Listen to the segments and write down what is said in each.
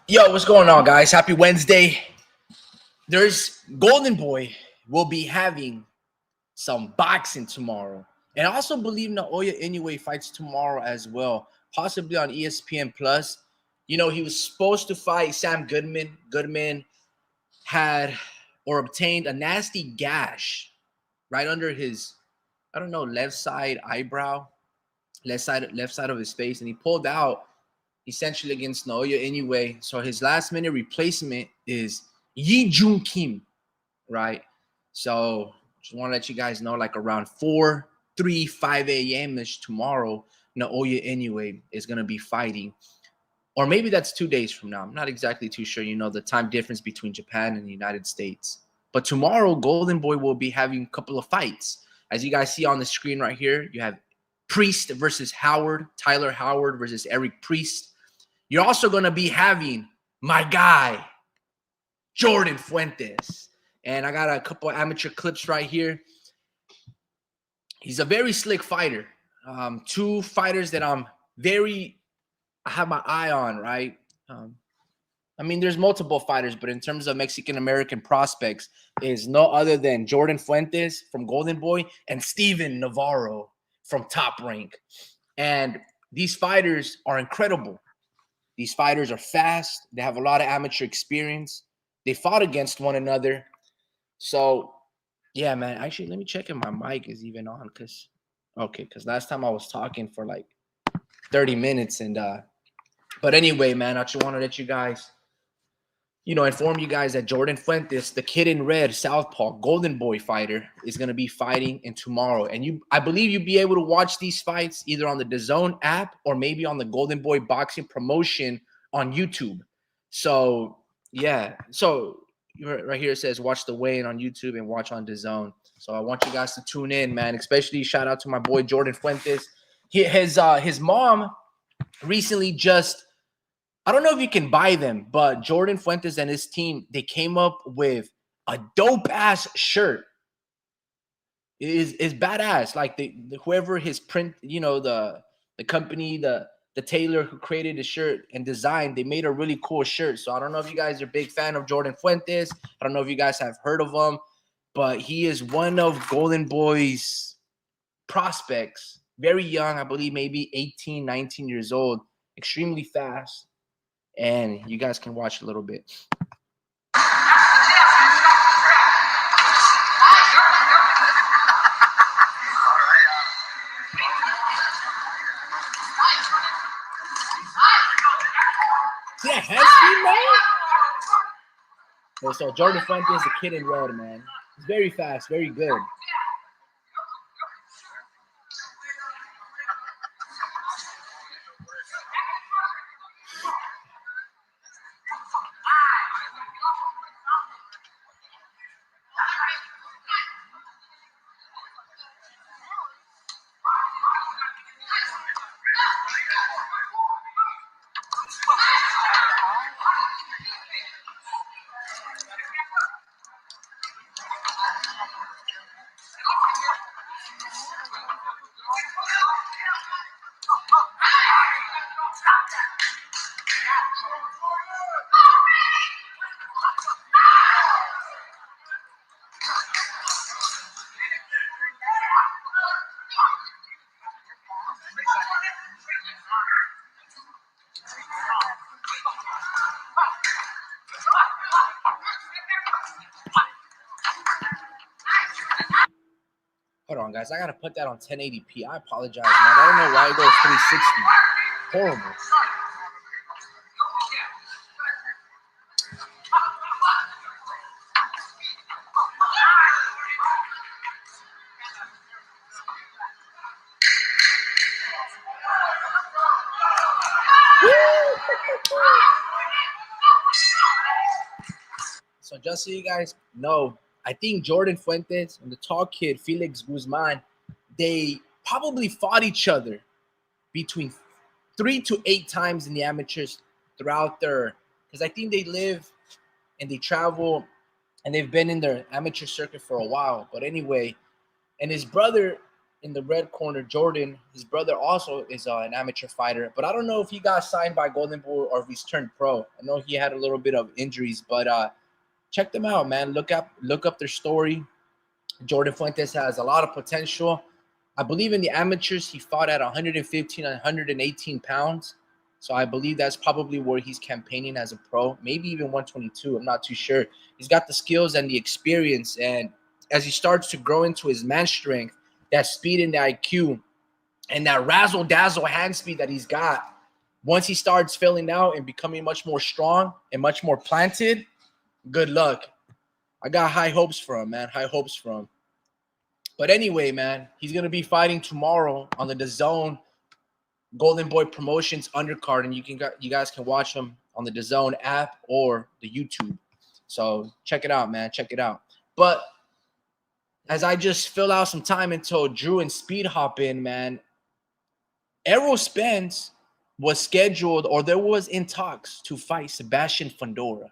Yo, what's going on, guys? Happy Wednesday. There's Golden Boy will be having some boxing tomorrow. And I also believe Naoya Inoue fights tomorrow as well, possibly on ESPN Plus. He was supposed to fight Sam Goodman. Goodman had or obtained a nasty gash right under his, I don't know, left side eyebrow, left side of his face, and he pulled out essentially against Naoya Inoue. So his last minute replacement is Yi Jun Kim, right? So just want to let you guys know, like around 5 a.m. ish tomorrow, Naoya Inoue is going to be fighting. Or maybe that's 2 days from now. I'm not exactly too sure, the time difference between Japan and the United States. But tomorrow, Golden Boy will be having a couple of fights. As you guys see on the screen right here, you have Priest versus Howard, Tyler Howard versus Eric Priest. You're also going to be having my guy, Jordan Fuentes. And I got a couple of amateur clips right here. He's a very slick fighter. Two fighters that I have my eye on, right? There's multiple fighters, but in terms of Mexican-American prospects, is no other than Jordan Fuentes from Golden Boy and Steven Navarro from Top Rank. And these fighters are incredible. These fighters are fast. They have a lot of amateur experience. They fought against one another. So, yeah, man. Actually, let me check if my mic is even on. Because last time I was talking for like 30 minutes. But anyway, man, I just want to let you guys, inform you guys that Jordan Fuentes, the kid in red, southpaw, Golden Boy fighter, is going to be fighting in tomorrow. And I believe you'll be able to watch these fights either on the DAZN app or maybe on the Golden Boy Boxing promotion on YouTube. So, yeah. So, right here it says watch the weigh-in on YouTube and watch on DAZN. So, I want you guys to tune in, man. Especially shout out to my boy Jordan Fuentes. His mom recently just, I don't know if you can buy them, but Jordan Fuentes and his team, they came up with a dope ass shirt. It is badass. Like whoever his print, the company, the tailor who created the shirt and designed, they made a really cool shirt. So I don't know if you guys are a big fan of Jordan Fuentes. I don't know if you guys have heard of him, but he is one of Golden Boy's prospects. Very young, I believe maybe 18, 19 years old, extremely fast. And you guys can watch a little bit. See that head speed, man? So Jordan Fuentes, the kid in red, man. He's very fast, very good. Hold on, guys. I gotta put that on 1080p. I apologize, man. I don't know why it goes 360. Horrible. So just so you guys know, I think Jordan Fuentes and the tall kid, Felix Guzman, they probably fought each other between 3 to 8 times in the amateurs throughout because I think they live and they travel and they've been in their amateur circuit for a while. But anyway, and his brother, in the red corner, Jordan, his brother also is an amateur fighter, but I don't know if he got signed by Golden Boy or if he's turned pro. I know he had a little bit of injuries, but check them out, man. Look up their story. Jordan Fuentes has a lot of potential. I believe in the amateurs, he fought at 115 and 118 pounds. So I believe that's probably where he's campaigning as a pro, maybe even 122. I'm not too sure. He's got the skills and the experience. And as he starts to grow into his man strength, that speed and the IQ, and that razzle-dazzle hand speed that he's got, once he starts filling out and becoming much more strong and much more planted, good luck. I got high hopes for him, man. High hopes for him. But anyway, man, he's going to be fighting tomorrow on the DAZN Golden Boy Promotions undercard, and you guys can watch him on the DAZN app or the YouTube. So check it out, man. Check it out. But as I just fill out some time until Drew and Speed hop in, man, Errol Spence was scheduled, or there was in talks to fight Sebastian Fundora.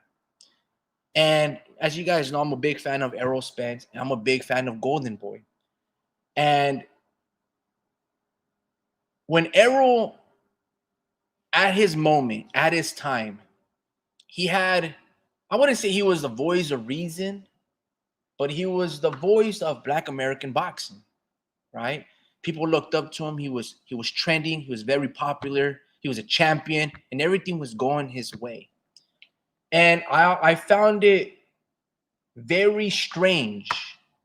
And as you guys know, I'm a big fan of Errol Spence, and I'm a big fan of Golden Boy. And when Errol, at his moment, at his time, he had, I wouldn't say he was the voice of reason, but he was the voice of Black American boxing, right? People looked up to him. He was trending. He was very popular. He was a champion, and everything was going his way. And I found it very strange,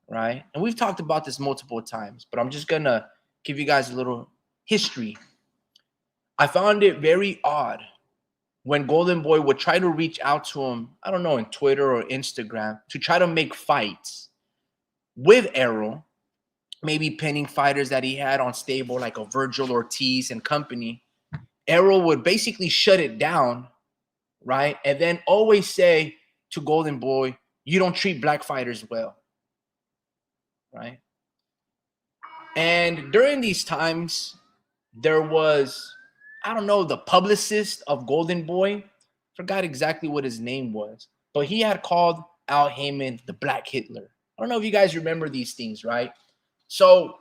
right? And we've talked about this multiple times, but I'm just going to give you guys a little history. I found it very odd when Golden Boy would try to reach out to him, I don't know, in Twitter or Instagram, to try to make fights with Errol, maybe pinning fighters that he had on stable, like a Virgil Ortiz and company. Errol would basically shut it down, right? And then always say to Golden Boy, you don't treat black fighters well, right? And during these times, there was, I don't know, the publicist of Golden Boy, forgot exactly what his name was, but he had called out Haymon the Black Hitler. I don't know if you guys remember these things, right? So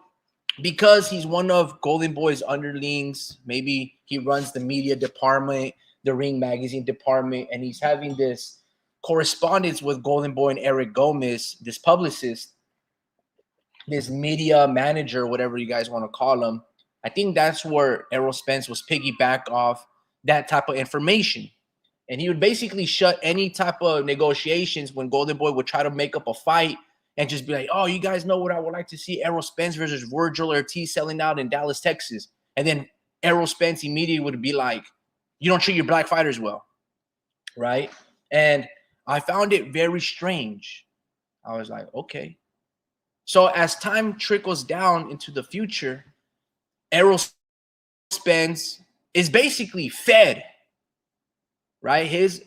because he's one of Golden Boy's underlings, maybe he runs the media department, the Ring Magazine department, and he's having this correspondence with Golden Boy and Eric Gomez, this publicist, this media manager, whatever you guys want to call him. I think that's where Errol Spence was piggyback off that type of information. And he would basically shut any type of negotiations when Golden Boy would try to make up a fight and just be like, oh, you guys know what I would like to see? Errol Spence versus Virgil Ortiz selling out in Dallas, Texas. And then Errol Spence immediately would be like, you don't treat your black fighters well, right? And I found it very strange. I was like, okay. So as time trickles down into the future, Errol Spence is basically fed, right? His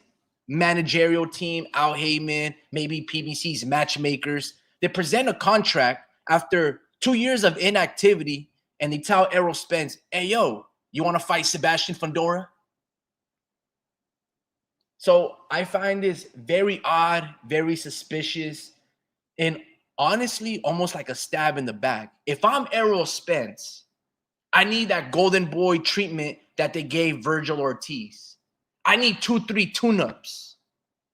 managerial team, Al Haymon, maybe PBC's matchmakers, they present a contract after 2 years of inactivity, and they tell Errol Spence, hey, yo, you want to fight Sebastian Fundora? So I find this very odd, very suspicious, and honestly, almost like a stab in the back. If I'm Errol Spence, I need that Golden Boy treatment that they gave Virgil Ortiz. I need 2-3 tune-ups.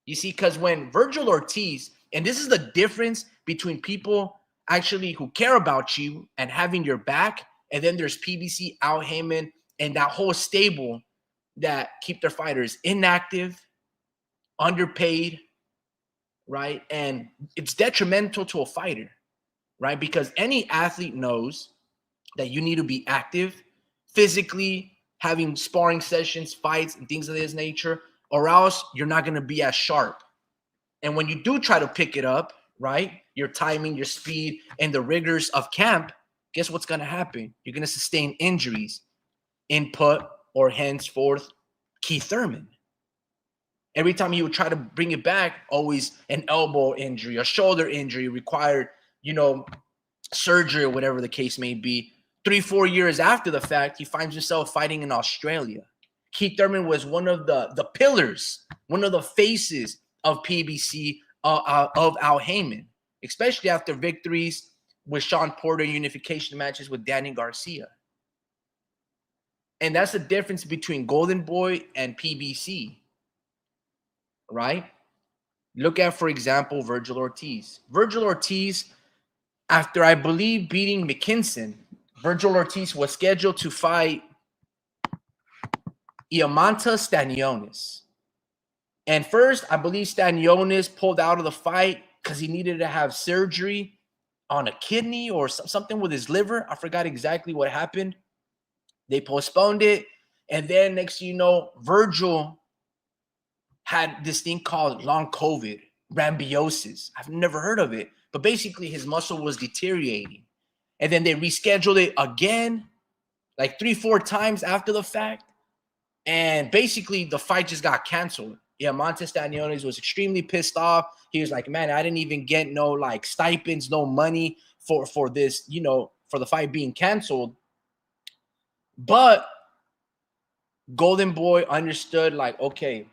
You see, because when Virgil Ortiz, and this is the difference between people actually who care about you and having your back, and then there's PBC, Al Haymon, and that whole stable that keep their fighters inactive, underpaid, right? And it's detrimental to a fighter, right? Because any athlete knows that you need to be active, physically, having sparring sessions, fights, and things of this nature, or else you're not going to be as sharp. And when you do try to pick it up, right, your timing, your speed, and the rigors of camp, guess what's going to happen? You're going to sustain injuries. Input, or henceforth, Keith Thurman. Every time he would try to bring it back, always an elbow injury, a shoulder injury required, surgery or whatever the case may be. 3-4 years after the fact, he finds himself fighting in Australia. Keith Thurman was one of the pillars, one of the faces of PBC, of Al Haymon, especially after victories with Sean Porter unification matches with Danny Garcia. And that's the difference between Golden Boy and PBC, right? Look at, for example, Virgil Ortiz. Virgil Ortiz, after I believe beating McKinson, Virgil Ortiz was scheduled to fight Iamanta Stanionis. And first, I believe Stanionis pulled out of the fight because he needed to have surgery on a kidney or something with his liver. I forgot exactly what happened. They postponed it. And then next thing you know, Virgil had this thing called long COVID, rhamniosis. I've never heard of it. But basically, his muscle was deteriorating. And then they rescheduled it again, like 3-4 times after the fact. And basically, the fight just got canceled. Yeah, Montes Stanionis was extremely pissed off. He was like, man, I didn't even get no like stipends, no money for this, you know, for the fight being canceled. But Golden Boy understood like, okay,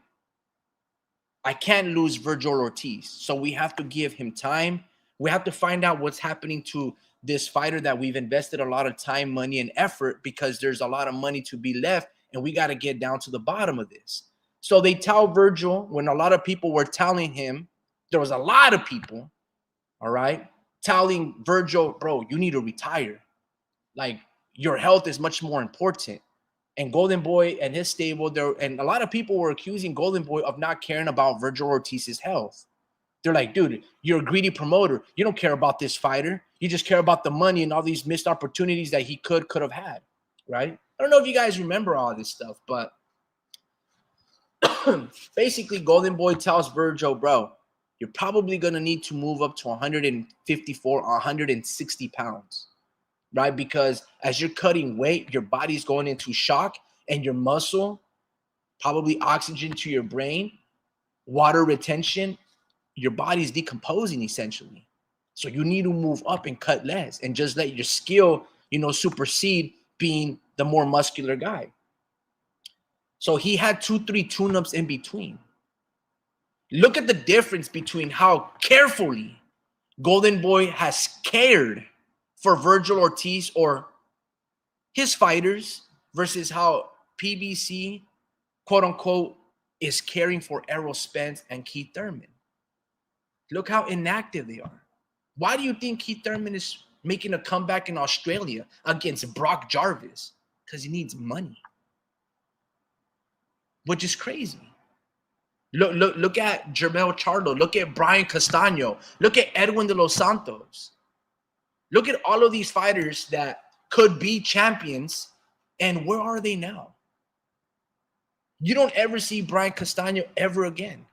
I can't lose Virgil Ortiz. So we have to give him time. We have to find out what's happening to this fighter that we've invested a lot of time, money, and effort, because there's a lot of money to be left, and we got to get down to the bottom of this. So they tell Virgil, when a lot of people were telling him, there was a lot of people, all right, telling Virgil, bro, you need to retire. Like, your health is much more important. And Golden Boy and his stable, and a lot of people were accusing Golden Boy of not caring about Virgil Ortiz's health. They're like, dude, you're a greedy promoter. You don't care about this fighter. You just care about the money and all these missed opportunities that he could have had, right? I don't know if you guys remember all this stuff, but basically Golden Boy tells Virgil, bro, you're probably going to need to move up to 154 or 160 pounds, right? Because as you're cutting weight, your body's going into shock, and your muscle, probably oxygen to your brain, water retention, your body's decomposing essentially. So you need to move up and cut less and just let your skill, you know, supersede being the more muscular guy. So he had 2-3 tune-ups in between. Look at the difference between how carefully Golden Boy has cared for Virgil Ortiz or his fighters versus how PBC, quote unquote, is caring for Errol Spence and Keith Thurman. Look how inactive they are. Why do you think Keith Thurman is making a comeback in Australia against Brock Jarvis? Because he needs money, which is crazy. Look at Jermell Charlo. Look at Brian Castano. Look at Edwin de los Santos. Look at all of these fighters that could be champions, and where are they now? You don't ever see Brian Castano ever again.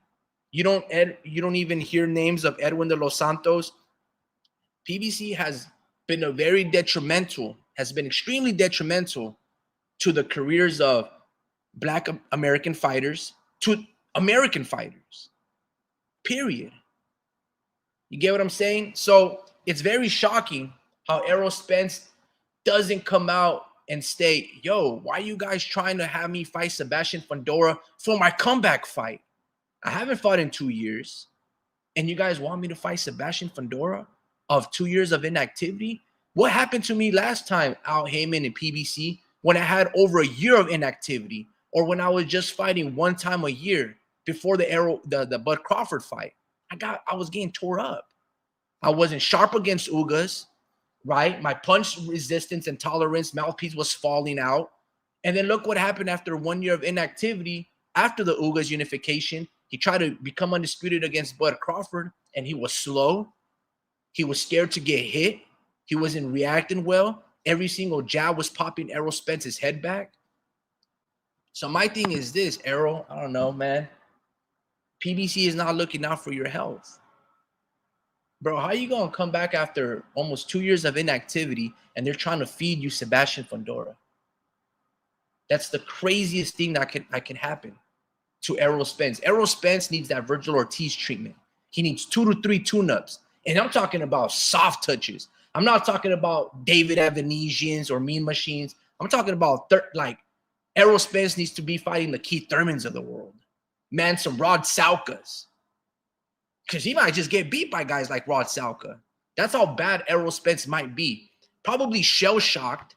You don't even hear names of Edwin de los Santos. PBC has been extremely detrimental to the careers of Black American fighters, to American fighters, period. You get what I'm saying? So it's very shocking how Errol Spence doesn't come out and state, yo, why are you guys trying to have me fight Sebastian Fundora for my comeback fight? I haven't fought in 2 years, and you guys want me to fight Sebastian Fundora of 2 years of inactivity? What happened to me last time out Haymon and PBC when I had over a year of inactivity, or when I was just fighting one time a year before the Bud Crawford fight? I was getting tore up. I wasn't sharp against Ugas, right? My punch resistance and tolerance, mouthpiece was falling out. And then look what happened after 1 year of inactivity. After the Ugas unification, he tried to become undisputed against Bud Crawford, and he was slow. He was scared to get hit. He wasn't reacting well. Every single jab was popping Errol Spence's head back. So my thing is this, Errol, I don't know, man. PBC is not looking out for your health. Bro, how are you going to come back after almost 2 years of inactivity and they're trying to feed you Sebastian Fundora? That's the craziest thing that can happen to Errol Spence. Errol Spence needs that Virgil Ortiz treatment. He needs 2 to 3 tune-ups. And I'm talking about soft touches. I'm not talking about David Evanesians or Mean Machines. I'm talking about Errol Spence needs to be fighting the Keith Thurmans of the world. Man, some Rod Salkas. Because he might just get beat by guys like Rod Salka. That's how bad Errol Spence might be. Probably shell-shocked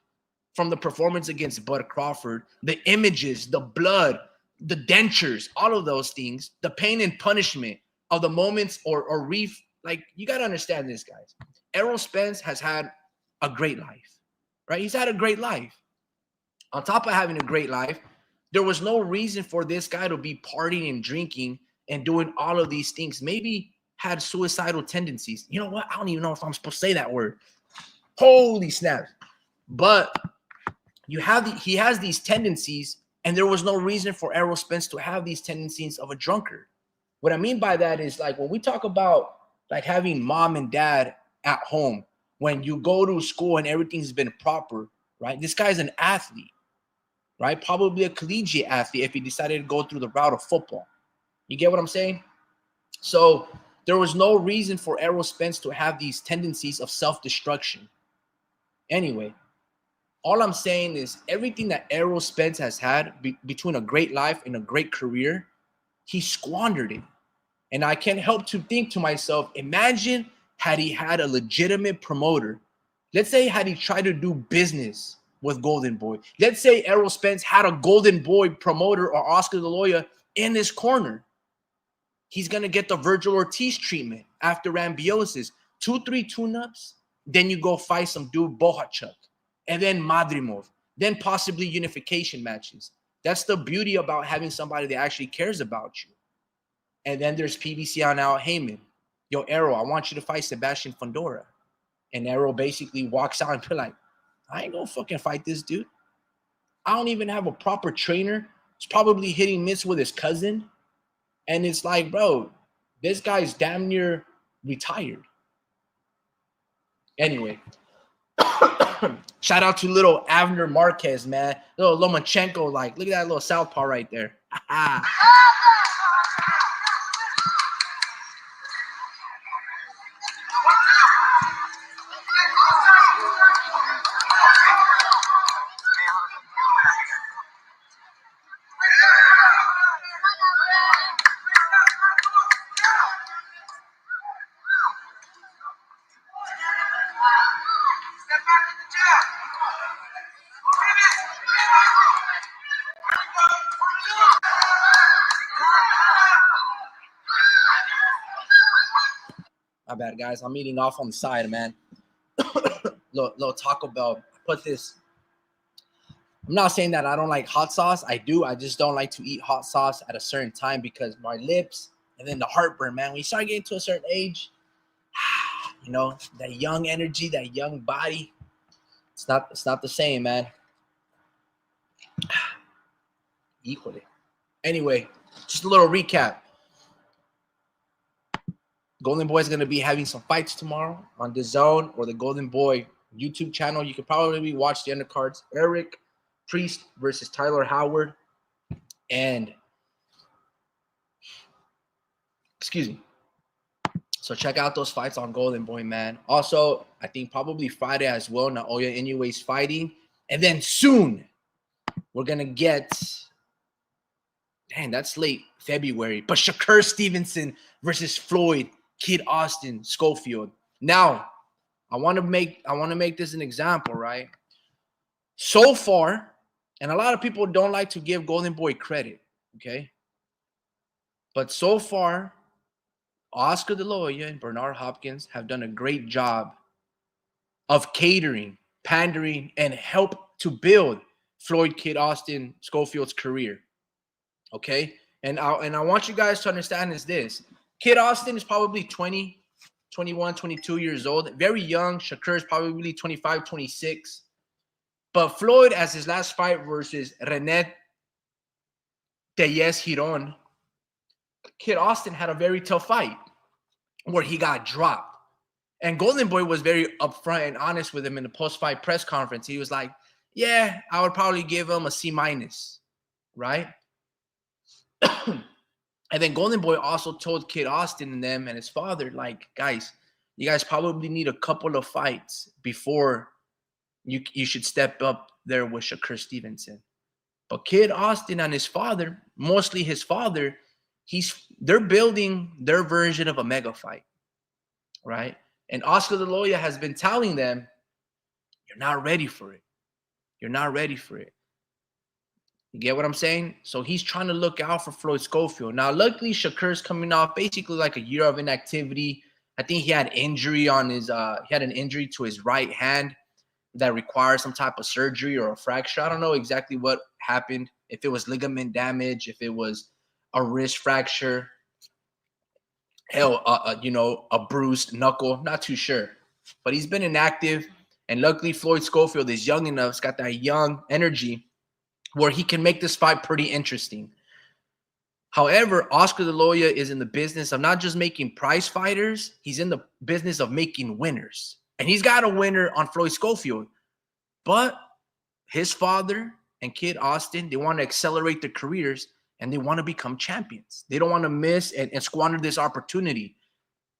from the performance against Bud Crawford, the images, the blood, the dentures, all of those things, the pain and punishment of the moments or reef. Like, you got to understand this, guys. Errol Spence has had a great life, right? He's had a great life. On top of having a great life, there was no reason for this guy to be partying and drinking and doing all of these things. Maybe had suicidal tendencies. You know what? I don't even know if I'm supposed to say that word. Holy snap. But he has these tendencies, and there was no reason for Errol Spence to have these tendencies of a drunkard. What I mean by that is, like, when we talk about like having mom and dad at home, when you go to school and everything's been proper, right? This guy's an athlete, right? Probably a collegiate athlete if he decided to go through the route of football. You get what I'm saying? So there was no reason for Errol Spence to have these tendencies of self-destruction. Anyway, all I'm saying is everything that Errol Spence has had between a great life and a great career, he squandered it. And I can't help to think to myself, imagine had he had a legitimate promoter. Let's say had he tried to do business with Golden Boy. Let's say Errol Spence had a Golden Boy promoter or Oscar De La Hoya in his corner. He's going to get the Virgil Ortiz treatment after Rambiosis. 2-3 tune-ups. Then you go fight some dude, Bohachuk. And then Madrimov. Then possibly unification matches. That's the beauty about having somebody that actually cares about you. And then there's PBC on out Haymon. Yo, Errol, I want you to fight Sebastian Fundora. And Errol basically walks out and be like, I ain't gonna fucking fight this dude. I don't even have a proper trainer. He's probably hitting mitts with his cousin. And it's like, bro, this guy's damn near retired. Anyway, shout out to little Avner Marquez, man. Little Lomachenko, like, look at that little southpaw right there. My bad, guys. I'm eating off on the side, man. little Taco Bell. Put this. I'm not saying that I don't like hot sauce. I do. I just don't like to eat hot sauce at a certain time because my lips and then the heartburn, man. When you start getting to a certain age, you know, that young energy, that young body, it's not the same, man. Equally. Anyway, just a little recap. Golden Boy is going to be having some fights tomorrow on the Zone or the Golden Boy YouTube channel. You can probably watch the undercards. Eric Priest versus Tyler Howard. And, excuse me. So check out those fights on Golden Boy, man. Also, I think probably Friday as well. Naoya Inoue's fighting. And then soon, we're going to get, dang, that's late February. But Shakur Stevenson versus Floyd, Kid Austin, Schofield. Now, I want to make this an example, right? So far, and a lot of people don't like to give Golden Boy credit, okay? But so far, Oscar De La Hoya and Bernard Hopkins have done a great job of catering, pandering, and help to build Floyd Kid Austin Schofield's career, okay? And I want you guys to understand is this. Kid Austin is probably 20, 21, 22 years old. Very young. Shakur is probably 25, 26. But Floyd, as his last fight versus René Tellez Giron, Kid Austin had a very tough fight where he got dropped. And Golden Boy was very upfront and honest with him in the post-fight press conference. He was like, yeah, I would probably give him a C-, right? And then Golden Boy also told Kid Austin and them and his father, like, guys, you guys probably need a couple of fights before you should step up there with Shakur Stevenson. But Kid Austin and his father, mostly his father, they're building their version of a mega fight, right? And Oscar De La Hoya has been telling them, you're not ready for it. You're not ready for it. You get what I'm saying? So he's trying to look out for Floyd Schofield. Now, luckily, Shakur's coming off basically like a year of inactivity. I think he had injury on his he had an injury to his right hand that requires some type of surgery or a fracture. I don't know exactly what happened. If it was ligament damage, if it was a wrist fracture, hell, a bruised knuckle. Not too sure. But he's been inactive. And luckily, Floyd Schofield is young enough. He's got that young energy where he can make this fight pretty interesting. However, Oscar De La Hoya is in the business of not just making prize fighters, he's in the business of making winners. And he's got a winner on Floyd Schofield. But his father and kid Austin, they want to accelerate their careers and they want to become champions. They don't want to miss and squander this opportunity.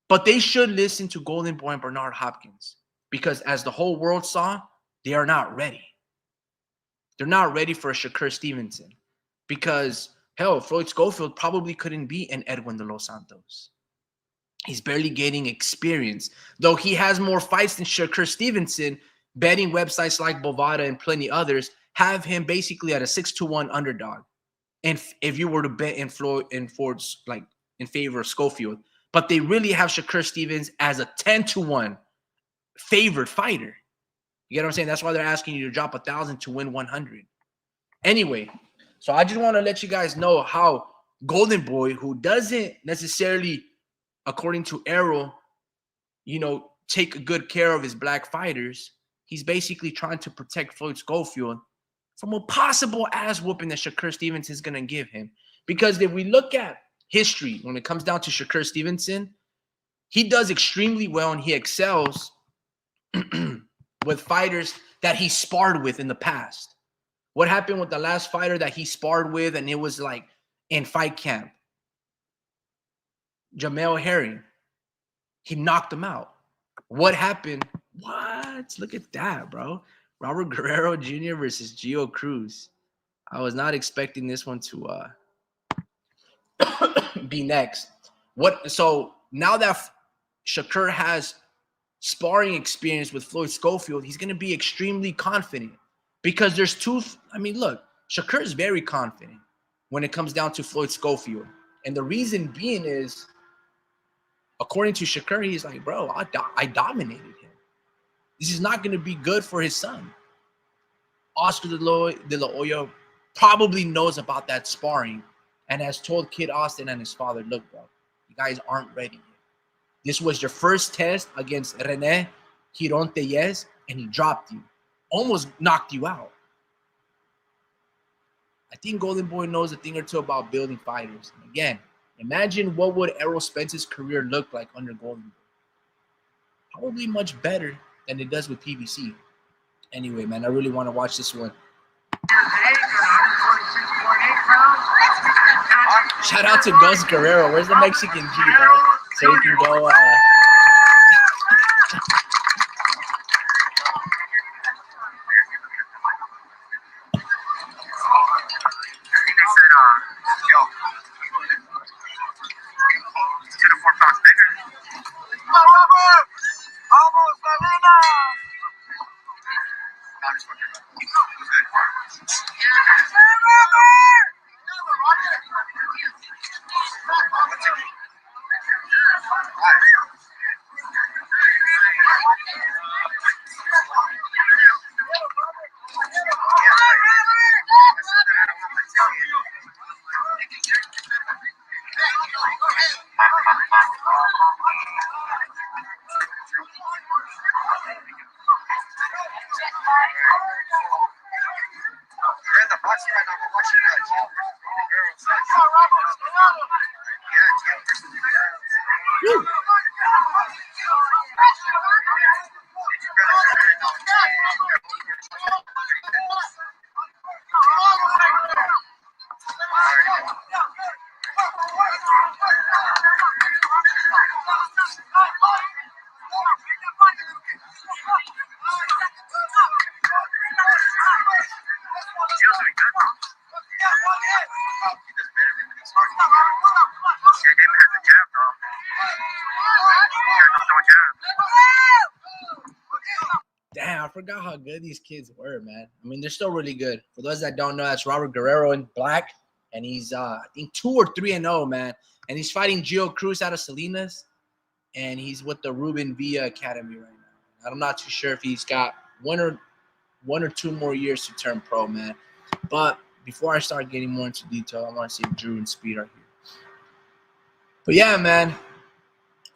But they should listen to Golden Boy and Bernard Hopkins because as the whole world saw, they are not ready. They're not ready for a Shakur Stevenson because, hell, Floyd Schofield probably couldn't beat an Edwin de los Santos. He's barely gaining experience. Though he has more fights than Shakur Stevenson, betting websites like Bovada and plenty others have him basically at a 6-1 underdog. And if you were to bet in Ford's like in favor of Schofield, but they really have Shakur Stevens as a 10-1 favored fighter. You get what I'm saying? That's why they're asking you to drop 1,000 to win 100. Anyway, so I just want to let you guys know how Golden Boy, who doesn't necessarily, according to Errol, take good care of his black fighters, he's basically trying to protect Floyd Schofield from a possible ass whooping that Shakur Stevenson is going to give him. Because if we look at history, when it comes down to Shakur Stevenson, he does extremely well and he excels with fighters that he sparred with in the past. What happened with the last fighter that he sparred with and it was like in fight camp? Jamel Herring. He knocked him out. What happened? What? Look at that, bro. Robert Guerrero Jr. versus Gio Cruz. I was not expecting this one to be next. So now that Shakur has sparring experience with Floyd Schofield, he's going to be extremely confident because there's two. I mean, look, Shakur is very confident when it comes down to Floyd Schofield. And the reason being is, according to Shakur, he's like, bro, I dominated him. This is not going to be good for his son. Oscar De La Hoya probably knows about that sparring and has told Kid Austin and his father, look, bro, you guys aren't ready yet. This was your first test against Rene Quiron-Tellez, and he dropped you. Almost knocked you out. I think Golden Boy knows a thing or two about building fighters. And again, imagine what would Errol Spence's career look like under Golden Boy. Probably much better than it does with PBC. Anyway, man, I really want to watch this one. Shout out to Gus Guerrero. Where's the Mexican G, bro? So you can go. forgot how good these kids were, man. I mean, they're still really good. For those that don't know, that's Robert Guerrero in black, and he's I think 2 or 3-0, man. And he's fighting Gio Cruz out of Salinas, and he's with the Ruben Villa Academy right now. I'm not too sure if he's got one or two more years to turn pro, man. But before I start getting more into detail, I want to see if Drew and Speed are here. But yeah, man,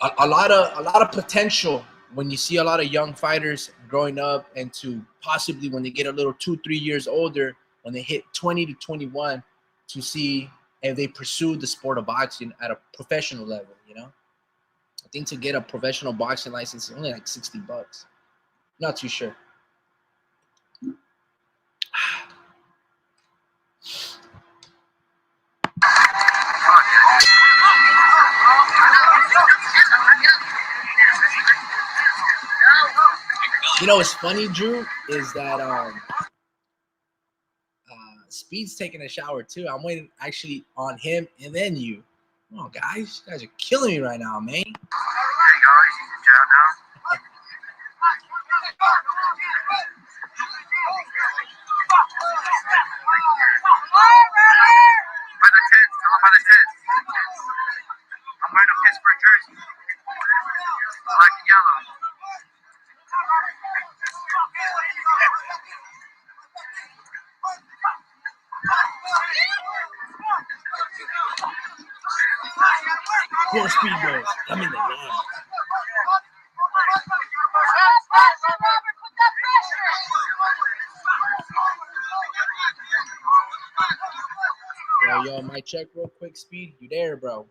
a lot of potential when you see a lot of young fighters growing up, and to possibly when they get a little 2-3 years older, when they hit 20 to 21, to see if they pursue the sport of boxing at a professional level. I think to get a professional boxing license is only like $60. Not too sure. What's funny, Drew, is that Speed's taking a shower too. I'm waiting actually on him and then you. Come on, guys. You guys are killing me right now, man. There you go. You see the job now. By the tents. Tell them by the tents. I'm wearing a Pittsburgh jersey. Black and yellow. Yo, Speed goes. I'm in the line. Yo, mic check real quick, Speed. You there, bro?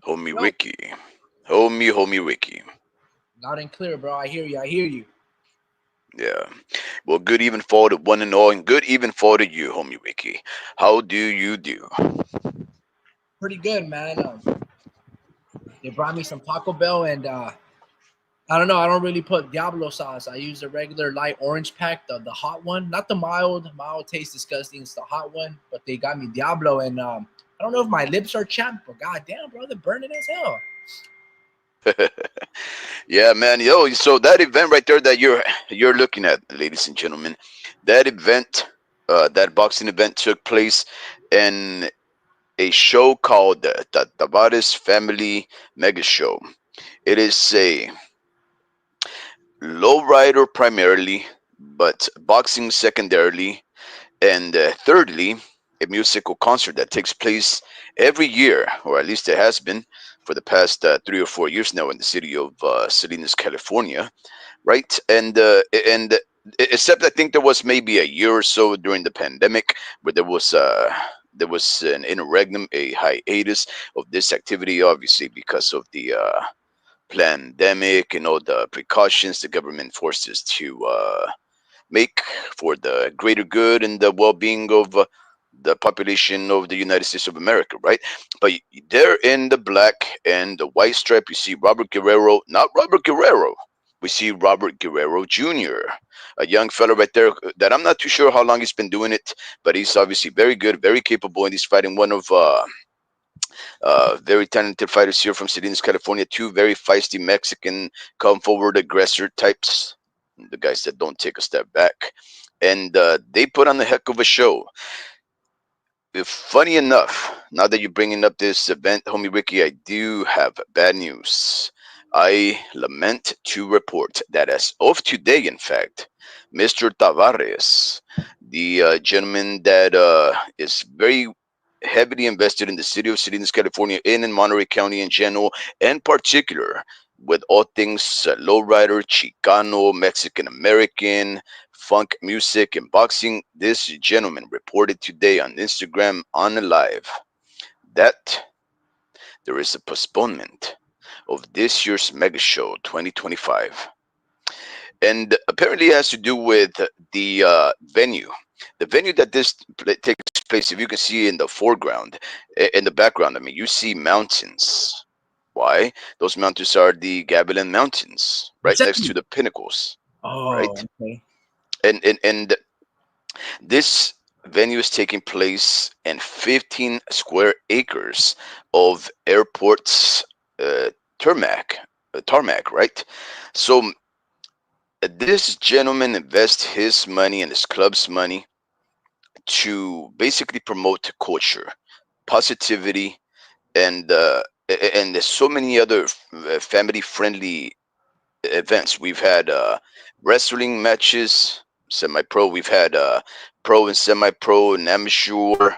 Homie Ricky. Homie Ricky. Loud and clear, bro. I hear you. Yeah. Well, good even fall to one and all, and good even fall to you, homie Ricky. How do you do? Pretty good, man. They brought me some Taco Bell, and I don't know. I don't really put Diablo sauce. I use the regular light orange pack, the hot one, not the mild. Mild tastes disgusting. It's the hot one. But they got me Diablo, and I don't know if my lips are chapped, but goddamn, bro, they're burning as hell. Yeah, man. Yo, so that event right there that you're looking at, ladies and gentlemen, that event, that boxing event took place in a show called the Tavares Family Mega Show. It is a lowrider primarily, but boxing secondarily, and thirdly, a musical concert that takes place every year, or at least it has been for the past 3 or 4 years now in the city of Salinas, California, right? And except I think there was maybe a year or so during the pandemic where there was an interregnum, a hiatus of this activity, obviously because of the pandemic and all the precautions the government forced us to make for the greater good and the well-being of the population of the United States of America, right? But there in the black and the white stripe, you see Robert Guerrero, not Robert Guerrero. We see Robert Guerrero Jr., a young fellow right there that I'm not too sure how long he's been doing it, but he's obviously very good, very capable, and he's fighting one of very talented fighters here from Salinas, California. Two very feisty Mexican come forward aggressor types, the guys that don't take a step back. And they put on a heck of a show. If funny enough, now that you're bringing up this event, homie Ricky, I do have bad news. I lament to report that as of today, in fact, Mr. Tavares, the gentleman that is very heavily invested in the city of Salinas, California, and in Monterey County in general, and particular with all things lowrider, Chicano, Mexican American, funk music, and boxing. This gentleman reported today on Instagram on a live that there is a postponement of this year's Mega Show 2025. And apparently it has to do with the venue. The venue that this takes place, if you can see in the foreground, in the background, I mean, you see mountains. Why? Those mountains are the Gavilan Mountains, right next to the pinnacles, Oh, right? okay. And this venue is taking place in 15 square acres of airport's tarmac, tarmac, right? So this gentleman invests his money and his club's money to basically promote culture, positivity, and there's so many other family friendly events. We've had wrestling matches, semi-pro. We've had pro and semi-pro and amateur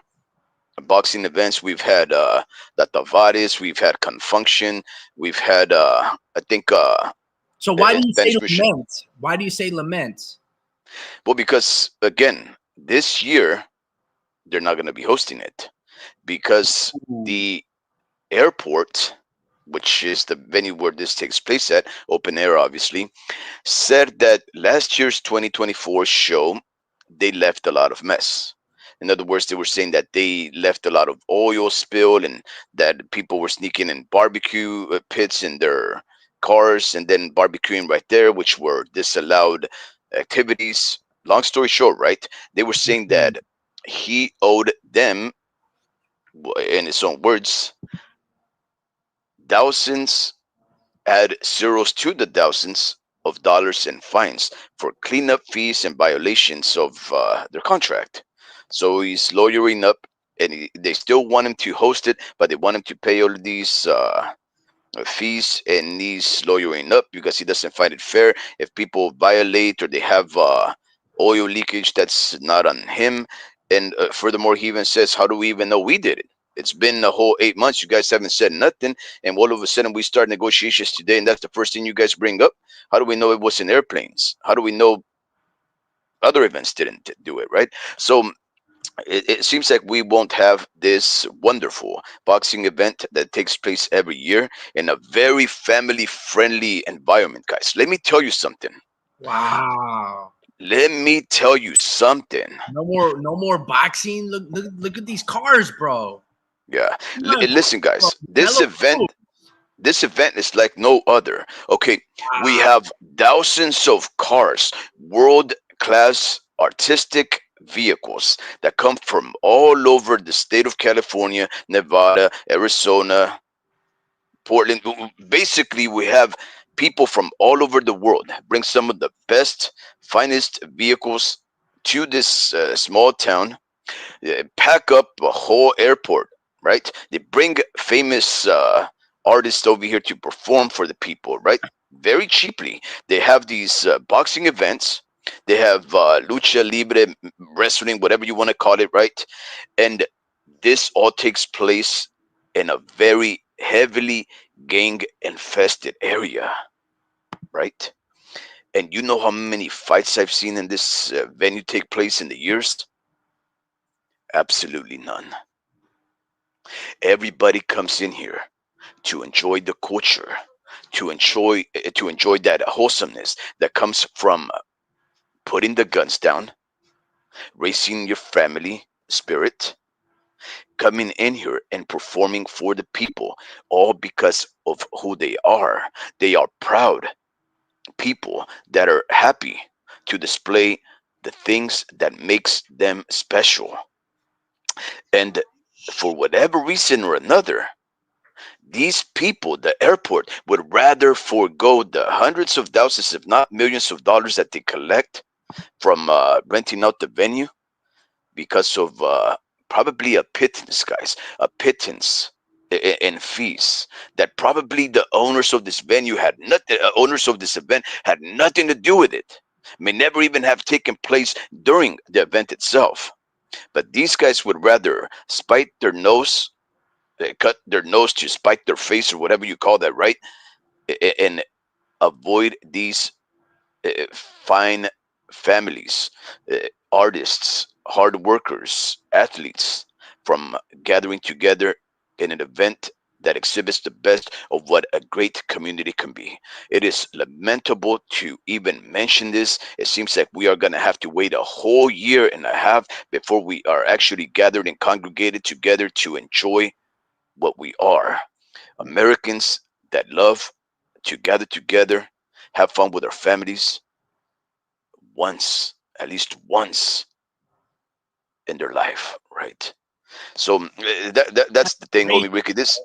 boxing events. We've had the Tavares. We've had Confunction. We've had I think So why do you say Spence Mission. lament? Why do you say lament? Well, because again, this year they're not going to be hosting it because Ooh. the airport, which is the venue where this takes place at, open air obviously, said that last year's 2024 show, they left a lot of mess. In other words, they were saying that they left a lot of oil spill and that people were sneaking in barbecue pits in their cars and then barbecuing right there, which were disallowed activities. Long story short, right? They were saying that he owed them, in his own words, thousands, add zeros to the thousands of dollars in fines for cleanup fees and violations of their contract. So he's lawyering up, and they still want him to host it, but they want him to pay all of these fees, and he's lawyering up because he doesn't find it fair if people violate or they have oil leakage that's not on him. And furthermore, he even says, how do we even know we did it? It's been a whole 8 months. You guys haven't said nothing. And all of a sudden, we start negotiations today, and that's the first thing you guys bring up. How do we know it wasn't airplanes? How do we know other events didn't do it, right? So it seems like we won't have this wonderful boxing event that takes place every year in a very family friendly environment, guys. Let me tell you something. Wow. Let me tell you something. No more boxing. Look at these cars, bro. Yeah. Not Listen, bro. guys, Hello. this event is like no other. Okay, we Wow. have thousands of cars, world class artistic vehicles that come from all over the state of California, Nevada, Arizona, Portland. Basically, we have people from all over the world bring some of the best, finest vehicles to this small town, pack up a whole airport, right? They bring famous artists over here to perform for the people, right? Very cheaply. They have these boxing events. They have lucha libre, wrestling, whatever you want to call it, right? And this all takes place in a very heavily gang infested area, right? And you know how many fights I've seen in this venue take place in the years? Absolutely none. Everybody comes in here to enjoy the culture, to enjoy that wholesomeness that comes from putting the guns down, raising your family spirit, coming in here and performing for the people, all because of who they are. They are proud people that are happy to display the things that makes them special. And for whatever reason or another, these people, the airport, would rather forego the hundreds of thousands, if not millions of dollars that they collect from renting out the venue because of probably a pittance, guys, a pittance in fees that probably the owners of this venue had nothing, owners of this event had nothing to do with it. May never even have taken place during the event itself. But these guys would rather spite their nose, they cut their nose to spite their face or whatever you call that, right? And avoid these fine families, artists, hard workers, athletes from gathering together in an event that exhibits the best of what a great community can be. It is lamentable to even mention this. It seems like we are going to have to wait a whole year and a half before we are actually gathered and congregated together to enjoy what we are, Americans that love to gather together, have fun with our families once, at least once in their life, right? So that's the thing, Great. homie Ricky. This,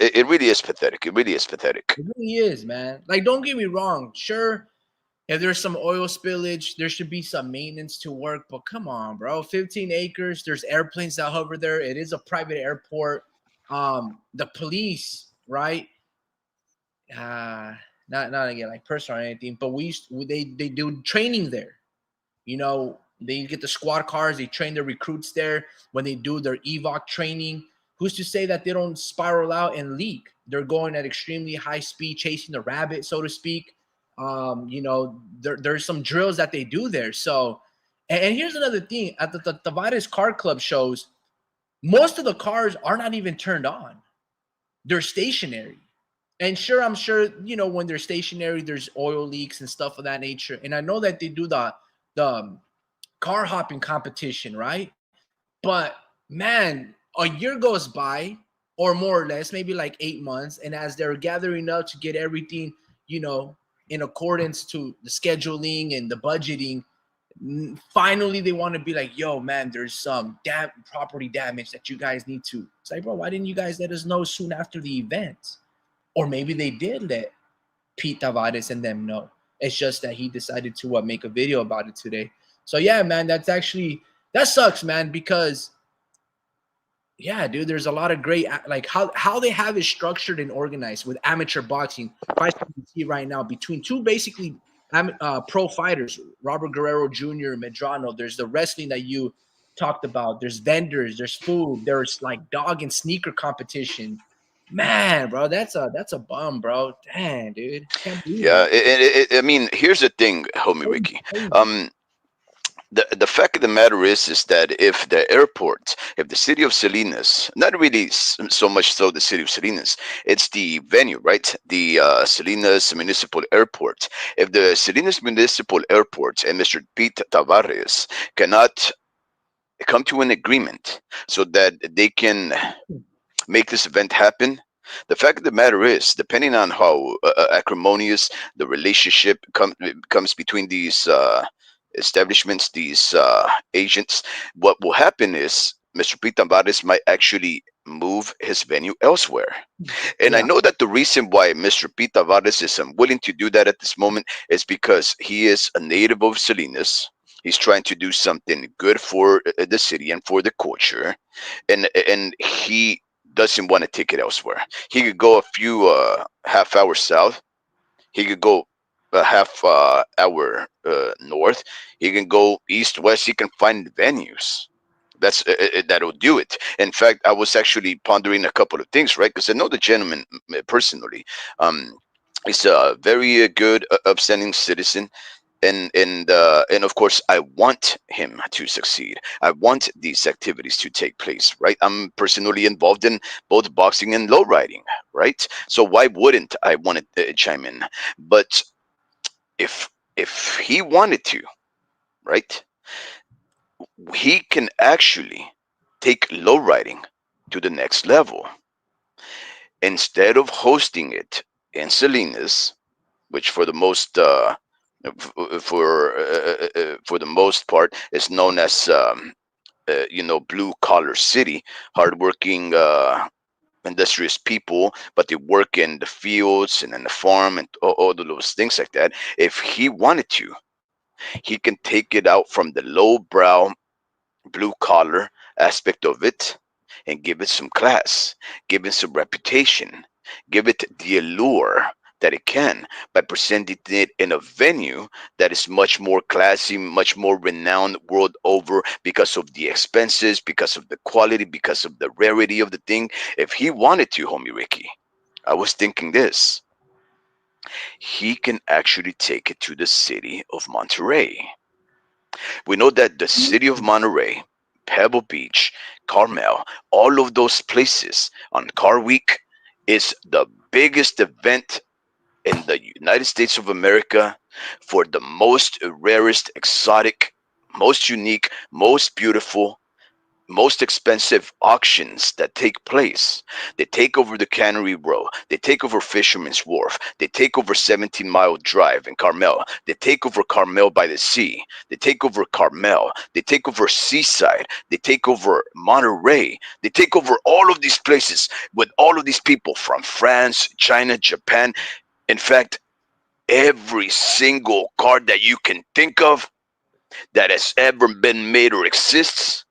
it really is pathetic. It really is pathetic. It really is, man. Like, don't get me wrong. Sure, if there's some oil spillage, there should be some maintenance to work. But come on, bro. 15 acres. There's airplanes that hover there. It is a private airport. The police, right? Uh, not again like personal or anything, but they do training there. You know, they get the squad cars, they train their recruits there when they do their evoc training. Who's to say that they don't spiral out and leak? They're going at extremely high speed, chasing the rabbit, so to speak. You know, there's some drills that they do there. So, and here's another thing: at the Tavares Car Club shows, most of the cars are not even turned on; they're stationary. And sure, I'm sure, you know, when they're stationary, there's oil leaks and stuff of that nature. And I know that they do the car hopping competition, right? But man, a year goes by, or more or less, maybe like 8 months, and as they're gathering up to get everything, you know, in accordance to the scheduling and the budgeting, finally they want to be like, yo, man, there's some property damage that you guys need to. It's like, bro, why didn't you guys let us know soon after the event? Or maybe they did let Pete Tavares and them know. It's just that he decided to make a video about it today. So yeah, man, that sucks, man, because yeah, dude, there's a lot of great like how they have it structured and organized with amateur boxing. Fights you can see right now between two basically pro fighters, Robert Guerrero Jr. and Medrano. There's the wrestling that you talked about. There's vendors. There's food. There's like dog and sneaker competition. Man, bro, that's a bum, bro. Dang, dude, can't believe Yeah, that. I mean, here's the thing, homie Crazy, Ricky. crazy. Um, the fact of the matter is that if the airport, if the city of Salinas, not really so much so the city of Salinas, it's the venue, right? The Salinas Municipal Airport. If the Salinas Municipal Airport and Mr. Pete Tavares cannot come to an agreement so that they can make this event happen. The fact of the matter is, depending on how acrimonious the relationship comes between these establishments, these agents, what will happen is Mr. Pete Tavares might actually move his venue elsewhere. And I Yeah, know that the reason why Mr. Pete Tavares is unwilling to do that at this moment is because he is a native of Salinas. He's trying to do something good for the city and for the culture, and he doesn't want to take it elsewhere. He could go a few half hours south. He could go a half hour north. He can go east, west. He can find venues. That'll do it. In fact, I was actually pondering a couple of things, right? Because I know the gentleman personally. Um, he's a very good, upstanding citizen, and of course I want him to succeed. I want these activities to take place, right? I'm personally involved in both boxing and low riding, right? So why wouldn't I want to chime in? But if he wanted to, right, he can actually take low riding to the next level. Instead of hosting it in Salinas, which for the most for the most part is known as blue collar city, hardworking industrious people, but they work in the fields and in the farm and all of those things like that. If he wanted to, he can take it out from the low brow blue collar aspect of it and give it some class, give it some reputation, give it the allure that it can by presenting it in a venue that is much more classy, much more renowned world over because of the expenses, because of the quality, because of the rarity of the thing. If he wanted to, homie Ricky, I was thinking this, he can actually take it to the city of Monterey. We know that the city of Monterey, Pebble Beach, Carmel, all of those places on Car Week is the biggest event in the United States of America for the most rarest, exotic, most unique, most beautiful, most expensive auctions that take place. They take over the Cannery Row. They take over Fisherman's Wharf. They take over 17-Mile Drive in Carmel. They take over Carmel by the Sea. They take over Carmel. They take over Seaside. They take over Monterey. They take over all of these places with all of these people from France, China, Japan. In fact, every single card that you can think of that has ever been made or exists,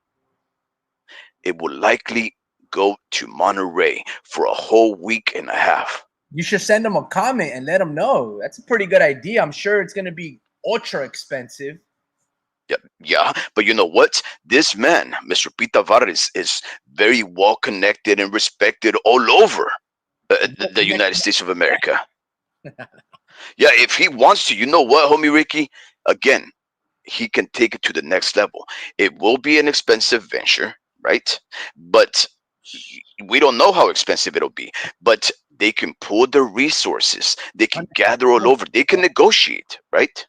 it will likely go to Monterey for a whole week and a half. You should send them a comment and let them know. That's a pretty good idea. I'm sure it's gonna be ultra expensive. Yeah, yeah, but you know what? This man, Mr. Pita Vargas, is very well connected and respected all over the United States of America. Yeah, if he wants to, you know what, homie Ricky? Again, he can take it to the next level. It will be an expensive venture, right? But we don't know how expensive it'll be. But they can pool their resources. They can gather all over. They can negotiate, right?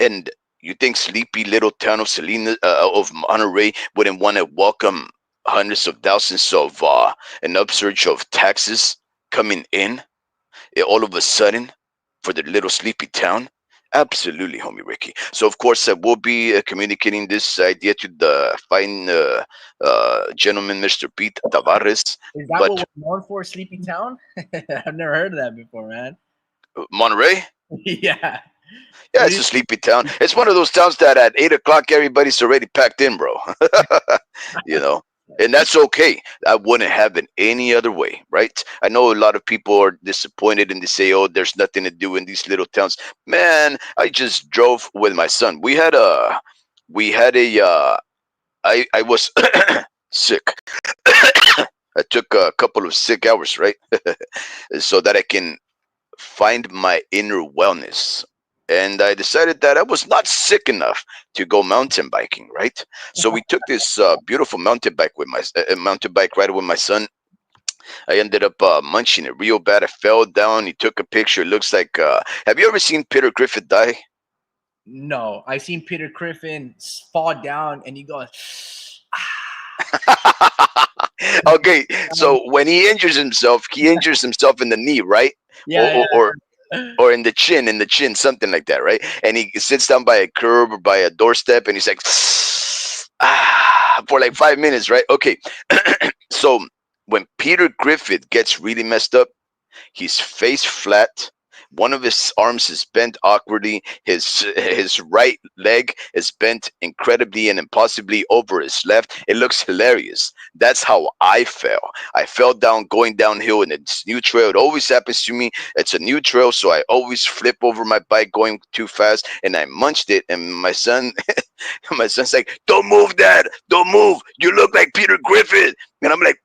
And you think sleepy little town of Selena of Monterey wouldn't want to welcome hundreds of thousands of an upsurge of taxes coming in all of a sudden for the little sleepy town? Absolutely, homie Ricky. So of course I will be communicating this idea to the fine gentleman, Mr. Pete Tavares. Is that But what we're known for, Sleepy Town? I've never heard of that before, man. Monterey, Yeah. yeah, What it's do a sleepy town. It's one of those towns that at 8 o'clock everybody's already packed in, bro. you know, and that's okay. I wouldn't have it any other way, right? I know a lot of people are disappointed and they say, "Oh, there's nothing to do in these little towns." Man, I just drove with my son. I was sick. I took a couple of sick hours, right, so that I can find my inner wellness. And I decided that I was not sick enough to go mountain biking, right? So we took this beautiful mountain bike ride with my son. I ended up munching it real bad. I fell down. He took a picture. It looks like. Have you ever seen Peter Griffith die? No, I've seen Peter Griffin fall down and he goes, Okay, so when he injures himself in the knee, right? Or, yeah, or, or yeah. or in the chin, something like that, right? And he sits down by a curb or by a doorstep, and he's like, for like 5 minutes, right? Okay, so when Peter Griffith gets really messed up, he's face flat. One of his arms is bent awkwardly. His right leg is bent incredibly and impossibly over his left. It looks hilarious. That's how I fell. I fell down going downhill in this new trail. It always happens to me. It's a new trail, so I always flip over my bike going too fast, and I munched it. And my son, my son's like, "Don't move, Dad! Don't move! You look like Peter Griffith." And I'm like,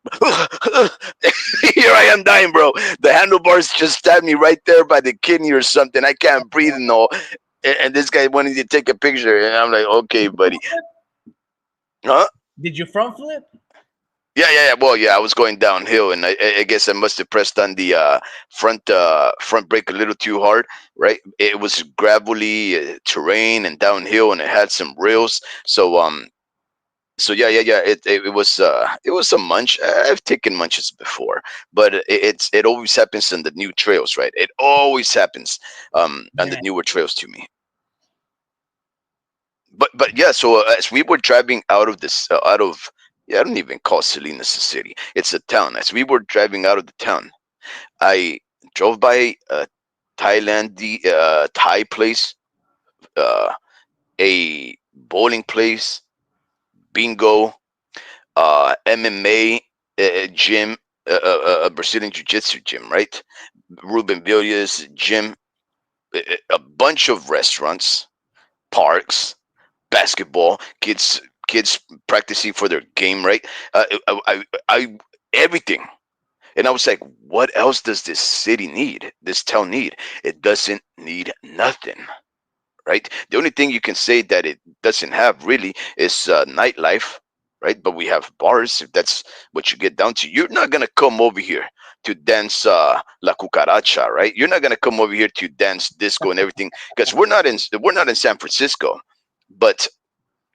here I am dying, bro. The handlebars just stabbed me right there by the kidney or something. I can't breathe and all. And this guy wanted to take a picture, and I'm like, okay, buddy. Huh? Did you front flip? Yeah. Well, yeah, I was going downhill, and I guess I must have pressed on the front brake a little too hard, right? It was gravelly terrain and downhill, and it had some rails. So yeah. It was a munch. I've taken munches before, but it always happens on the new trails, right? It always happens on the Man, newer trails to me. But yeah, so as we were driving out of this out of yeah, I don't even call Salinas a city. It's a town. As we were driving out of the town, I drove by a Thai place, uh, a bowling place, bingo, MMA gym, a Brazilian Jiu Jitsu gym, right? Ruben Villa's gym, a bunch of restaurants, parks, basketball, kids practicing for their game, right? Everything. And I was like, what else does this city need? This town need? It doesn't need nothing, right? The only thing you can say that it doesn't have really is nightlife, right? But we have bars. If that's what you get down to, you're not gonna come over here to dance la cucaracha, right? You're not gonna come over here to dance disco and everything because we're not in San Francisco, but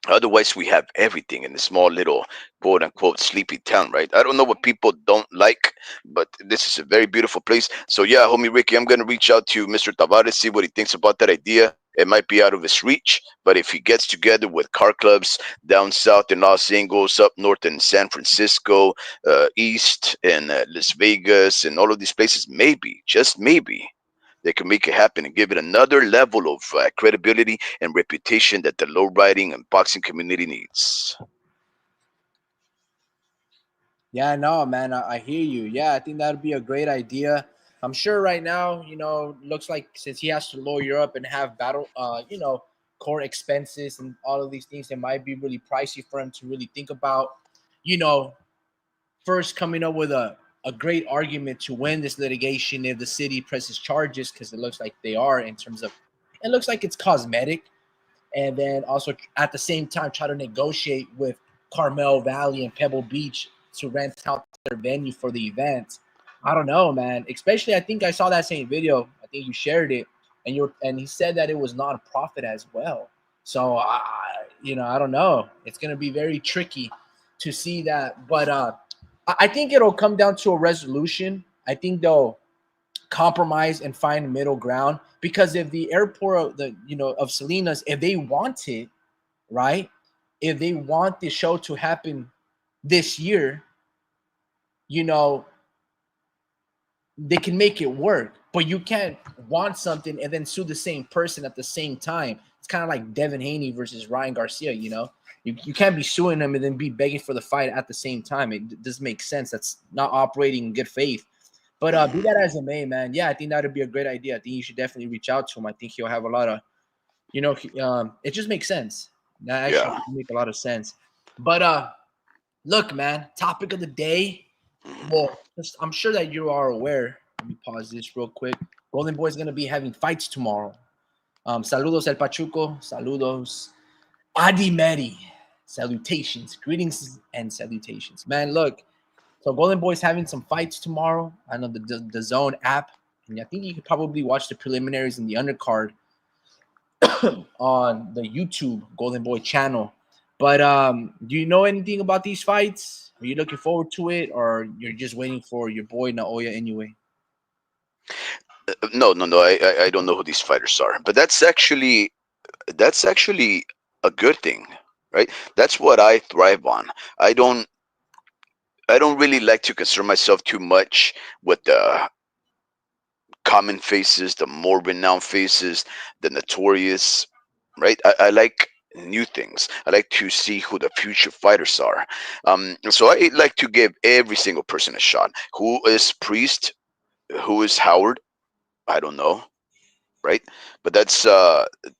Otherwise, we have everything in the small little quote unquote sleepy town, right? I don't know what people don't like, but this is a very beautiful place. So, yeah, homie Ricky, I'm going to reach out to Mr. Tavares, see what he thinks about that idea. It might be out of his reach, but if he gets together with car clubs down south in Los Angeles, up north in San Francisco, east in Las Vegas, and all of these places, maybe, just maybe, they can make it happen and give it another level of credibility and reputation that the low riding and boxing community needs. Yeah, no, man, I hear you. Yeah, I think that'd be a great idea. I'm sure right now, looks like since he has to lawyer up and have battle, court expenses and all of these things, it might be really pricey for him to really think about, you know, first coming up with a great argument to win this litigation if the city presses charges, because it looks like they are in terms of, it looks like it's cosmetic, and then also at the same time try to negotiate with Carmel Valley and Pebble Beach to rent out their venue for the event. I don't know, man. Especially, I think I saw that same video. I think you shared it, and he said that it was non-profit as well. So I don't know. It's gonna be very tricky to see that, but I think it'll come down to a resolution. I think they'll compromise and find middle ground, because if the airport of the of Salinas, if they want it, right, if they want the show to happen this year, you know they can make it work. But you can't want something and then sue the same person at the same time. It's kind of like Devin Haney versus Ryan Garcia. You can't be suing them and then be begging for the fight at the same time. It doesn't make sense. That's not operating in good faith. But be Mhm. that as it may, man, yeah, I think that would be a great idea. I think you should definitely reach out to him. I think he'll have a lot of, it just makes sense. That actually Yeah. make a lot of sense. But look, man, topic of the day. Mhm. Well, I'm sure that you are aware. Let me pause this real quick. Golden Boy is gonna be having fights tomorrow. Saludos El Pachuco. Saludos Adi Meri. Salutations, greetings and salutations, man. Look, so Golden Boy's having some fights tomorrow. I know the Zone app, and I think you could probably watch the preliminaries and the undercard on the YouTube Golden Boy channel. But do you know anything about these fights? Are you looking forward to it, or you're just waiting for your boy Naoya anyway? No, no, no. I don't know who these fighters are, but that's actually a good thing, right? That's what I thrive on. I don't I don't really like to concern myself too much with the common faces, the more renowned faces, the notorious, right? I like new things. I like to see who the future fighters are. So I like to give every single person a shot. Who is Priest? Who is Howard? I don't know, right? But that's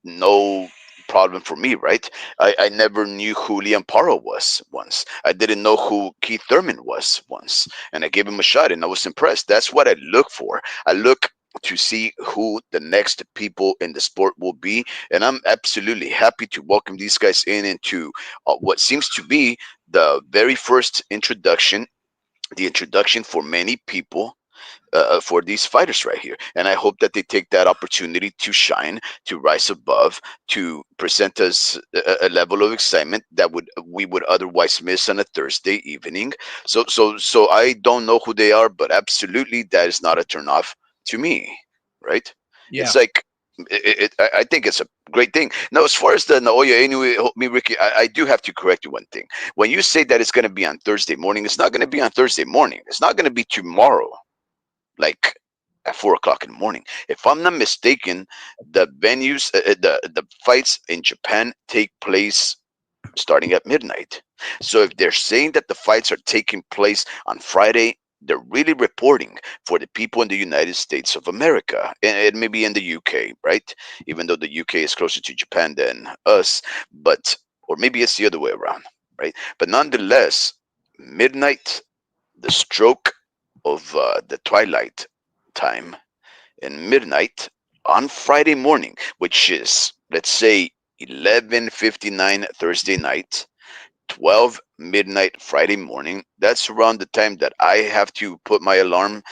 no problem for me, right? I never knew who Liam Paro was once. I didn't know who Keith Thurman was once. And I gave him a shot and I was impressed. That's what I look for. I look to see who the next people in the sport will be. And I'm absolutely happy to welcome these guys in into what seems to be the very first introduction, the introduction for many people for these fighters right here. And I hope that they take that opportunity to shine, to rise above, to present us a level of excitement that would we would otherwise miss on a Thursday evening. So I don't know who they are, but absolutely that is not a turnoff to me, right? It's Yeah, like. I think it's a great thing. Now, as far as the Naoya Inoue, me Ricky, I do have to correct you one thing. When you say that it's going to be on Thursday morning, it's not going to be on Thursday morning. It's not going to be tomorrow, like at 4 o'clock in the morning. If I'm not mistaken, the venues, the fights in Japan take place starting at midnight. So if they're saying that the fights are taking place on Friday, they're really reporting for the people in the United States of America and maybe in the UK, right? Even though the UK is closer to Japan than us, but or maybe it's the other way around, right? But nonetheless, midnight, the stroke of the twilight time and midnight on Friday morning, which is, let's say, 11:59 Thursday night, 12 midnight Friday morning. That's around the time that I have to put my alarm.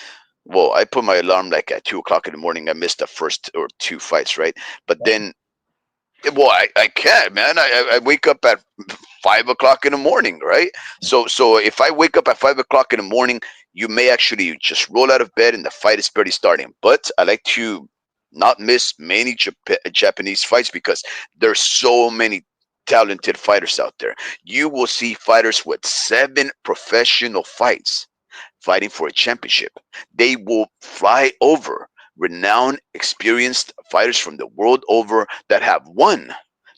Well, I put my alarm like at 2 o'clock in the morning. I missed the first or two fights, right? But then Well, I can't, man. I wake up at 5 o'clock in the morning, right? So if I wake up at 5 o'clock in the morning, you may actually just roll out of bed and the fight is barely starting. But I like to not miss many Japanese fights because there's so many talented fighters out there. You will see fighters with 7 professional fights fighting for a championship. They will fly over renowned, experienced fighters from the world over that have won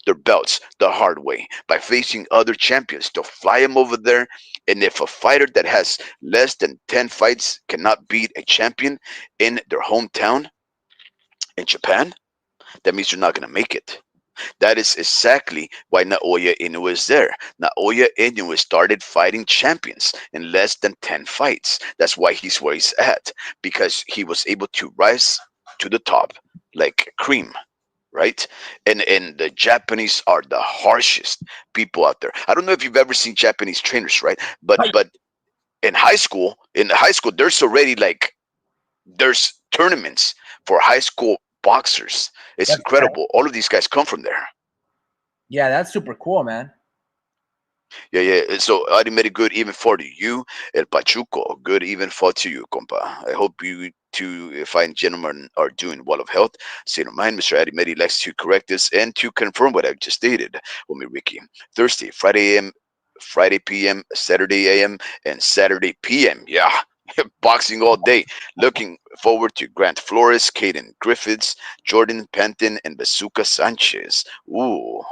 their belts the hard way by facing other champions. They'll fly them over there. And if a fighter that has less than 10 fights cannot beat a champion in their hometown in Japan, that means you're not going to make it. That is exactly why Naoya Inoue is there. Naoya Inoue started fighting champions in less than 10 fights. That's why he's where he's at, because he was able to rise to the top like cream, right? And the Japanese are the harshest people out there. I don't know if you've ever seen Japanese trainers, right? Right. But in the high school, there's already like there's tournaments for high school boxers. It's That's right. incredible. All of these guys come from there. Yeah, that's super cool, man. Yeah, yeah. So Arimeri, good even for you. El Pachuco, good even for to you, compa. I hope you two fine gentlemen are doing well of health. Say no mind, Mr. Arimeri likes to correct this and to confirm what I've just stated. Homie Ricky. Thursday, Friday AM, Friday PM, Saturday AM, and Saturday PM. Yeah. Boxing all day. Looking forward to Grant Flores, Caden Griffiths, Jordan Penton, and Bazooka Sanchez. Ooh,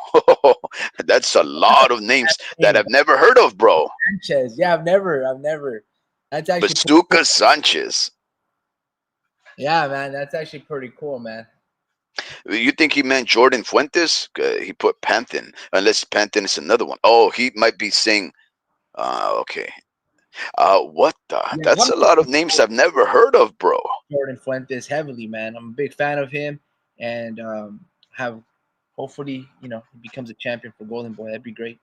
that's a lot of names that Name I've never heard of, bro. Sanchez. Yeah, I've never. That's actually pretty cool. Bazooka Sanchez. Yeah, man, that's actually pretty cool, man. You think he meant Jordan Fuentes? He put Panton, unless Panton is another one. Oh, he might be saying, okay. What the? Yeah, That's a lot of names I've never heard of, bro. Jordan Fuentes heavily, man. I'm a big fan of him, and have hopefully, he becomes a champion for Golden Boy. That'd be great.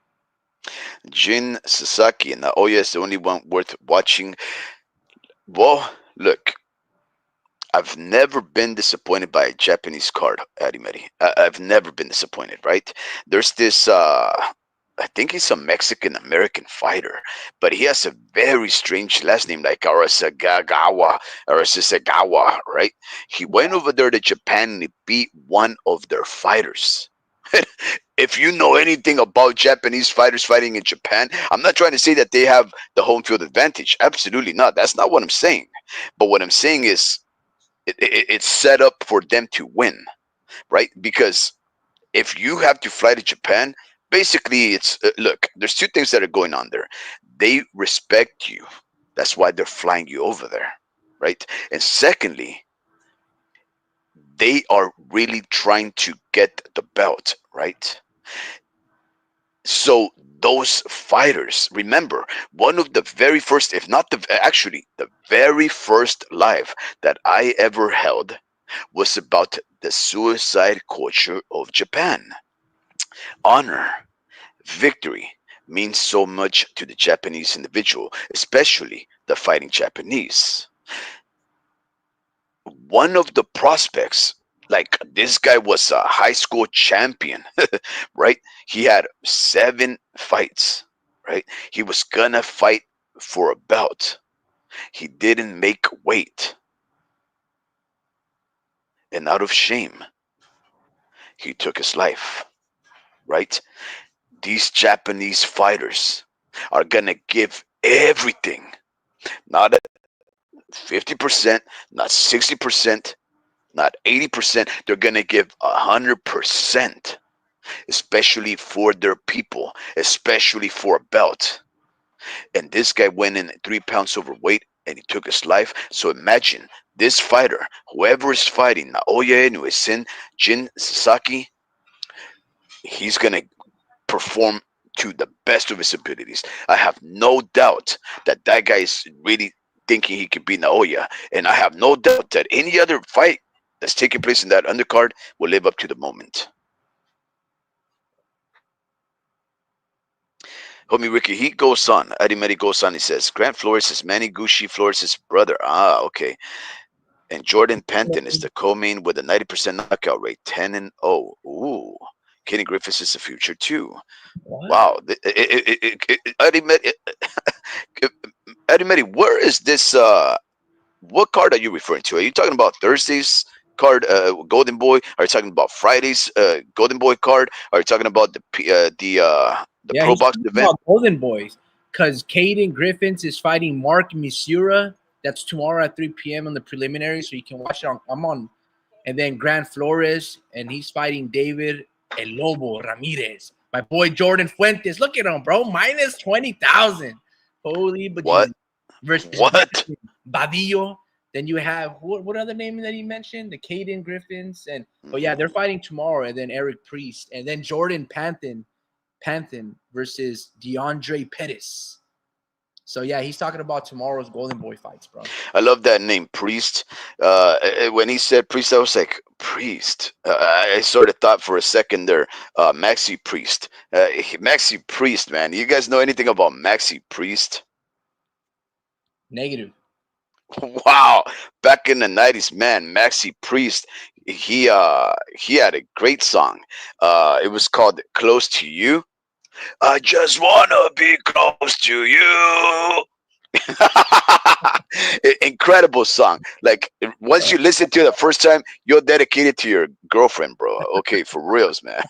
Jin Sasaki and Naoya is the only one worth watching. Well, look, I've never been disappointed by a Japanese card, Arimeri. I've never been disappointed, right? There's this, I think he's a Mexican American fighter, but he has a very strange last name, like Arasagawa, right? He went over there to Japan and he beat one of their fighters. If you know anything about Japanese fighters fighting in Japan, I'm not trying to say that they have the home field advantage. Absolutely not. That's not what I'm saying. But what I'm saying is it's set up for them to win, right? Because if you have to fly to Japan, basically it's look, there's two things that are going on there. They respect you. That's why they're flying you over there, right? And secondly, they are really trying to get the belt, right? So those fighters, remember, one of the very first, if not the actually the very first live that I ever held was about the suicide culture of Japan. Honor, victory means so much to the Japanese individual, especially the fighting Japanese. One of the prospects, like this guy was a high school champion, right? He had 7 fights, right? He was gonna fight for a belt. He didn't make weight, and out of shame, he took his life, right? These Japanese fighters are gonna give everything, not at 50%, not 60%, not 80%. They're gonna give 100%, especially for their people, especially for a belt. And this guy went in 3 pounds overweight and he took his life. So imagine this fighter, whoever is fighting Naoya Inoue, Jin Sasaki, he's gonna perform to the best of his abilities. I have no doubt that that guy is really thinking he could beat Naoya, and I have no doubt that any other fight that's taking place in that undercard will live up to the moment. Homie Ricky, he goes on. Adimedi goes on. He says, Grant Flores is Manny Gucci Flores' brother. Ah, okay. And Jordan Penton is the co-main with a 90% knockout rate, 10-0. Ooh, Kenny Griffiths is the future too. What? Wow. Eddie Medi, where is this? What card are you referring to? Are you talking about Thursday's card, Golden Boy? Are you talking about Friday's Golden Boy card? Are you talking about the Yeah, Pro he's Box talking event? about Golden Boys because Caden Griffins is fighting Mark Misura. That's tomorrow at 3 p.m. on the preliminary, so you can watch it on. I'm on, and then Grant Flores, and he's fighting David El Lobo Ramirez. My boy Jordan Fuentes. Look at him, bro. Minus 20,000. Holy What? bejesus. Versus What? Badillo. Then you have what other name that he mentioned? The Caden Griffins. And oh yeah, they're Mhm. fighting tomorrow. And then Eric Priest. And then Jordan Panthen versus DeAndre Pettis. So yeah, he's talking about tomorrow's Golden Boy fights, bro. I love that name, Priest. When he said Priest, I was like, Priest. I sort of thought for a second there, Maxi Priest. Maxi Priest, man. You guys know anything about Maxi Priest? Negative. Wow. Back in the 90s, man, Maxi Priest, he had a great song. It was called Close to You. I just wanna be close to you. Incredible song. Like once you listen to it the first time, you'll dedicate it to your girlfriend, bro. Okay, for reals, man.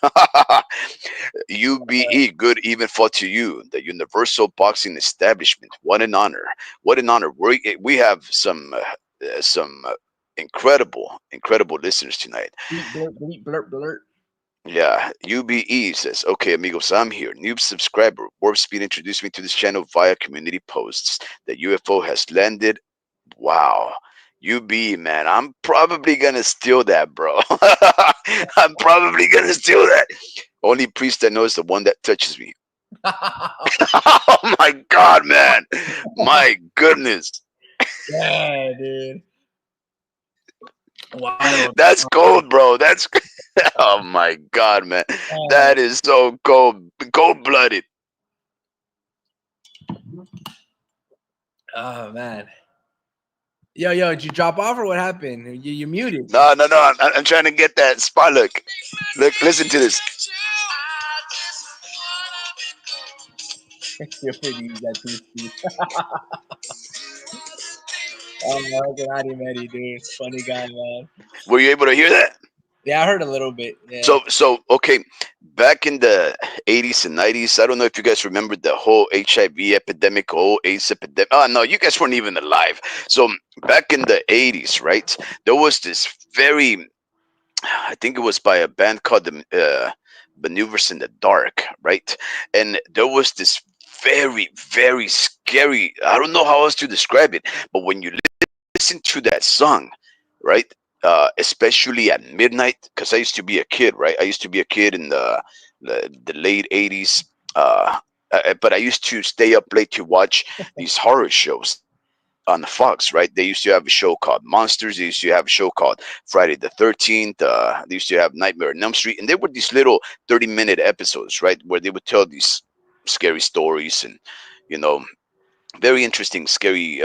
UBE, good even fought to you, the Universal Boxing Establishment. What an honor! What an honor! We have some incredible listeners tonight. Bleep, blurt, bleep, blurt, blurt. Yeah, UBE says, okay, amigos, I'm here. New subscriber. Warp Speed introduced me to this channel via community posts. The UFO has landed. Wow. UBE, man, I'm probably gonna steal that, bro. I'm probably gonna steal that. Only priest I know is the one that touches me. Oh my god, man. My goodness. Yeah, dude. Wild. That's cold, bro. That's oh my god, man. Oh, That is so cold blooded. oh, man. Yo, did you drop off or what happened? You muted. No. I'm trying to get that spot. Look, listen to this. Feel free to use that too, Steve. Oh, that's an Eddie, dude. Funny guy, man. Were you able to hear that? Yeah, I heard a little bit. Yeah. So okay, back in the 80s and 90s, I don't know if you guys remember the whole HIV epidemic, whole AIDS epidemic. Oh no, you guys weren't even alive. So back in the 80s, right? There was this very, I think it was by a band called the Maneuvers in the Dark, right? And there was this very scary. I don't know how else to describe it, but when you listen to that song, right? Especially at midnight, because I used to be a kid, right? I used to be a kid in the late 80s. But I used to stay up late to watch these horror shows on the Fox, right? They used to have a show called Monsters. They used to have a show called Friday the 13th. They used to have Nightmare on Elm Street. And they were these little 30-minute episodes, right? Where they would tell these scary stories and, you know, very interesting, scary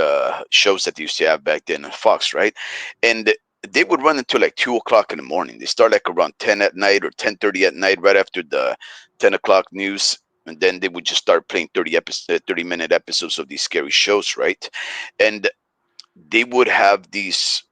shows that they used to have back then on Fox, right? And they would run until like 2 o'clock in the morning. They start like around 10 at night or 10:30 at night, right after the 10 o'clock news, and then they would just start playing 30-minute episodes of these scary shows, right? And they would have these.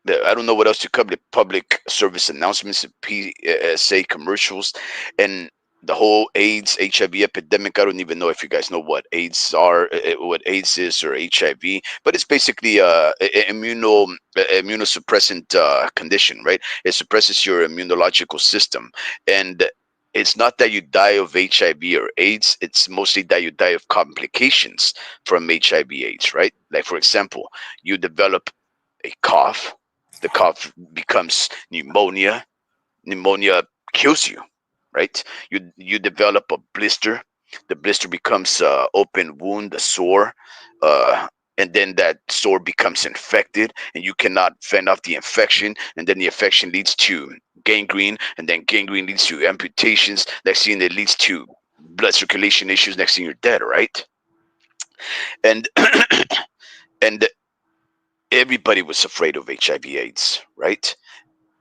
I don't know what else to call it. Public service announcements, PSA commercials, and the whole AIDS, HIV epidemic. I don't even know if you guys know what AIDS are, what AIDS is, or HIV, but it's basically immunosuppressant condition, right? It suppresses your immunological system, and it's not that you die of HIV or AIDS. It's mostly that you die of complications from HIV/AIDS, right? Like for example, you develop a cough. The cough becomes pneumonia. Pneumonia kills you, right? You develop a blister. The blister becomes a open wound, a sore, uh, and then that sore becomes infected, and you cannot fend off the infection, and then the infection leads to gangrene, and then gangrene leads to amputations. Next thing it leads to blood circulation issues. Next thing you're dead, right? And and everybody was afraid of HIV/AIDS, right?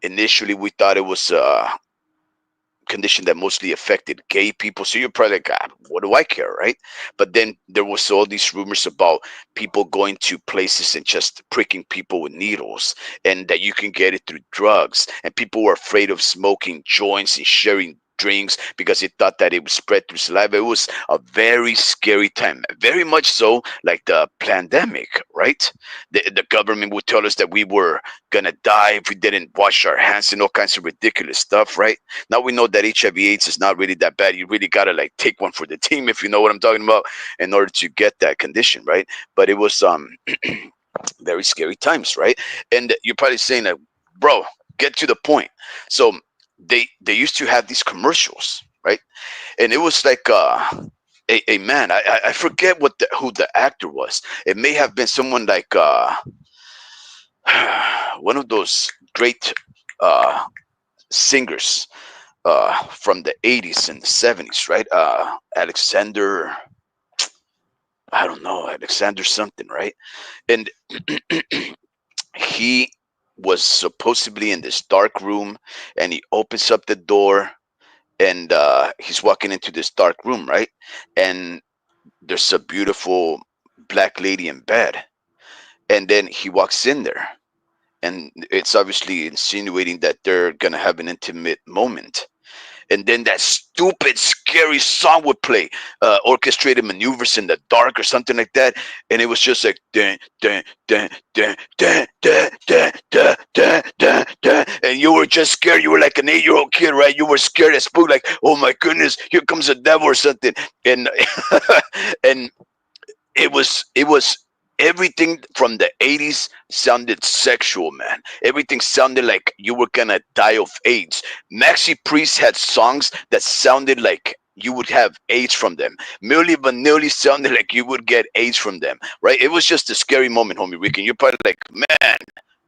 Initially we thought it was condition that mostly affected gay people. So you're probably like, what do I care, right? But then there was all these rumors about people going to places and just pricking people with needles, and that you can get it through drugs. And people were afraid of smoking joints and sharing drinks because they thought that it would spread through saliva. It was a very scary time, very much so like the pandemic, right? The government would tell us that we were gonna die if we didn't wash our hands and all kinds of ridiculous stuff, right? Now we know that HIV/AIDS is not really that bad. You really gotta like take one for the team, if you know what I'm talking about, in order to get that condition, right? But it was very scary times, right? And you're probably saying that, bro, get to the point. So they used to have these commercials, right? And it was like a man. I forget who the actor was. It may have been someone like one of those great uh, singers from the 80s and the 70s, right? Alexander, I don't know, Alexander something, right? And he was supposedly in this dark room, and he opens up the door, and he's walking into this dark room, right? And there's a beautiful black lady in bed, and then he walks in there, and it's obviously insinuating that they're gonna have an intimate moment. And then that stupid, scary song would play, orchestrated maneuvers in the dark or something like that, and it was just like dun, dun, dun, dun, dun, dun, dun, dun, dun, dun, dun. And you were just scared. You were like an 8-year-old kid, right? You were scared as spook, like, oh my goodness, here comes the devil or something. And and it was everything from the 80s sounded sexual, man. Everything sounded like you were gonna die of AIDS. Maxi Priest had songs that sounded like you would have AIDS from them. Milli Vanilli sounded like you would get AIDS from them, right? It was just a scary moment, homie Rick. And you're probably like, man,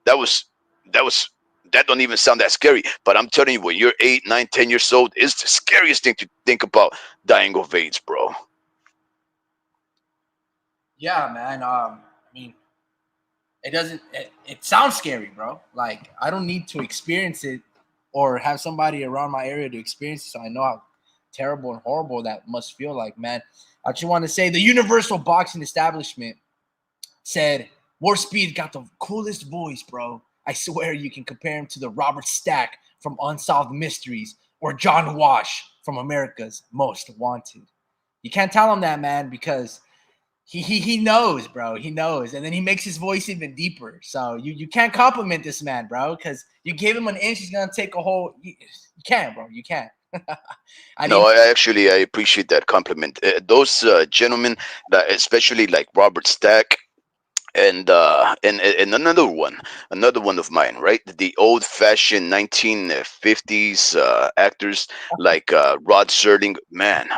that was that was that don't even sound that scary. But I'm telling you, when you're 8, 9, 10 years old, it's the scariest thing to think about, dying of AIDS, bro. Yeah, man. I mean, it doesn't. It sounds scary, bro. Like I don't need to experience it or have somebody around my area to experience it, so I know how terrible and horrible that must feel like, man. I just want to say the Universal Boxing Establishment said War Speed got the coolest voice, bro. I swear you can compare him to the Robert Stack from Unsolved Mysteries or John Wash from America's Most Wanted. You can't tell him that, man, because he knows, bro. He knows, and then he makes his voice even deeper. So you can't compliment this man, bro, because you give him an inch, he's gonna take a whole. You can't, bro. You can't. I No, need. I appreciate that compliment. Those gentlemen, that especially like Robert Stack, and another one of mine, right? The old fashioned 1950s actors like Rod Serling, man,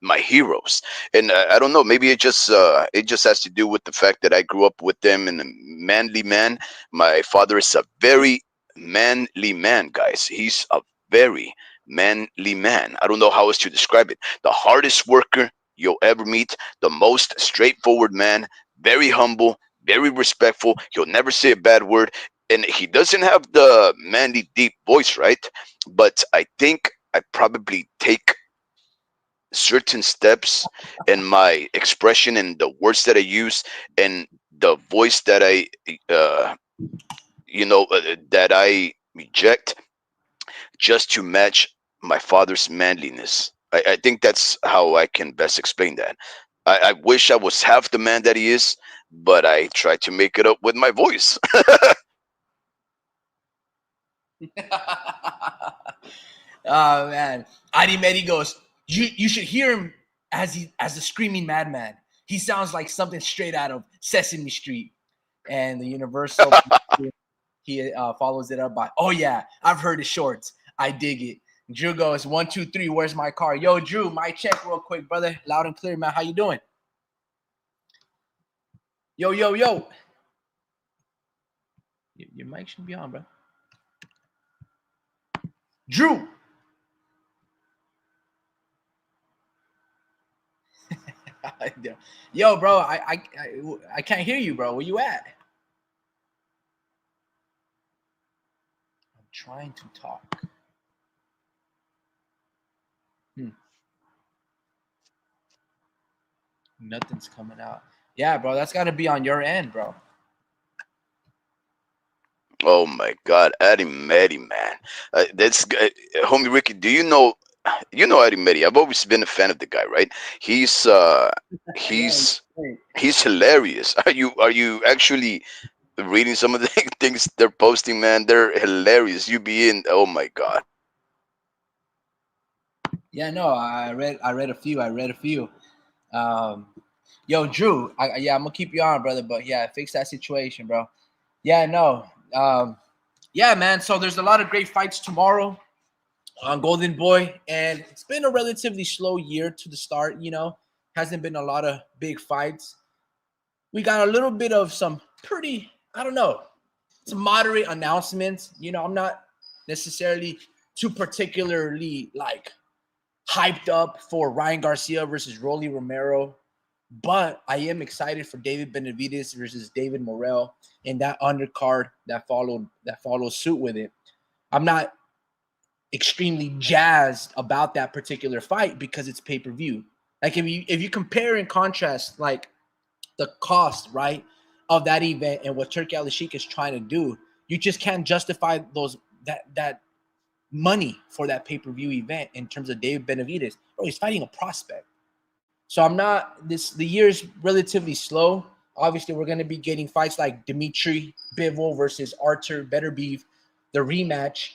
my heroes. And I don't know, maybe it just has to do with the fact that I grew up with them, and a manly man. My father is a very manly man, guys. He's a very manly man. I don't know how else to describe it. The hardest worker you'll ever meet, the most straightforward man, very humble, very respectful. He'll never say a bad word. And he doesn't have the manly deep voice, right? But I think I probably take certain steps in my expression and the words that I use and the voice that uh, that I reject, just to match my father's manliness. I think that's how I can best explain that. I wish I was half the man that he is, but I try to make it up with my voice. Oh man, Adi Medi goes. You should hear him as a screaming madman. He sounds like something straight out of Sesame Street. And the Universal he follows it up by, oh yeah, I've heard his shorts. I dig it. Drew goes 1, 2, 3. Where's my car? Yo, Drew, my check real quick, brother. Loud and clear, man. How you doing? Yo, yo, yo. Your mic should be on, bro. Drew. Yo, bro, I can't hear you, bro. Where you at? I'm trying to talk. Nothing's coming out. Yeah, bro, that's got to be on your end, bro. Oh my God, Eddie Meddy, man. Homie Ricky. Do you know? You know Eddie Meddy. I've always been a fan of the guy, right? He's uh, Yeah. he's he's hilarious. Are you actually reading some of the things they're posting, man? They're hilarious. You be in. Oh my God. Yeah, no, I read a few. I read a few. Um, yo, Drew, yeah, I'm gonna keep you on, brother. But yeah, fix that situation, bro. Yeah, no, yeah, man. So there's a lot of great fights tomorrow on Golden Boy, and it's been a relatively slow year to the start. Hasn't been a lot of big fights. We got a little bit of some pretty, I don't know, some moderate announcements. I'm not necessarily too particularly like hyped up for Ryan Garcia versus Rolly Romero, but I am excited for David Benavidez versus David Morrell and that undercard that follows suit with it. I'm not extremely jazzed about that particular fight because it's pay-per-view. Like if you compare and contrast like the cost, right, of that event and what Turkey Al Sheikh is trying to do, you just can't justify that money for that pay-per-view event in terms of David Benavidez. Bro, he's fighting a prospect. So I'm not this the year is relatively slow. Obviously, we're gonna be getting fights like Dimitri Bivol versus Artur Beterbiev, the rematch,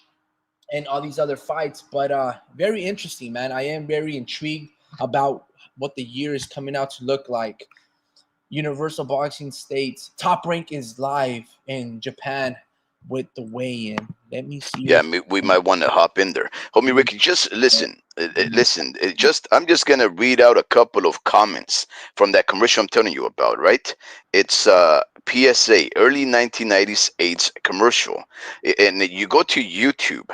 and all these other fights. But very interesting, man. I am very intrigued about what the year is coming out to look like. Universal Boxing states Top Rank is live in Japan with the weigh-in. Let me see Yeah, what's we might want to hop in there. Homie Ricky, just listen. Listen. I'm just gonna read out a couple of comments from that commercial I'm telling you about. Right? It's PSA early 1990s AIDS commercial, and you go to YouTube.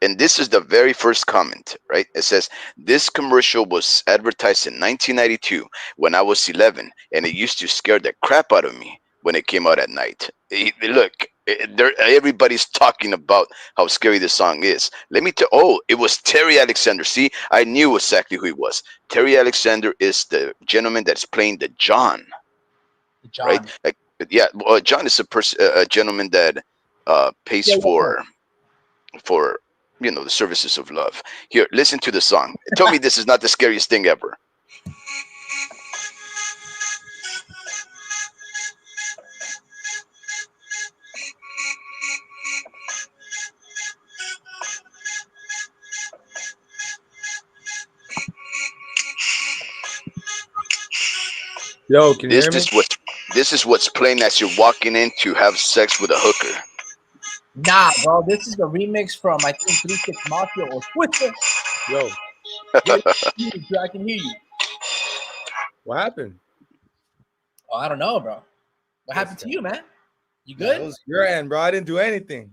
And this is the very first comment, right? It says, this commercial was advertised in 1992 when I was 11, and it used to scare the crap out of me when it came out at night. Look, everybody's talking about how scary the song is. Let me tell. Oh, it was Terry Alexander. See, I knew exactly who he was. Terry Alexander is the gentleman that's playing the John, right? John. Like, yeah, well, John is a gentleman that pays Yeah, yeah, yeah. for the services of love. Here, listen to the song. Tell me this is not the scariest thing ever. Yo, can you This hear me? is what's playing as you're walking in to have sex with a hooker. Nah, bro, this is the remix from I think 3 6 Mafia or Twister. Yo, Yeah, I can hear you. what happened? Oh, I don't know, bro. What happened to Listen, you, man? You nah, it good? was your end, bro. I didn't do anything.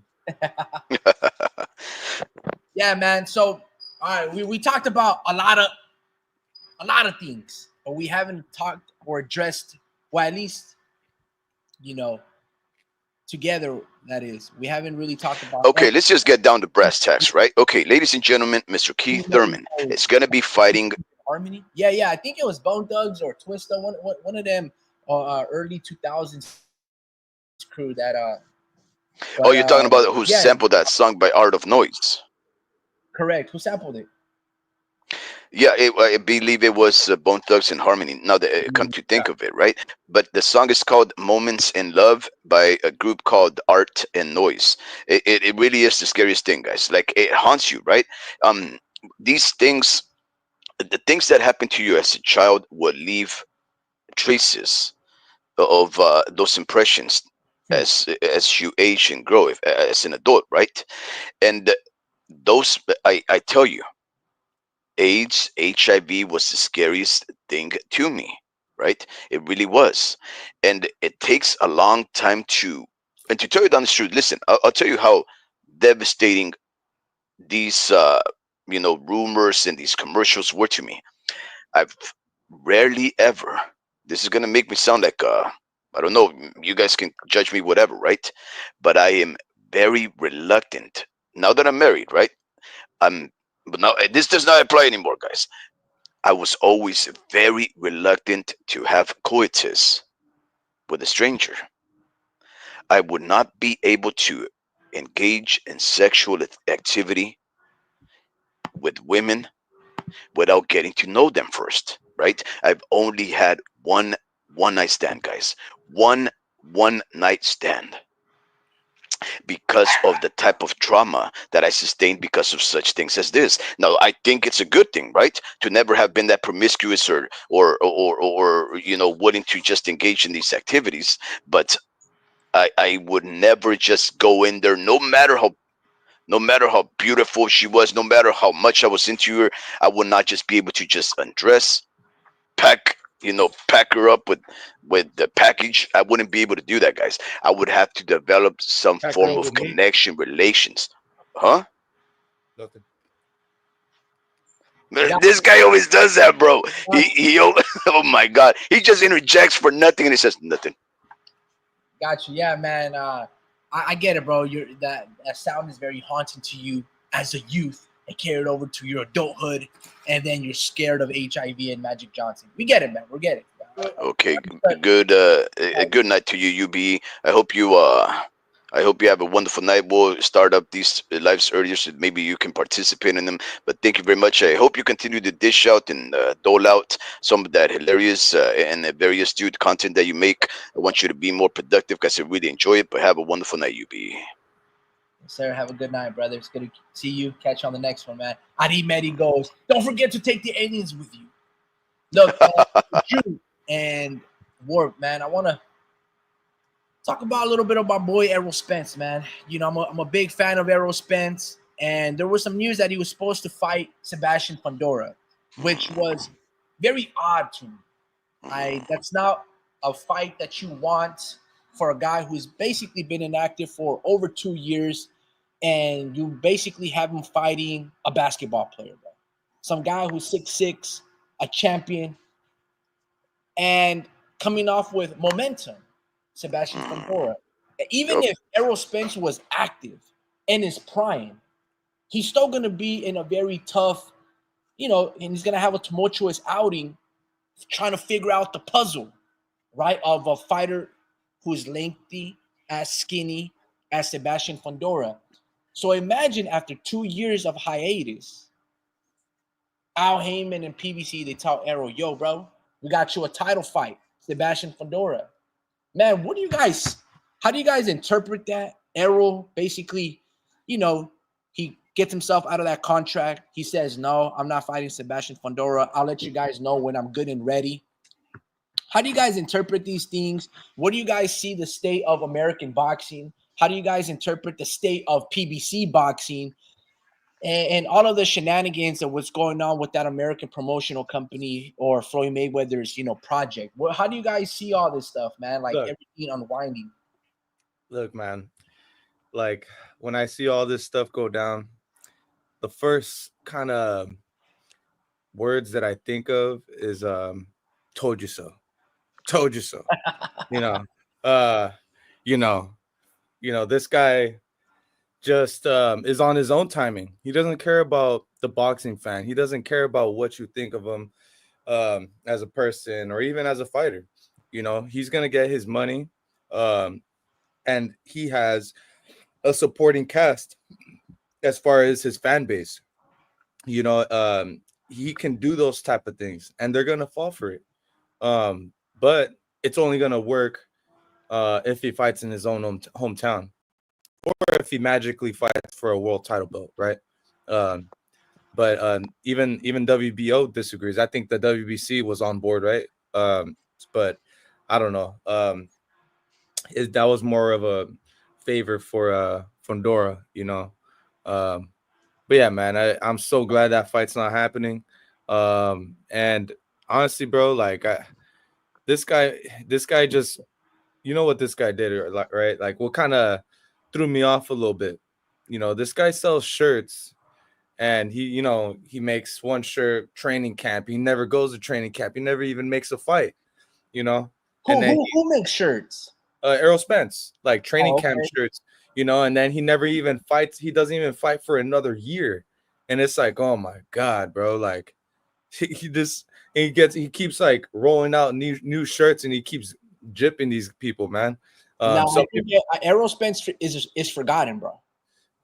Yeah, man. So, all right, we talked about a lot of things, but we haven't talked or addressed, well, at least you know, together. That is, we haven't really talked about Okay, let's just get down to brass tacks, right? Okay, ladies and gentlemen, Mr. Keith Thurman is gonna be fighting. Harmony. Yeah, yeah. I think it was Bone Thugs or Twista. One of them, early 2000s crew that. Oh, But you're talking about who yeah, sampled that song by Art of Noise? correct. Who sampled it? Yeah, I believe it was Bone Thugs and Harmony. Now that come to Yeah. think of it, right? But the song is called "Moments in Love" by a group called Art and Noise. It really is the scariest thing, guys. Like it haunts you, right? Um, these things, the things that happen to you as a child, will leave traces of those impressions Hmm. as you age and grow as an adult, right? And those, I tell you, AIDS, HIV was the scariest thing to me, right? It really was. And it takes a long time and to tell you the honest truth, listen, I'll tell you how devastating these, rumors and these commercials were to me. I've rarely ever, this is going to make me sound like, I don't know, you guys can judge me, whatever, right? But I am very reluctant now that I'm married, right? I'm, but now this does not apply anymore, guys. I was always very reluctant to have coitus with a stranger. I would not be able to engage in sexual activity with women without getting to know them first, right? I've only had one night stand, guys. One night stand, because of the type of trauma that I sustained because of such things as this. Now, I think it's a good thing, right, to never have been that promiscuous or willing to just engage in these activities. But I would never just go in there, no matter how beautiful she was, no matter how much I was into her. I would not just be able to just undress, pack her up with the package. I wouldn't be able to do that, guys. I would have to develop some Pack her form up of with me. connection, relations. Huh? Nothing. Got, This guy always does that, bro. He got, he. Oh my God, he just interjects for nothing and he says nothing. got you. Yeah, man. I get it, bro. That sound is very haunting to you as a youth and carried over to your adulthood, and then you're scared of HIV and Magic Johnson. We get it, man. We get it. Okay, But, good. A good night to you, UB. I hope you have a wonderful night. We'll start up these lives earlier, so maybe you can participate in them. But thank you very much. I hope you continue to dish out and dole out some of that hilarious and very astute content that you make. I want you to be more productive because I really enjoy it. But have a wonderful night, UB. sir, have a good night, brother. It's good to see you. Catch you on the next one, man. Adi Medi goes, don't forget to take the aliens with you. Look, Jew and Warp, man, I want to talk about a little bit of my boy Errol Spence, man. You know, I'm a big fan of Errol Spence, and there was some news that he was supposed to fight Sebastian Fundora, which was very odd to me. That's not a fight that you want for a guy who's basically been inactive for over 2 years, and you basically have him fighting a basketball player, bro. Some guy who's 6'6", a champion, and coming off with momentum, Sebastian Fundora. Even Yup. if Errol Spence was active in his prime, he's still going to be in a very tough, and he's going to have a tumultuous outing trying to figure out the puzzle, right, of a fighter who's lengthy, as skinny as Sebastian Fundora. So imagine after 2 years of hiatus, Al Heyman and PBC, they tell Errol, yo, bro, we got you a title fight, Sebastian Fundora. Man, how do you guys interpret that? Errol basically, he gets himself out of that contract. He says, no, I'm not fighting Sebastian Fundora. I'll let you guys know when I'm good and ready. How do you guys interpret these things? What do you guys see the state of American boxing? How do you guys interpret the state of PBC boxing? And all of the shenanigans of what's going on with that American promotional company or Floyd Mayweather's, project. How do you guys see all this stuff, man? Like Look. everything unwinding. Look, man. Like when I see all this stuff go down, the first kind of words that I think of is "told you so." Told you so. You know, uh, you know, this guy just is on his own timing. He doesn't care about the boxing fan. He doesn't care about what you think of him as a person or even as a fighter. He's gonna get his money, and he has a supporting cast as far as his fan base. He can do those type of things, and they're gonna fall for it. But it's only gonna work if he fights in his own hometown, or if he magically fights for a world title belt, right? But even WBO disagrees. I think the WBC was on board, right? But I don't know. That was more of a favor for Fundora, But yeah, man, I'm so glad that fight's not happening. And honestly, bro, like this guy just, what this guy did, right? Like what kind of threw me off a little bit. This guy sells shirts, and he makes one shirt training camp. He never goes to training camp. He never even makes a fight, and then Who makes shirts? Errol Spence, like training camp Okay. shirts, and then he never even fights. He doesn't even fight for another year. And it's like, oh my God, bro, like he keeps like rolling out new shirts, and he keeps gypping these people, man. Now So I think Errol Spence is forgotten, bro.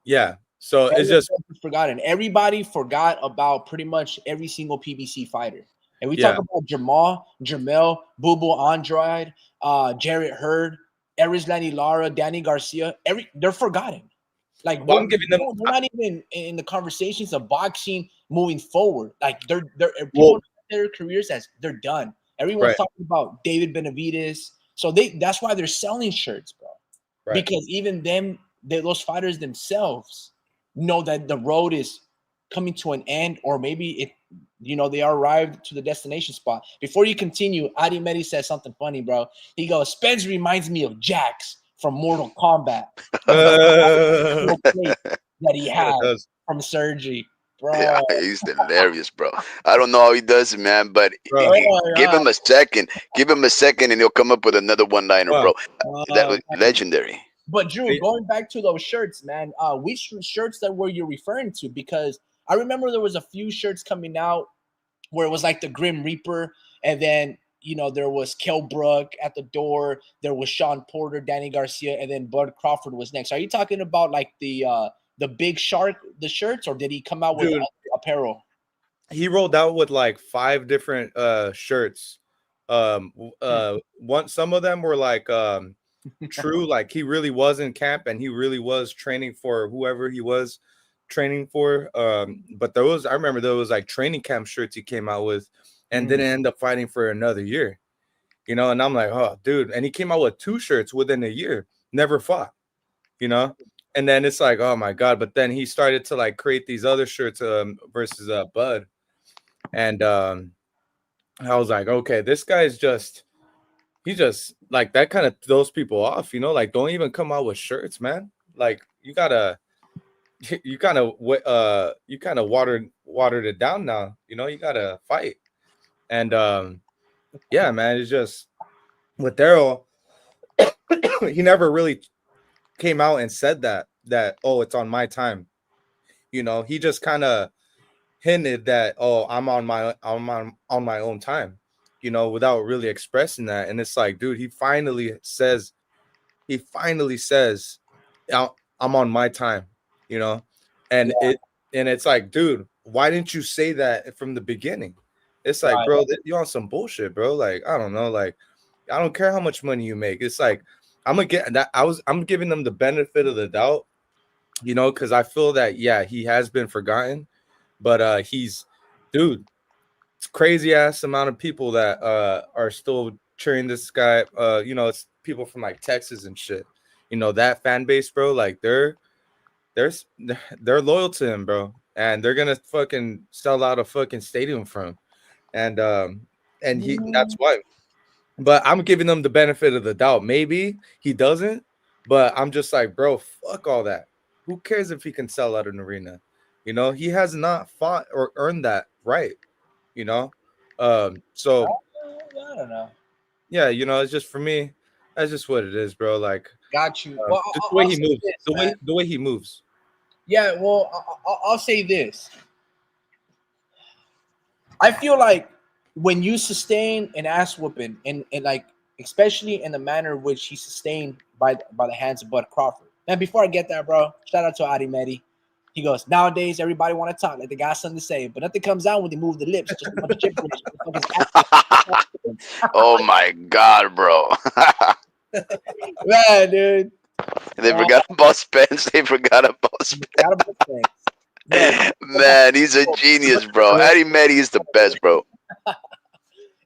yeah, so Errol it's just Spence is forgotten. Everybody forgot about pretty much every single PBC fighter. And we yeah. talk about Jamel, Boo Boo Andrade, Jarrett Hurd, Erislandy Lara, Danny Garcia. They're forgotten. Like Well, I'm giving them. they're not even in the conversations of boxing moving forward. Like they're people Well, look at their careers as they're done. Everyone's right, talking about David Benavides. So that's why they're selling shirts, bro. right. Because even those fighters themselves know that the road is coming to an end, or maybe they are arrived to the destination spot. Before you continue, Adi Medi says something funny, bro. He goes, Spence reminds me of Jax from Mortal Kombat. That he had Does. from surgery, Yeah, bro. he's hilarious, bro. I don't know how he does it, man, but Bro, Oh my give god. him a second. Give him a second, and he'll come up with another one-liner, bro. bro. That was Man. legendary. But Drew, Hey. going back to those shirts, man, which shirts that were you referring to? Because I remember there was a few shirts coming out where it was like the Grim Reaper, and then there was Kell Brook at the door, there was Sean Porter, Danny Garcia, and then Bud Crawford was next. Are you talking about like the Big Shark, the shirts, or did he come out with Dude. apparel? He rolled out with like 5 different shirts. Some of them were like true, like he really was in camp and he really was training for whoever he was training for. But I remember there was like training camp shirts he came out with and didn't end up fighting for another year. And I'm like, oh dude, and he came out with 2 shirts within a year, never fought, and then it's like, oh my god. But then he started to like create these other shirts versus Bud. And I was like, okay, this guy's he just like that kind of throws people off, like don't even come out with shirts, man. Like you kind of watered it down now, you gotta fight. And yeah, man, it's just with Errol, he never really came out and said that oh, it's on my time. He just kind of hinted that, oh, I'm on my own time, without really expressing that. And it's like, dude, he finally says I'm on my time, and it's like, dude, why didn't you say that from the beginning? It's like, bro, you on some bullshit, bro. Like, I don't know, like I don't care how much money you make. It's like I'm giving them the benefit of the doubt, because I feel that he has been forgotten. But dude, it's crazy ass amount of people that are still cheering this guy. It's people from like Texas and shit. That fan base, bro. Like they're loyal to him, bro, and they're gonna fucking sell out a fucking stadium for him. And that's why. But I'm giving them the benefit of the doubt. Maybe he doesn't, but I'm just like, bro, fuck all that. Who cares if he can sell out an arena? He has not fought or earned that right. So I don't know. yeah, it's just, for me, that's just what it is, bro. Like, Got you. Well, just the way he moves, the way he moves. Yeah, well, I'll say this. I feel like when you sustain an ass whooping, and like especially in the manner in which he sustained by the hands of Bud Crawford. And before I get that, bro, shout out to Adi Medi. He goes, nowadays everybody want to talk like they got something to say, but nothing comes out when they move the lips. Just a bunch of gibberish. Oh my god, bro. Man, dude. They forgot about Spence. They forgot about Spence. Man, he's a genius, bro. Eddie Medi is the best, bro.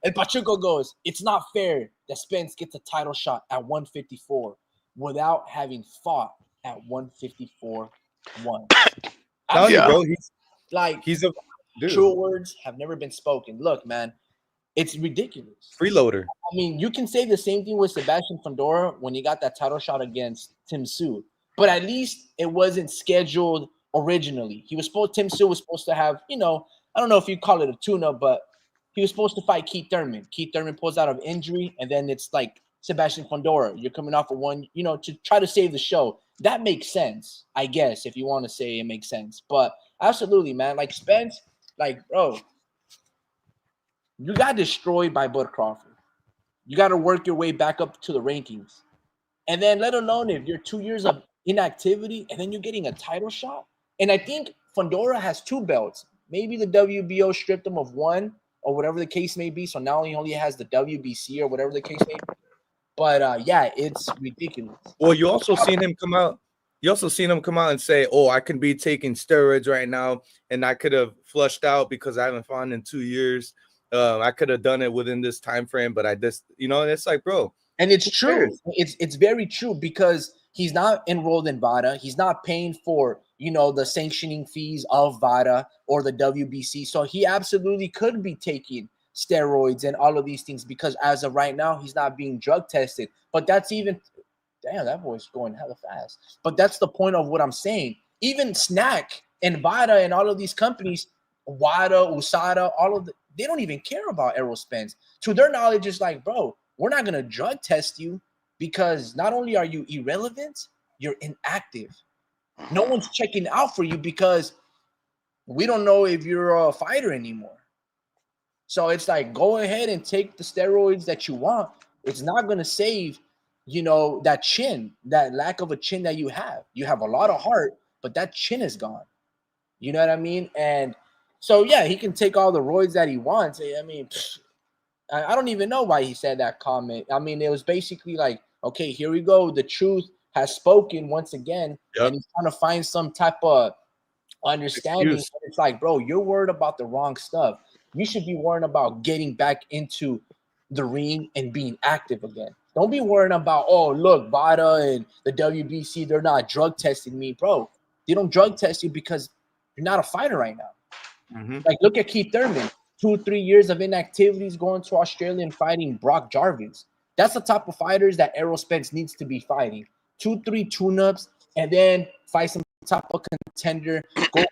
And Pachuco goes, it's not fair that Spence gets a title shot at 154 without having fought at 154 once. Telling you, bro, he's a dude. True words have never been spoken. Look, man, it's ridiculous. Freeloader. I mean, you can say the same thing with Sebastian Fundora when he got that title shot against Tim Tszyu, but at least it wasn't scheduled originally. Tim Tszyu was supposed to have, I don't know if you call it a tune-up, but he was supposed to fight Keith Thurman. Keith Thurman pulls out of injury, and then it's like Sebastian Fundora. You're coming off of one, to try to save the show. That makes sense, I guess, if you want to say it makes sense. But absolutely, man, like Spence, like, bro, You got destroyed by Bud Crawford. You got to work your way back up to the rankings. And then let alone if you're 2 years of inactivity and then you're getting a title shot. And I think Fundora has 2 belts. Maybe the WBO stripped him of 1 or whatever the case may be. So now he only has the WBC or whatever the case may be. But yeah, it's ridiculous. Well, you also seen him come out. You also seen him come out and say, "Oh, I can be taking steroids right now, and I could have flushed out because I haven't fought in 2 years. I could have done it within this time frame, but I just, and it's like, bro." And it's true. It's very true because he's not enrolled in VADA. He's not paying for, the sanctioning fees of VADA or the WBC. So he absolutely could be taking steroids and all of these things because as of right now, he's not being drug tested. But that's even – damn, that boy's going hella fast. But that's the point of what I'm saying. Even Snack and VADA and all of these companies, WADA, USADA, they don't even care about Errol Spence. To their knowledge, it's like, bro, we're not going to drug test you because not only are you irrelevant, you're inactive. No one's checking out for you because we don't know if you're a fighter anymore. So it's like, go ahead and take the steroids that you want. It's not going to save, that chin, that lack of a chin that you have. You have a lot of heart, but that chin is gone. You know what I mean? And so, yeah, he can take all the roids that he wants. I mean, I don't even know why he said that comment. I mean, it was basically like, okay, here we go. The truth has spoken once again. Yep. And he's trying to find some type of understanding. Excuse. It's like, bro, you're worried about the wrong stuff. You should be worrying about getting back into the ring and being active again. Don't be worrying about, oh, look, VADA and the WBC, they're not drug testing me. Bro, they don't drug test you because you're not a fighter right now. Mm-hmm. Like, look at Keith Thurman. 2-3 years of inactivities going to Australia and fighting Brock Jarvis. That's the type of fighters that Errol Spence needs to be fighting. 2-3 tune-ups and then fight some type of contender. Go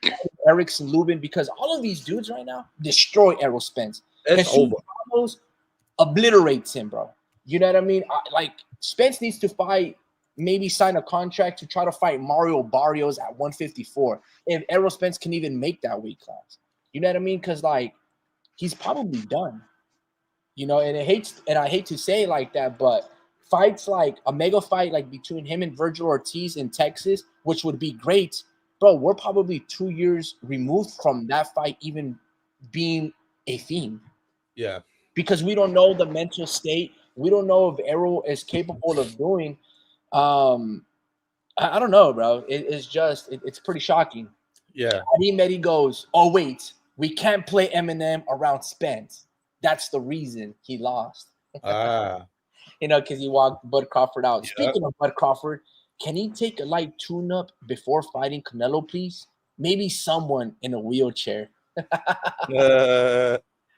Erickson Lubin because all of these dudes right now destroy Errol Spence. It's over. Obliterates him, bro. You know what I mean? Spence needs to fight, maybe sign a contract to try to fight Mario Barrios at 154. If Errol Spence can even make that weight class. You know what I mean? Because, he's probably done. And I hate to say it like that, but fights like a mega fight like between him and Virgil Ortiz in Texas, which would be great, bro, we're probably 2 years removed from that fight even being a theme. Yeah. Because we don't know the mental state. We don't know if Errol is capable of doing. I don't know, bro. It's pretty shocking. Yeah. Eddie goes, oh, wait, we can't play Eminem around Spence. That's the reason he lost. Because he walked Bud Crawford out. Yep. Speaking of Bud Crawford, can he take a light tune-up before fighting Canelo, please? Maybe someone in a wheelchair.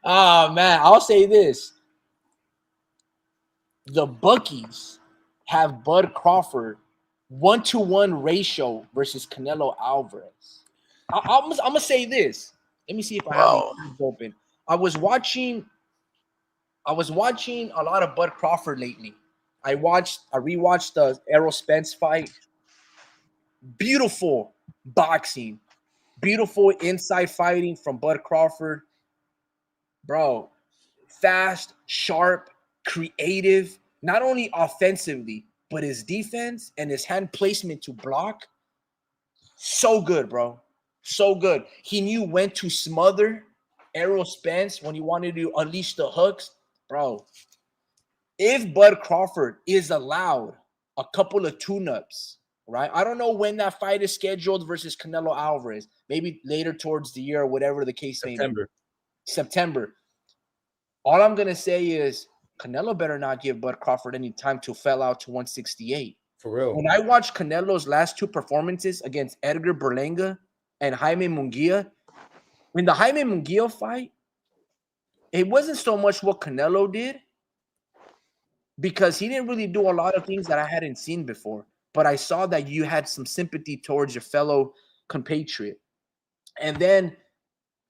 Oh, man, I'll say this. The bookies have Bud Crawford 1-to-1 ratio versus Canelo Alvarez. I'm going to say this. Let me see if I have it open. I was watching a lot of Bud Crawford lately. I rewatched the Errol Spence fight. Beautiful boxing. Beautiful inside fighting from Bud Crawford. Bro, fast, sharp, creative, not only offensively, but his defense and his hand placement to block. So good, bro. So good. He knew when to smother Errol Spence when he wanted to unleash the hooks. Bro, if Bud Crawford is allowed a couple of tune-ups, right? I don't know when that fight is scheduled versus Canelo Alvarez. Maybe later towards the year or whatever the case may be. September. All I'm going to say is Canelo better not give Bud Crawford any time to fell out to 168. For real. When I watched Canelo's last 2 performances against Edgar Berlanga and Jaime Munguia, in the Jaime Munguia fight, it wasn't so much what Canelo did because he didn't really do a lot of things that I hadn't seen before. But I saw that you had some sympathy towards your fellow compatriot. And then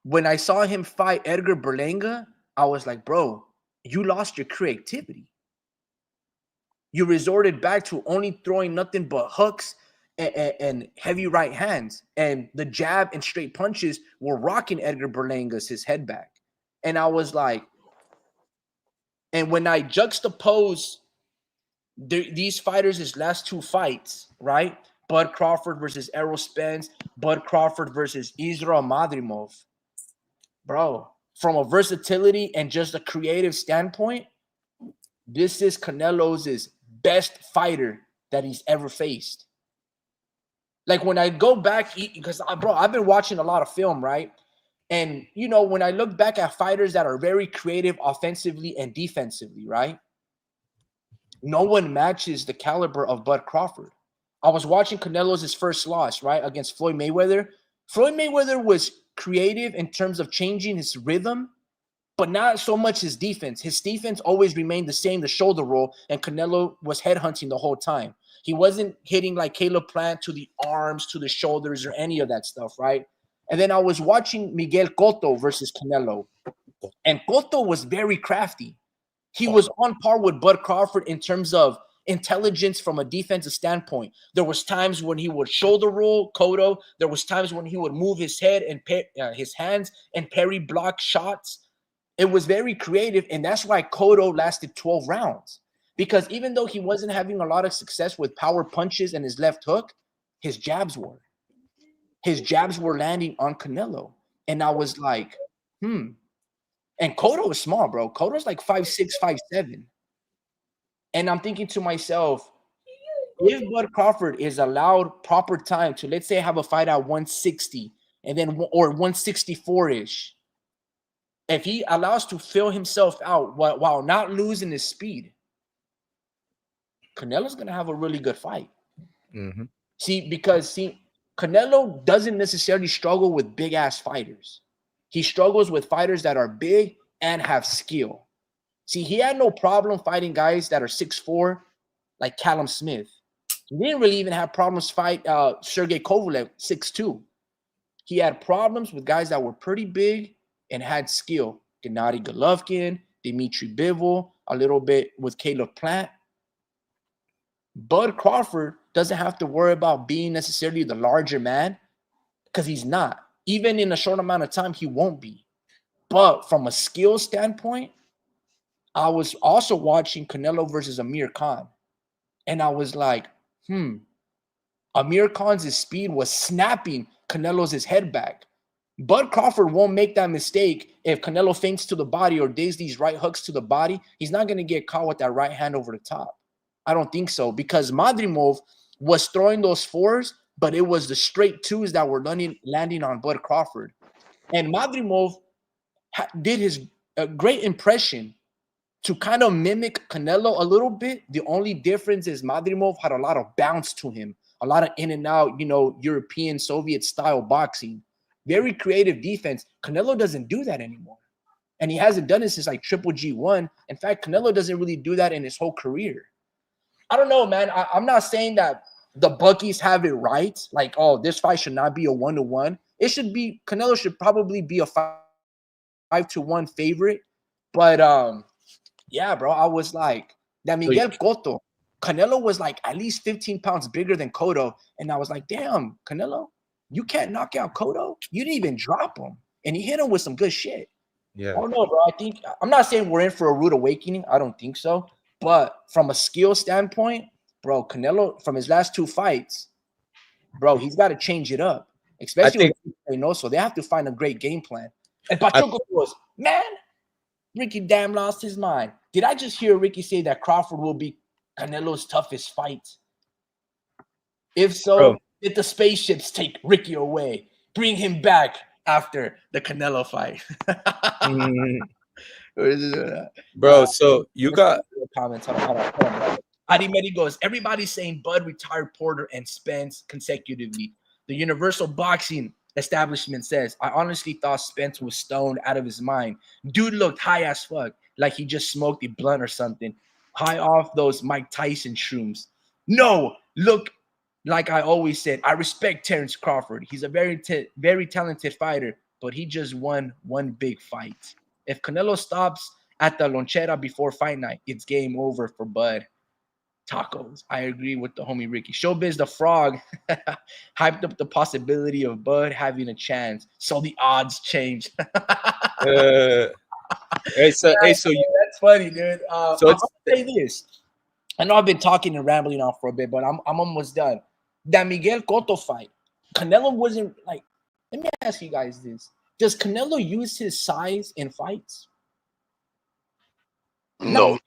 when I saw him fight Edgar Berlanga, I was like, bro, you lost your creativity. You resorted back to only throwing nothing but hooks and heavy right hands. And the jab and straight punches were rocking Edgar Berlanga's his head back. And I was like, And when I juxtapose these fighters' last two fights, right? Bud Crawford versus Errol Spence, Bud Crawford versus Israel Madrimov, bro. From a versatility and just a creative standpoint, this is Canelo's best fighter that he's ever faced. Like when I go back, because bro, I've been watching a lot of film, right? And you know, when I look back at fighters that are very creative offensively and defensively, right? No one matches the caliber of Bud Crawford. I was watching Canelo's first loss, right, against Floyd Mayweather. Floyd Mayweather was creative in terms of changing his rhythm, but not so much his defense. His defense always remained the same, the shoulder roll, and Canelo was headhunting the whole time. He wasn't hitting like Caleb Plant to the arms, to the shoulders, or any of that stuff, right? And then I was watching Miguel Cotto versus Canelo, and Cotto was very crafty. He was on par with Bud Crawford in terms of intelligence from a defensive standpoint. There was times when he would shoulder roll Cotto. There was times when he would move his head and his hands and parry block shots. It was very creative, and that's why Cotto lasted 12 rounds. Because even though he wasn't having a lot of success with power punches and his left hook, his jabs were. His jabs were landing on Canelo. And I was like, And Cotto is small, bro. Cotto's like 5'6", 5'7". And I'm thinking to myself, if Bud Crawford is allowed proper time to, let's say, have a fight at 160 and then or 164-ish, if he allows to fill himself out while not losing his speed, Canelo's going to have a really good fight. Because Canelo doesn't necessarily struggle with big-ass fighters. He struggles with fighters that are big and have skill. See, he had no problem fighting guys that are 6'4", like Callum Smith. He didn't really even have problems fight Sergey Kovalev, 6'2". He had problems with guys that were pretty big and had skill. Gennady Golovkin, Dmitry Bivol, a little bit with Caleb Plant. Bud Crawford doesn't have to worry about being necessarily the larger man because he's not. Even in a short amount of time, he won't be. But from a skill standpoint, I was also watching Canelo versus Amir Khan. And I was like, Amir Khan's speed was snapping Canelo's head back. Bud Crawford won't make that mistake if Canelo feints to the body or days these right hooks to the body. He's not going to get caught with that right hand over the top. I don't think so, because Madrimov was throwing those fours, but it was the straight twos that were landing on Bud Crawford. And Madrimov did his great impression to kind of mimic Canelo a little bit. The only difference is Madrimov had a lot of bounce to him, a lot of in and out, European, Soviet style boxing. Very creative defense. Canelo doesn't do that anymore. And he hasn't done it since like Triple G1. In fact, Canelo doesn't really do that in his whole career. I don't know, man. I'm not saying that the bookies have it right. Like, oh, this fight should not be a 1-1. It should be, Canelo should probably be a 5-1 favorite. But yeah, bro, I was like, that Miguel Cotto, Canelo was like at least 15 pounds bigger than Cotto. And I was like, damn, Canelo, you can't knock out Cotto. You didn't even drop him. And he hit him with some good shit. Yeah. I don't know, bro. I'm not saying we're in for a rude awakening. I don't think so. But from a skill standpoint, bro, Canelo, from his last two fights, bro, he's got to change it up. Especially with Reynoso. They have to find a great game plan. And Pachuco goes, man, Ricky damn lost his mind. Did I just hear Ricky say that Crawford will be Canelo's toughest fight? If so, let the spaceships take Ricky away. Bring him back after the Canelo fight. Bro, so you got comments. Hold on. Adi Medi goes, everybody's saying Bud retired Porter and Spence consecutively. The Universal Boxing Establishment says, I honestly thought Spence was stoned out of his mind. Dude looked high as fuck, like he just smoked a blunt or something. High off those Mike Tyson shrooms. No, look, like I always said, I respect Terrence Crawford. He's a very talented fighter, but he just won one big fight. If Canelo stops at the lonchera before fight night, it's game over for Bud. Tacos. I agree with the homie Ricky. Showbiz the Frog hyped up the possibility of Bud having a chance, so the odds changed. so that's funny, dude. So I'm it's gonna say this. I know I've been talking and rambling on for a bit, but I'm almost done. That Miguel Cotto fight, Canelo wasn't like. Let me ask you guys this: does Canelo use his size in fights? No, No,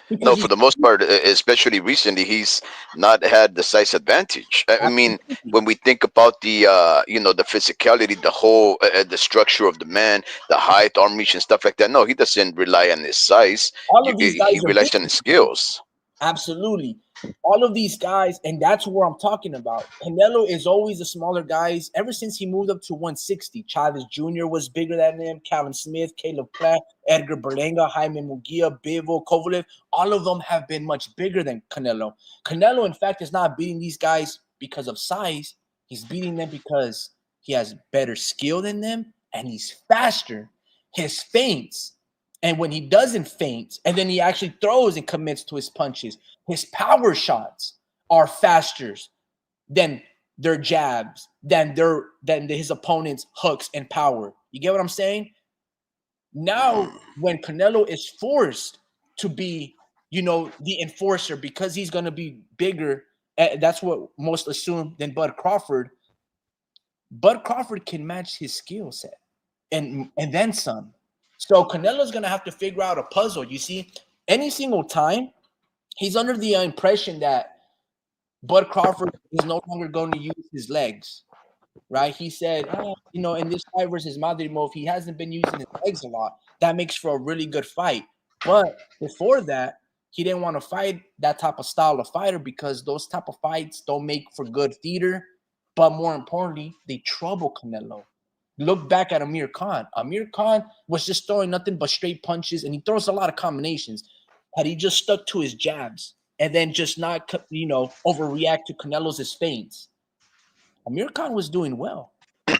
because no. For he's the most part, especially recently, he's not had the size advantage. I mean, when we think about the the physicality, the whole the structure of the man, the height, arm reach, and stuff like that. No, he doesn't rely on his size. all of these He guys are relies on his big. skills. Absolutely. All of these guys, and that's where I'm talking about. Canelo is always the smaller guys ever since he moved up to 160. Chavez Jr. was bigger than him, Callum Smith, Caleb Plant, Edgar Berlanga, Jaime Munguia, Bivol, Kovalev. All of them have been much bigger than Canelo. Canelo, in fact, is not beating these guys because of size. He's beating them because he has better skill than them and he's faster. His feints, and when he doesn't faint, and then he actually throws and commits to his punches, his power shots are faster than their jabs, than his opponent's hooks and power. You get what I'm saying? Now, when Canelo is forced to be, the enforcer because he's gonna be bigger, that's what most assume than Bud Crawford. Bud Crawford can match his skill set and then some. So Canelo's gonna have to figure out a puzzle. You see, any single time he's under the impression that Bud Crawford is no longer going to use his legs, right? He said, in this fight versus Madrimo, if he hasn't been using his legs a lot, that makes for a really good fight. But before that, he didn't want to fight that type of style of fighter because those type of fights don't make for good theater. But more importantly, they trouble Canelo. Look back at Amir Khan. Amir Khan was just throwing nothing but straight punches, and he throws a lot of combinations. Had he just stuck to his jabs and then just not, overreact to Canelo's feints, Amir Khan was doing well,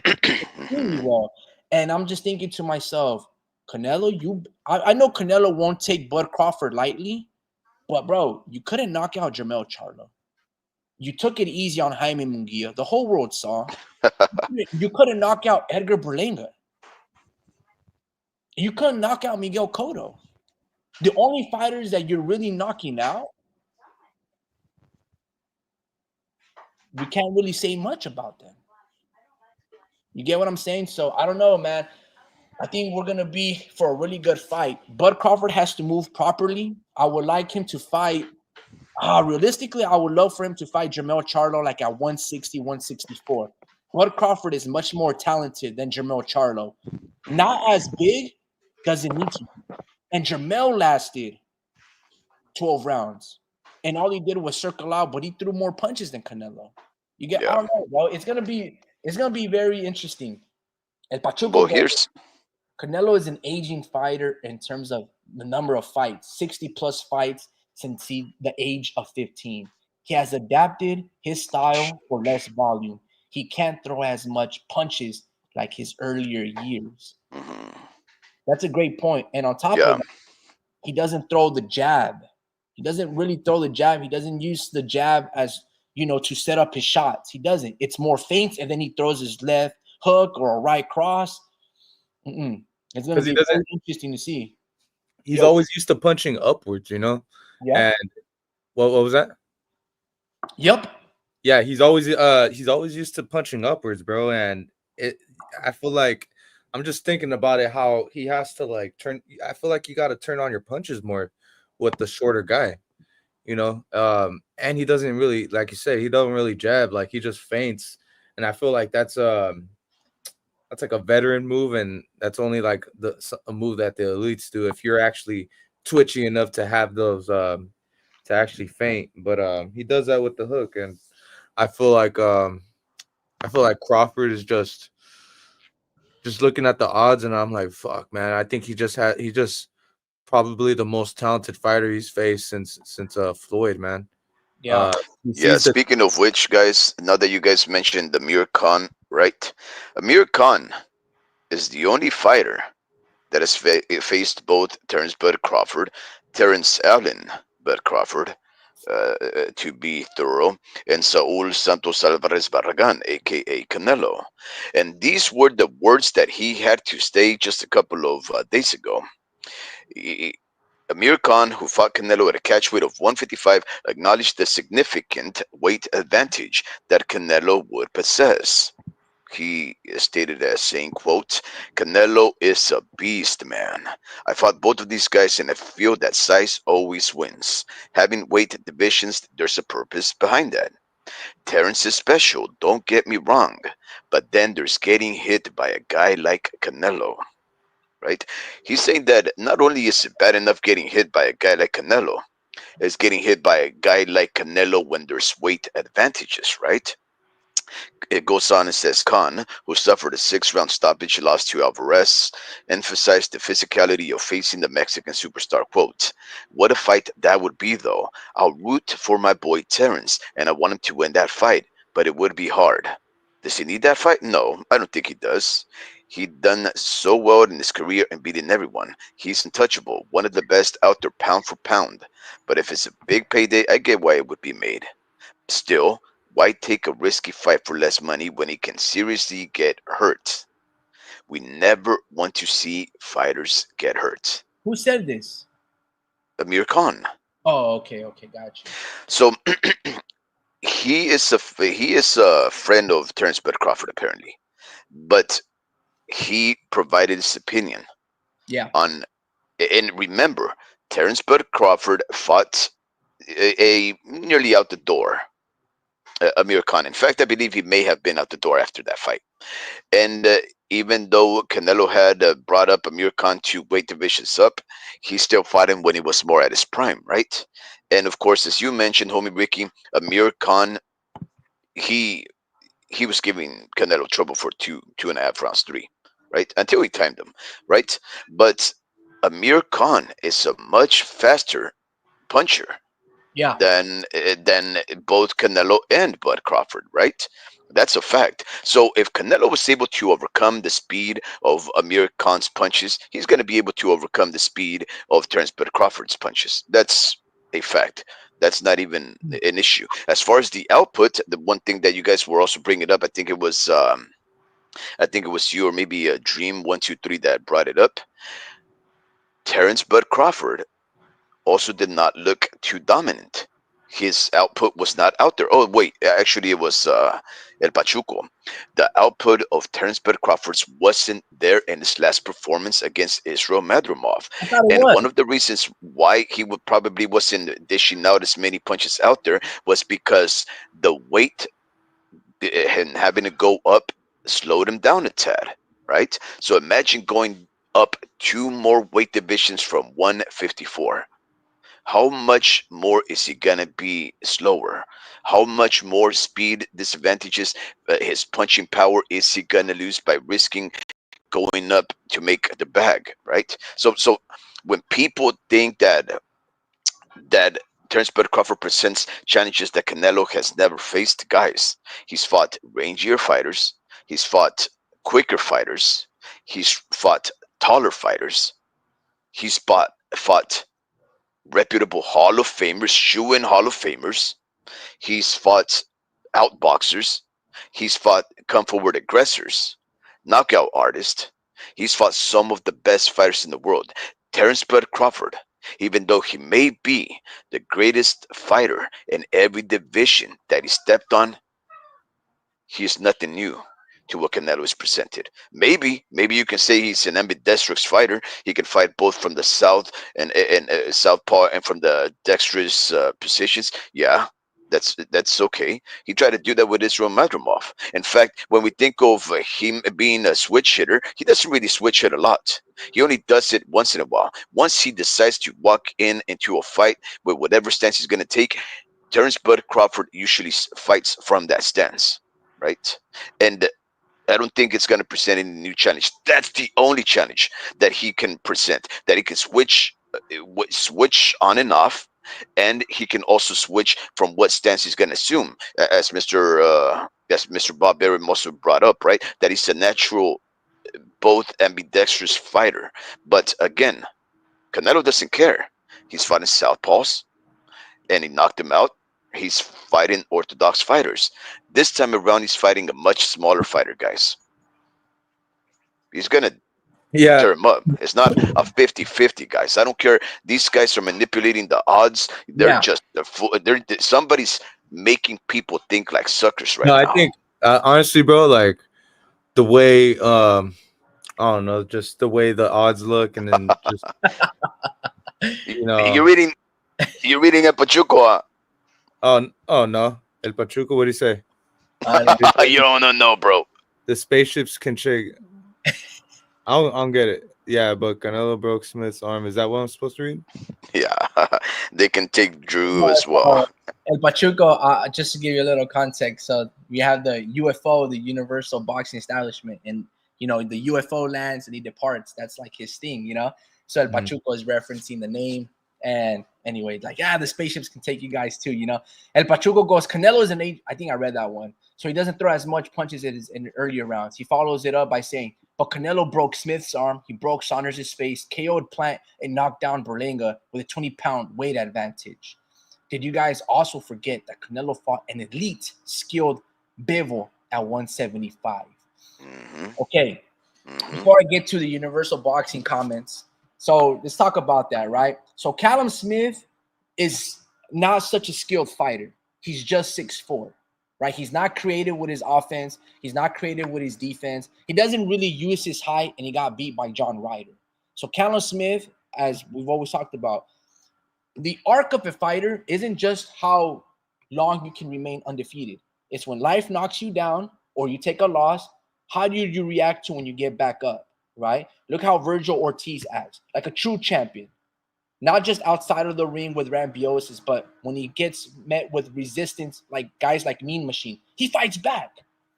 extremely well. And I'm just thinking to myself, Canelo, I know Canelo won't take Bud Crawford lightly, but bro, you couldn't knock out Jermell Charlo. You took it easy on Jaime Munguia. The whole world saw. You couldn't knock out Edgar Berlanga. You couldn't knock out Miguel Cotto. The only fighters that you're really knocking out, we can't really say much about them. You get what I'm saying? So I don't know, man. I think we're gonna be for a really good fight. Bud Crawford has to move properly. I would like him to fight. Realistically, I would love for him to fight Jermell Charlo like at 160, 164. Bud Crawford is much more talented than Jermell Charlo. Not as big, doesn't need to. And Jermell lasted 12 rounds. And all he did was circle out, but he threw more punches than Canelo. I Yeah. don't know, bro. It's gonna be very interesting. El Well, Pachuco, here's Canelo is an aging fighter in terms of the number of fights, 60 plus fights since the age of 15. He has adapted his style for less volume. He can't throw as much punches like his earlier years. mhm, That's a great point. And on top of yeah. that, he doesn't throw the jab. He doesn't really throw the jab. He doesn't use the jab as, to set up his shots. He doesn't. It's more feints, and then he throws his left hook or a right cross. It's going to because he be doesn't. very interesting to see. He's Yo, always used to punching upwards, yeah, And what was that? yep. Yeah, he's always used to punching upwards, bro. And I feel like I'm just thinking about it how he has to like turn. I feel like you got to turn on your punches more with the shorter guy, And he doesn't really, like you said, he doesn't really jab. Like he just feints, and I feel like that's like a veteran move, and that's only like a move that the elites do. If you're actually twitchy enough to have those to actually feint, but he does that with the hook, and I feel like Crawford is just looking at the odds, and I'm like, fuck, man. I think he just probably the most talented fighter he's faced since Floyd, man. Yeah. He Yeah, sees the speaking of which, guys, now that you guys mentioned Amir Khan, right? Amir Khan is the only fighter that has faced both Terence Bud Crawford, Terence Allen Bud Crawford, to be thorough, and Saul Santos Alvarez Barragan, aka Canelo. And these were the words that he had to say just a couple of days ago. Amir Khan, who fought Canelo at a catch weight of 155, acknowledged the significant weight advantage that Canelo would possess. He stated as saying, quote, Canelo is a beast, man. I fought both of these guys and I feel that size always wins. Having weight divisions, there's a purpose behind that. Terrence is special, don't get me wrong, but then there's getting hit by a guy like Canelo, right? He's saying that not only is it bad enough getting hit by a guy like Canelo, it's getting hit by a guy like Canelo when there's weight advantages, right? It goes on and says Khan, who suffered a 6-round stoppage loss to Alvarez, emphasized the physicality of facing the Mexican superstar. Quote, what a fight that would be, though. I'll root for my boy Terrence, and I want him to win that fight, but it would be hard. Does he need that fight? No, I don't think he does. He done so well in his career and beating everyone. He's untouchable, one of the best out there pound for pound. But if it's a big payday, I get why it would be made. Still, why take a risky fight for less money when he can seriously get hurt? We never want to see fighters get hurt. Who said this? Amir Khan. Oh, okay, okay, gotcha. So he is a friend of Terrence Bud Crawford apparently, but he provided his opinion Yeah. on. And remember, Terrence Bud Crawford fought a nearly out the door Amir Khan. In fact, I believe he may have been out the door after that fight. And even though Canelo had brought up Amir Khan to weight divisions up, he still fought him when he was more at his prime, right? And of course, as you mentioned, homie Ricky, Amir Khan, he he was giving Canelo trouble for 2.5 rounds, three, right? Until he timed him, right? But Amir Khan is a much faster puncher Yeah. than both Canelo and Bud Crawford, right? That's a fact. So if Canelo was able to overcome the speed of Amir Khan's punches, he's going to be able to overcome the speed of Terence Bud Crawford's punches. That's a fact. That's not even an issue. As far as the output, the one thing that you guys were also bringing up, I think it was you or maybe a Dream 123 that brought it up. Terence Bud Crawford also did not look too dominant. His output was not out there. Oh wait, actually it was El Pachuco. The output of Terence Bud Crawford's wasn't there in his last performance against Israel Madrimov. I thought it And was. one of the reasons why he would probably wasn't dishing out as many punches out there was because the weight and having to go up slowed him down a tad, right? So imagine going up two more weight divisions from 154. How much more is he gonna be slower? How much more speed disadvantages his punching power is he gonna lose by risking going up to make the bag, right? So when people think that Terence Bud Crawford presents challenges that Canelo has never faced, guys, he's fought rangier fighters, he's fought quicker fighters, he's fought taller fighters, he's fought reputable Hall of Famers, shoe-in Hall of Famers. He's fought outboxers. He's fought come forward aggressors, knockout artists. He's fought some of the best fighters in the world. Terence Bud Crawford, even though he may be the greatest fighter in every division that he stepped on, he is nothing new to what Canelo is presented. Maybe you can say he's an ambidextrous fighter. He can fight both from the south and southpaw and from the dexterous positions. Yeah, that's okay. He tried to do that with Israel Madrimov. In fact, when we think of him being a switch hitter, he doesn't really switch hit a lot. He only does it once in a while. Once he decides to walk into a fight with whatever stance he's going to take, Terence Bud Crawford usually fights from that stance, right? And I don't think it's going to present any new challenge. That's the only challenge that he can present. That he can switch on and off, and he can also switch from what stance he's going to assume. As Mr. Bob Berry also brought up, right? That he's a natural, both ambidextrous fighter. But again, Canelo doesn't care. He's fighting southpaws, and he knocked him out. He's fighting orthodox fighters. This time around, he's fighting a much smaller fighter, guys. He's gonna Yeah, tear him up. It's not a 50-50, guys. I don't care. These guys are manipulating the odds. They're Yeah. just somebody's making people think like suckers no, right I now. think honestly, bro, like the way I don't know, just the way the odds look, and then just you You're know, reading. You're reading a Pachuco. oh no, El Pachuco, what do you say? Uh, You don't know, bro. The spaceships can shake. I don't get it. Yeah, but Canelo broke Smith's arm. Is that what I'm supposed to read? Yeah, they can take Drew no, as well. so El Pachuco, just to give you a little context, so we have the UFO, the Universal Boxing Establishment, and the UFO lands and he departs. That's like his thing. So El Mhm. Pachuco is referencing the name, and anyway, like the spaceships can take you guys too. El Pachuco goes. Canelo is an age. I think I read that one. So he doesn't throw as much punches as in earlier rounds. He follows it up by saying, but Canelo broke Smith's arm. He broke Saunders' face, KO'd Plant, and knocked down Berlanga with a 20-pound weight advantage. Did you guys also forget that Canelo fought an elite, skilled Bivol at 175? Hmm. Okay, Hmm. before I get to the Universal Boxing comments, so let's talk about that, right? So Callum Smith is not such a skilled fighter. He's just 6'4", right? He's not creative with his offense. He's not creative with his defense. He doesn't really use his height, and he got beat by John Ryder. So Callum Smith, as we've always talked about, the arc of a fighter isn't just how long you can remain undefeated. It's when life knocks you down or you take a loss. How do you react to when you get back up, right? Look how Virgil Ortiz acts, like a true champion, not just outside of the ring with Rambiosis, but when he gets met with resistance, like guys like Mean Machine, he fights back.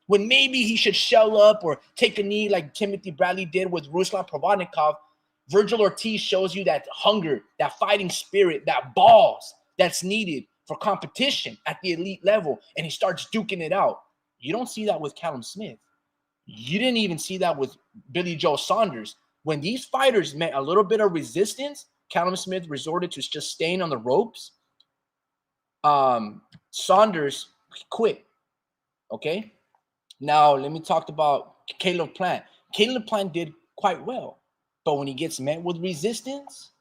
When maybe he should shell up or take a knee like Timothy Bradley did with Ruslan Provodnikov, Virgil Ortiz shows you that hunger, that fighting spirit, that balls that's needed for competition at the elite level, and he starts duking it out. You don't see that with Callum Smith. You didn't even see that with Billy Joe Saunders. When these fighters met a little bit of resistance, Callum Smith resorted to just staying on the ropes. Saunders quit. Okay. Now let me talk about Caleb Plant. Caleb Plant did quite well, but when he gets met with resistance,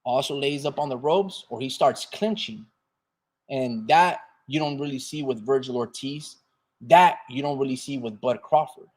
also lays up on the ropes or he starts clinching, and that you don't really see with Virgil Ortiz. That you don't really see with Bud Crawford,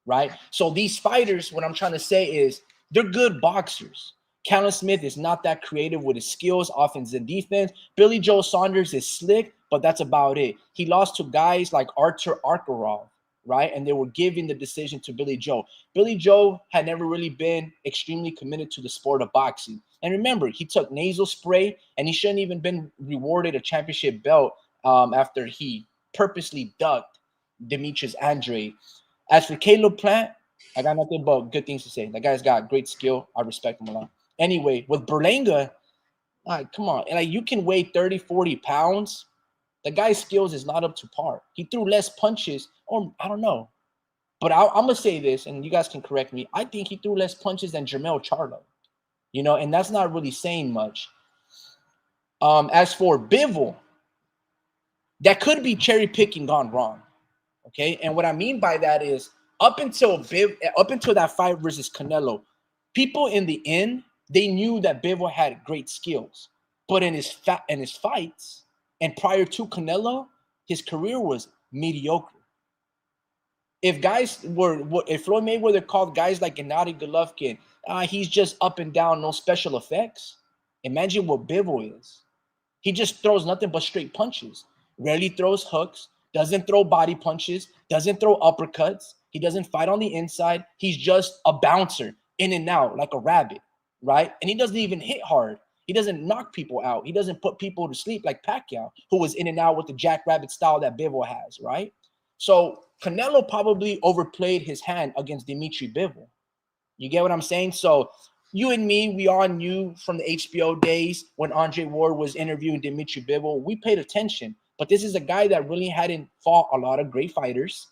right? So these fighters, what I'm trying to say is they're good boxers. Callum Smith is not that creative with his skills, offense and defense. Billy Joe Saunders is slick, but that's about it. He lost to guys like Artur Arkarov, right? And they were giving the decision to Billy Joe. Billy Joe had never really been extremely committed to the sport of boxing. And remember, he took nasal spray, and he shouldn't even been rewarded a championship belt after he purposely ducked Demetrius Andrade. As for Caleb Plant, I got nothing but good things to say. That guy's got great skill. I respect him a lot. Anyway, with Berlanga, come on. Like, you can weigh 30, 40 pounds. The guy's skills is not up to par. He threw less punches, or I don't know. But I'm going to say this, and you guys can correct me. I think he threw less punches than Jermell Charlo, and that's not really saying much. As for Bivol, that could be cherry picking gone wrong. Okay. And what I mean by that is up until that fight versus Canelo, people in the end, they knew that Bivol had great skills. But in his fights and prior to Canelo, his career was mediocre. If Floyd Mayweather called guys like Gennady Golovkin, he's just up and down, no special effects. Imagine what Bivol is. He just throws nothing but straight punches. Rarely throws hooks, doesn't throw body punches, doesn't throw uppercuts. He doesn't fight on the inside. He's just a bouncer in and out like a rabbit, right? And he doesn't even hit hard. He doesn't knock people out. He doesn't put people to sleep like Pacquiao, who was in and out with the jackrabbit style that Bivol has, right? So Canelo probably overplayed his hand against Dimitri Bivol. You get what I'm saying? So you and me, we all knew from the HBO days when Andre Ward was interviewing Dimitri Bivol, we paid attention. But this is a guy that really hadn't fought a lot of great fighters,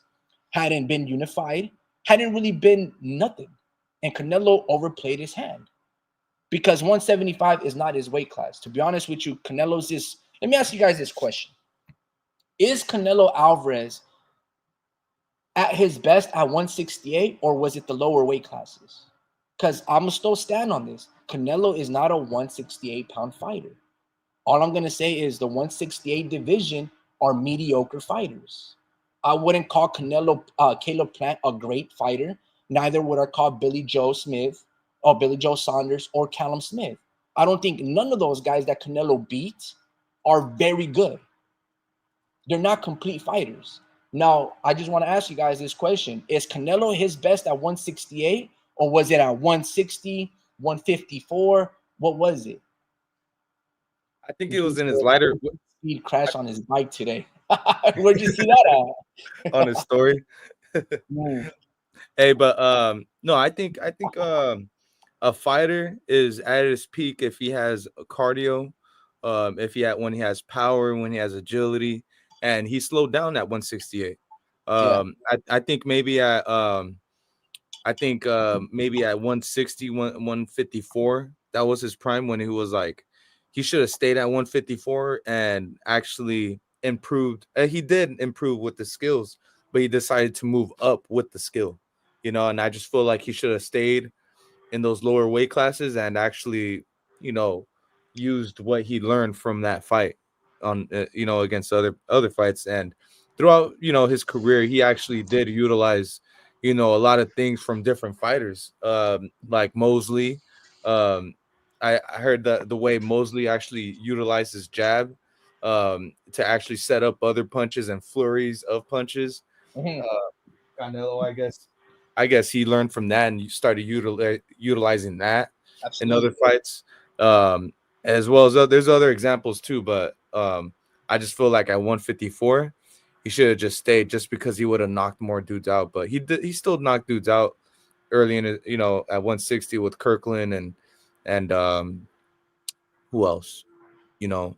hadn't been unified, hadn't really been nothing. And Canelo overplayed his hand because 175 is not his weight class. To be honest with you, Canelo's this. Let me ask you guys this question. Is Canelo Alvarez at his best at 168, or was it the lower weight classes? Because I'm going to still stand on this. Canelo is not a 168-pound fighter. All I'm going to say is the 168 division are mediocre fighters. I wouldn't call Caleb Plant a great fighter. Neither would I call Billy Joe Smith or Billy Joe Saunders or Callum Smith. I don't think none of those guys that Canelo beat are very good. They're not complete fighters. Now, I just want to ask you guys this question. Is Canelo his best at 168 or was it at 160, 154? What was it? I think it was in his lighter Speed crash on his bike today. Where'd you see that at? on his story. Mm. Hey, but no, I think a fighter is at his peak if he has a cardio, if when he has power, when he has agility, and he slowed down at 168. Yeah. I think maybe at maybe at 160, 154, that was his prime when he was like, he should have stayed at 154 and actually improved. He did improve with the skills, but he decided to move up with the skill, and I just feel like he should have stayed in those lower weight classes and actually, used what he learned from that fight on, against other fights. And throughout, his career, he actually did utilize, a lot of things from different fighters, like Mosley. I heard the way Mosley actually utilized his jab, to actually set up other punches and flurries of punches. Mhm. Canelo, I guess he learned from that and you started utilizing that in Absolutely. other fights. As well as there's other examples too, but I just feel like at 154, he should have just stayed just because he would have knocked more dudes out. But he still knocked dudes out early in it, at 160 with Kirkland and who else? You know,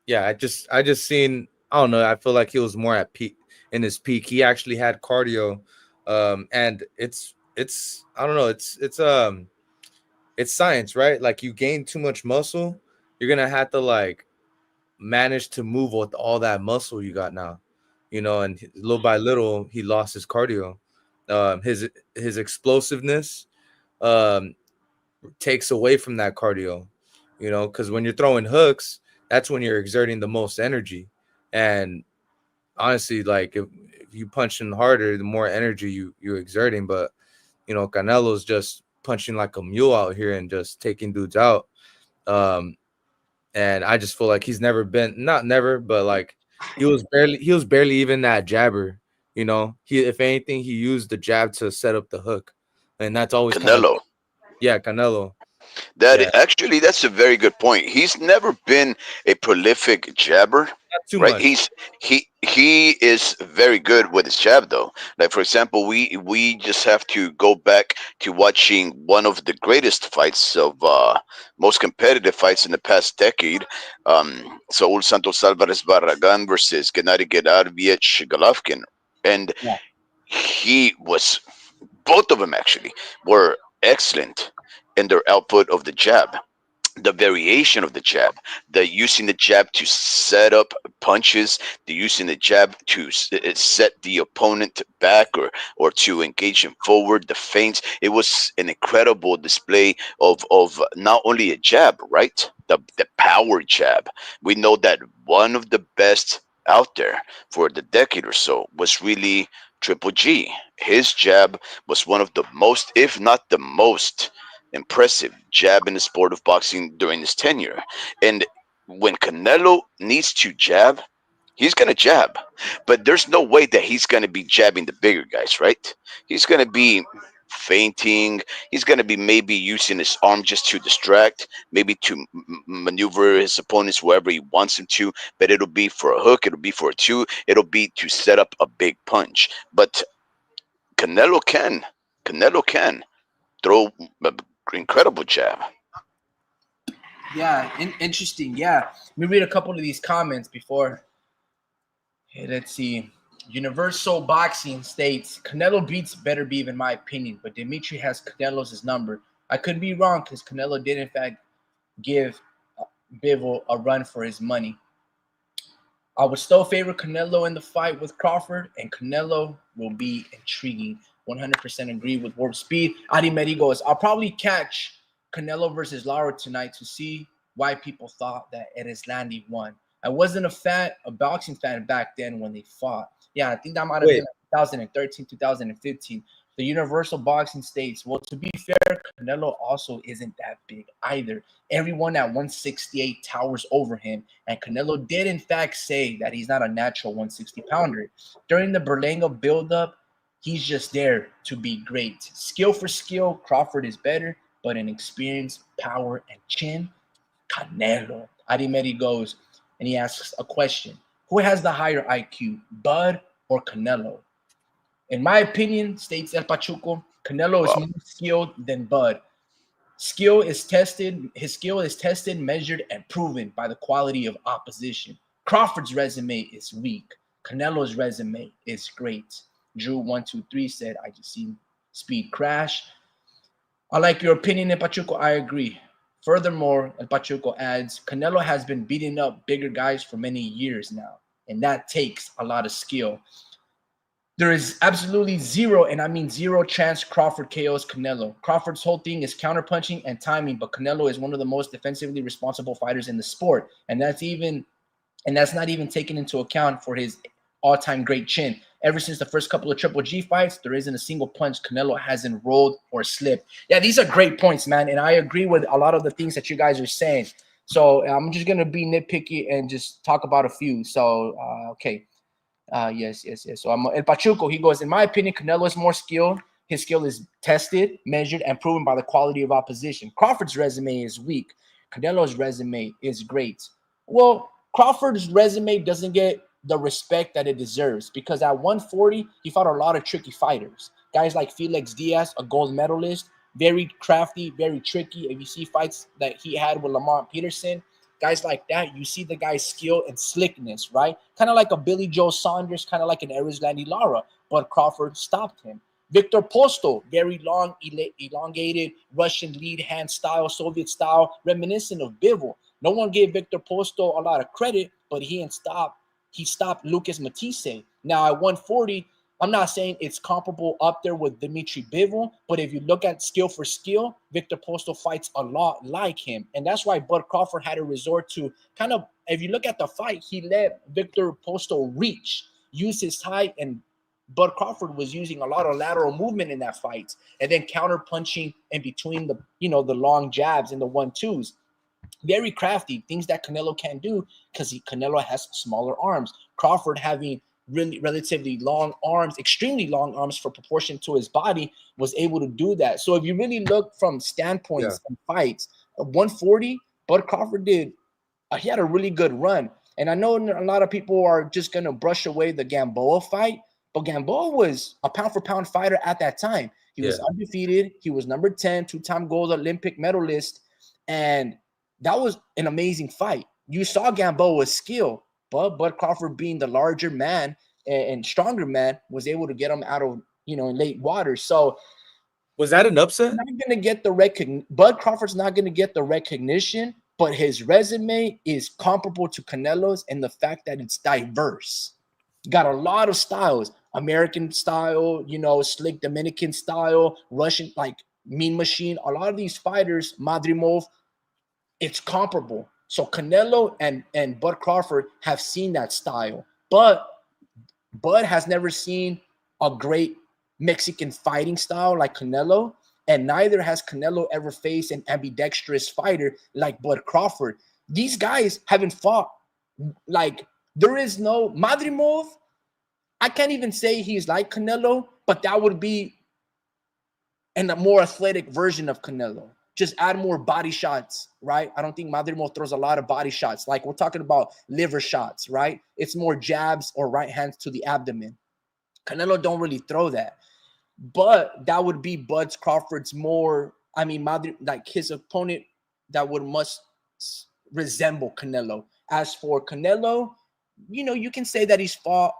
yeah, I just seen, I don't know, I feel like he was more at peak in his peak. He actually had cardio, and it's I don't know, it's science, right? Like you gain too much muscle, you're gonna have to like manage to move with all that muscle you got now, and little by little he lost his cardio, his explosiveness, um takes away from that cardio, because when you're throwing hooks, that's when you're exerting the most energy. And honestly, like if you punching harder, the more energy you're exerting. But Canelo's just punching like a mule out here and just taking dudes out. Um, and I just feel like he's never been, not never, but like he was barely even that jabber. He, if anything, he used the jab to set up the hook, and that's always kind of, Canelo. yeah, Canelo. That Yeah, actually, that's a very good point. He's never been a prolific jabber, not too right? much. He is very good with his jab, though. Like for example, we just have to go back to watching one of the greatest fights of most competitive fights in the past decade. Saul Santos Alvarez Barragan versus Gennady Gedarevich Golovkin, and Yeah. he was, both of them actually were excellent in their output of the jab, the variation of the jab, the using the jab to set up punches, the using the jab to set the opponent back or to engage him forward, the feints. It was an incredible display of not only a jab, right? The power jab. We know that one of the best out there for the decade or so was really Triple G. His jab was one of the most, if not the most, impressive jab in the sport of boxing during his tenure. And when Canelo needs to jab, he's going to jab. But there's no way that he's going to be jabbing the bigger guys, right? He's going to be feinting. He's going to be maybe using his arm just to distract, maybe to maneuver his opponents wherever he wants him to. But it'll be for a hook, it'll be for a two, it'll be to set up a big punch. But Canelo can. Canelo can throw an incredible jab. Yeah. Interesting. Yeah. Let me read a couple of these comments before. Hey, let's see. Universal Boxing states Canelo beats Better Beef in my opinion, but Dimitri has Canelo's number. I could be wrong because Canelo did in fact give Bivol a run for his money. I would still favor Canelo in the fight with Crawford, and Canelo will be intriguing. 100% agree with Warp Speed. Adi Medi goes, I'll probably catch Canelo versus Lara tonight to see why people thought that Ereslandi won. I wasn't a boxing fan back then when they fought. Yeah, I think that might have been 2013, 2015. The Universal Boxing states, well, to be fair, Canelo also isn't that big either. Everyone at 168 towers over him, and Canelo did in fact say that he's not a natural 160-pounder. During the Berlanga buildup, he's just there to be great. Skill for skill, Crawford is better, but in experience, power, and chin, Canelo. Arimeri goes, and he asks a question. Who has the higher IQ, Bud or Canelo? In my opinion, states El Pachuco, Canelo is more skilled than Bud. His skill is tested, measured, and proven by the quality of opposition. Crawford's resume is weak. Canelo's resume is great. Drew123 said, I just seen Speed crash. I like your opinion, El Pachuco. I agree. Furthermore, El Pachuco adds, Canelo has been beating up bigger guys for many years now, and that takes a lot of skill. There is absolutely zero, and I mean zero chance Crawford KOs Canelo. Crawford's whole thing is counterpunching and timing, but Canelo is one of the most defensively responsible fighters in the sport, and that's not even taken into account for his all-time great chin. Ever since the first couple of Triple G fights, there isn't a single punch Canelo hasn't rolled or slipped. Yeah, these are great points, man, and I agree with a lot of the things that you guys are saying. So I'm just gonna be nitpicky and just talk about a few. So okay. Yes. So El Pachuco, he goes, in my opinion, Canelo is more skilled. His skill is tested, measured, and proven by the quality of opposition. Crawford's resume is weak. Canelo's resume is great. Well, Crawford's resume doesn't get the respect that it deserves because at 140, he fought a lot of tricky fighters. Guys like Felix Diaz, a gold medalist, very crafty, very tricky. If you see fights that he had with Lamont Peterson, guys like that, you see the guy's skill and slickness, right? Kind of like a Billy Joe Saunders, kind of like an Ereslandi Lara, but Crawford stopped him. Victor Postol, very long, elongated Russian lead hand style, Soviet style, reminiscent of Bivol. No one gave Victor Postol a lot of credit, but he stopped Lucas Matisse. Now at 140, I'm not saying it's comparable up there with Dimitri Bivol, but if you look at skill for skill, Victor Postol fights a lot like him. And that's why Bud Crawford had to resort to kind of, if you look at the fight, he let Victor Postol reach, use his height, and Bud Crawford was using a lot of lateral movement in that fight, and then counter punching in between the long jabs and the 1-2s. Very crafty, things that Canelo can't do because Canelo has smaller arms. Crawford having really relatively long arms, extremely long arms for proportion to his body, was able to do that. So if you really look from standpoints and fights, 140, Bud Crawford he had a really good run. And I know a lot of people are just going to brush away the Gamboa fight, but Gamboa was a pound-for-pound fighter at that time. He was undefeated. He was number 10, two-time gold Olympic medalist, and that was an amazing fight. You saw Gamboa's skill, but Bud Crawford, being the larger man and stronger man, was able to get him out of, in late waters. So was that an upset? Not going to get the Bud Crawford's not going to get the recognition, but his resume is comparable to Canelo's in the fact that it's diverse. Got a lot of styles, American style, slick Dominican style, Russian, like Mean Machine. A lot of these fighters, Madrimov, it's comparable. So Canelo and Bud Crawford have seen that style, but Bud has never seen a great Mexican fighting style like Canelo, and neither has Canelo ever faced an ambidextrous fighter like Bud Crawford. These guys haven't fought. Like, there is no Madrimov. I can't even say he's like Canelo, but that would be a more athletic version of Canelo. Just add more body shots, right? I don't think Madrimov throws a lot of body shots. Like, we're talking about liver shots, right? It's more jabs or right hands to the abdomen. Canelo don't really throw that. But that would be Bud Crawford's more, like his opponent that must resemble Canelo. As for Canelo, you can say that he's fought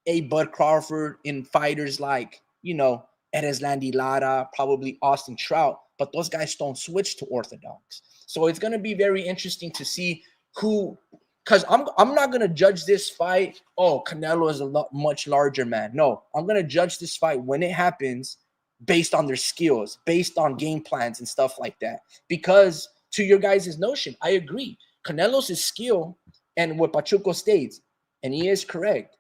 a Bud Crawford in fighters like, Ereslandi Lara, probably Austin Trout, but those guys don't switch to orthodox. So it's going to be very interesting to see who because I'm not gonna judge this fight. Oh, Canelo is a much larger man. No, I'm gonna judge this fight when it happens based on their skills, based on game plans and stuff like that. Because to your guys' notion, I agree. Canelo's skill, and what Pachuco states, and he is correct.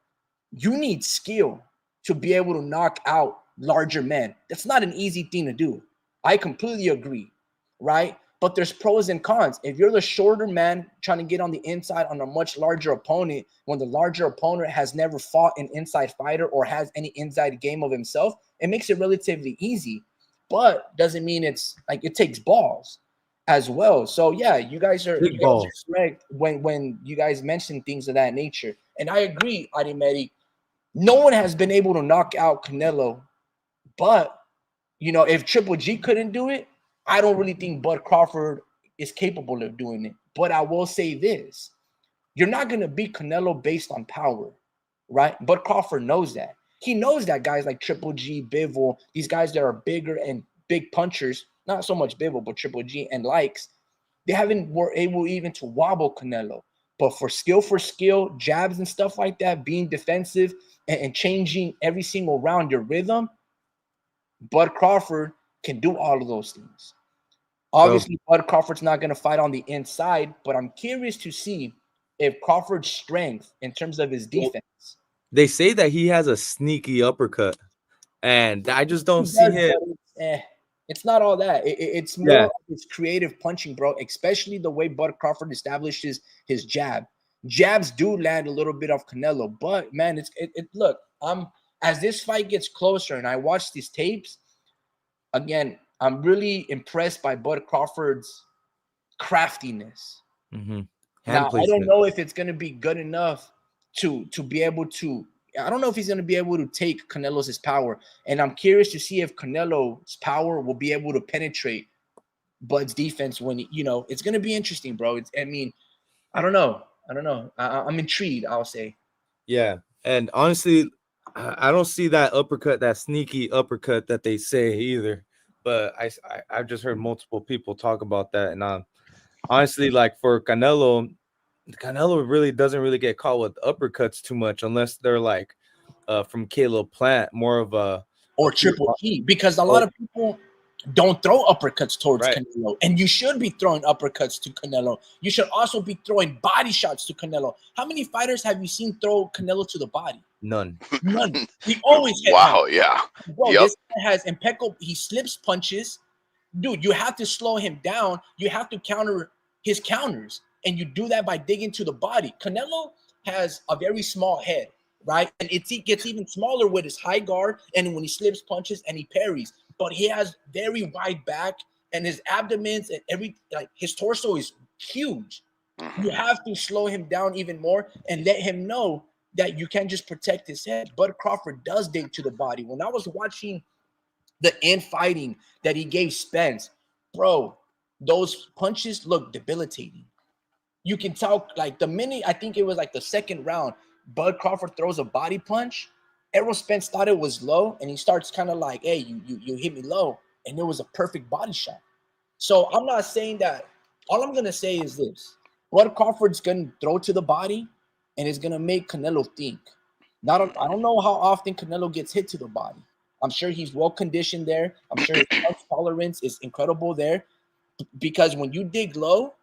You need skill to be able to knock out larger men. That's not an easy thing to do. I completely agree, right? But there's pros and cons. If you're the shorter man trying to get on the inside on a much larger opponent, when the larger opponent has never fought an inside fighter or has any inside game of himself, it makes it relatively easy. But doesn't mean it's like it takes balls as well. So yeah, you guys are Big balls. correct when you guys mention things of that nature. And I agree, Arimeri. No one has been able to knock out Canelo, but if Triple G couldn't do it, I don't really think Bud Crawford is capable of doing it. But I will say this: you're not gonna beat Canelo based on power, right? Bud Crawford knows that. He knows that guys like Triple G, Bivol, these guys that are bigger and big punchers, not so much Bivol, but Triple G and likes, they haven't were able even to wobble Canelo. But for skill, jabs and stuff like that, being defensive and changing every single round your rhythm, Bud Crawford can do all of those things. Obviously, Bud Crawford's not going to fight on the inside, but I'm curious to see if Crawford's strength in terms of his defense. They say that he has a sneaky uppercut, and I just don't see him. It's not all that. It's more of his creative punching, bro, especially the way Bud Crawford establishes his jab. Jabs do land a little bit off Canelo, but, man, look, as this fight gets closer and I watch these tapes, again, I'm really impressed by Bud Crawford's craftiness. Mm-hmm. Now, I don't know if it's going to be good enough to be able to – I don't know if he's going to be able to take Canelo's power. And I'm curious to see if Canelo's power will be able to penetrate Bud's defense when – it's going to be interesting, bro. I don't know. I'm intrigued, I'll say. Yeah, and honestly, I don't see that uppercut, that sneaky uppercut that they say either. But I've just heard multiple people talk about that, and honestly, like for Canelo really doesn't really get caught with uppercuts too much unless they're like from Caleb Plant, more of a or Triple G, because a lot of people don't throw uppercuts towards Canelo, and you should be throwing uppercuts to Canelo. You should also be throwing body shots to Canelo. How many fighters have you seen throw Canelo to the body? None. He always hit him. Yeah. Bro, this guy has impeccable. He slips punches. Dude, you have to slow him down. You have to counter his counters, and you do that by digging to the body. Canelo has a very small head, right? And it gets even smaller with his high guard and when he slips punches and he parries. But he has very wide back, and his abdomens and his torso is huge. You have to slow him down even more and let him know that you can't just protect his head. Bud Crawford does dig to the body. When I was watching the infighting that he gave Spence, bro, those punches look debilitating. You can tell, like, the minute, I think it was like the second round, Bud Crawford throws a body punch. Errol Spence thought it was low, and he starts kind of like, hey, you hit me low, and it was a perfect body shot. So I'm not saying that. All I'm going to say is this. Bud Crawford's going to throw to the body, and it's going to make Canelo think. I don't know how often Canelo gets hit to the body. I'm sure he's well-conditioned there. I'm sure his punch tolerance is incredible there. Because when you dig low,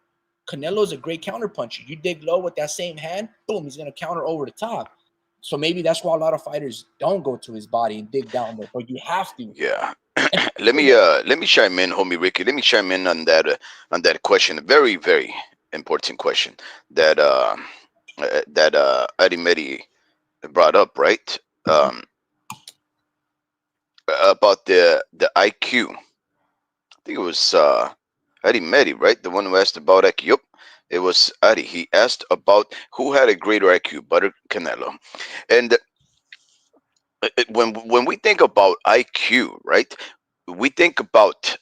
Canelo's a great counterpuncher. You dig low with that same hand, boom, he's going to counter over the top. So maybe that's why a lot of fighters don't go to his body and dig down there, but you have to. Yeah. let me chime in, homie Ricky. Let me chime in on that question. A very, very important question that Arimedi brought up, right? About the IQ. I think it was Arimedi, right? The one who asked about IQ. Yep. It was Ari. He asked about who had a greater IQ, Bud or Canelo. And when we think about IQ, right, we think about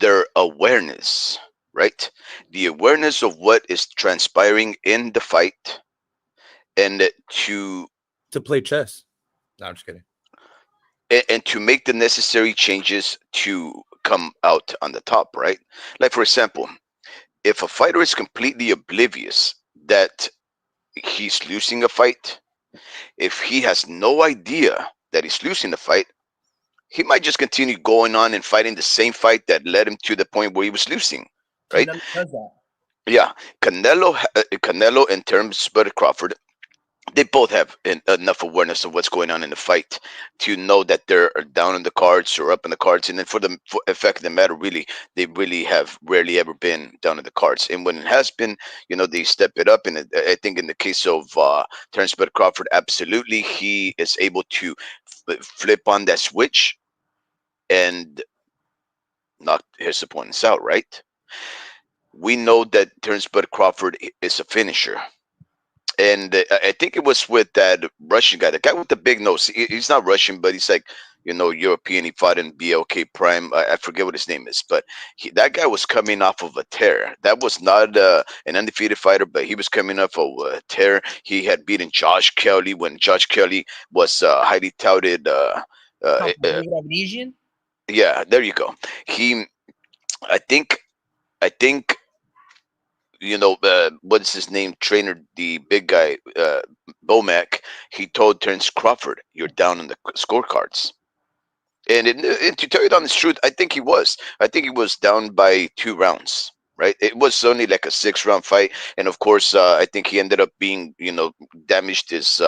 their awareness, right? The awareness of what is transpiring in the fight, and to play chess. No, I'm just kidding. And to make the necessary changes to come out on the top, right? Like, for example, if a fighter is completely oblivious that he's losing a fight, if he has no idea that he's losing the fight, he might just continue going on and fighting the same fight that led him to the point where he was losing, right? Canelo does that. Yeah, Canelo and Terence Bud Crawford, they both have enough awareness of what's going on in the fight to know that they're down in the cards or up in the cards. And then for the effect of the matter, really, they really have rarely ever been down in the cards. And when it has been, they step it up. And I think in the case of Terence Bud Crawford, absolutely, he is able to flip on that switch and knock his opponents out, right? We know that Terence Bud Crawford is a finisher. And I think it was with that Russian guy, the guy with the big nose. He's not Russian, but he's like, European. He fought in BLK Prime. I forget what his name is, but that guy was coming off of a tear. That was not an undefeated fighter, but he was coming off of a tear. He had beaten Josh Kelly when Josh Kelly was highly touted. Indonesian. Yeah, there you go. He, I think, I think what is his name? Trainer, the big guy, Bomac. He told Terence Crawford, "You're down in the scorecards." And to tell you the honest truth, I think he was. I think he was down by 2 rounds. Right? It was only like a 6-round fight, and of course, I think he ended up being, damaged his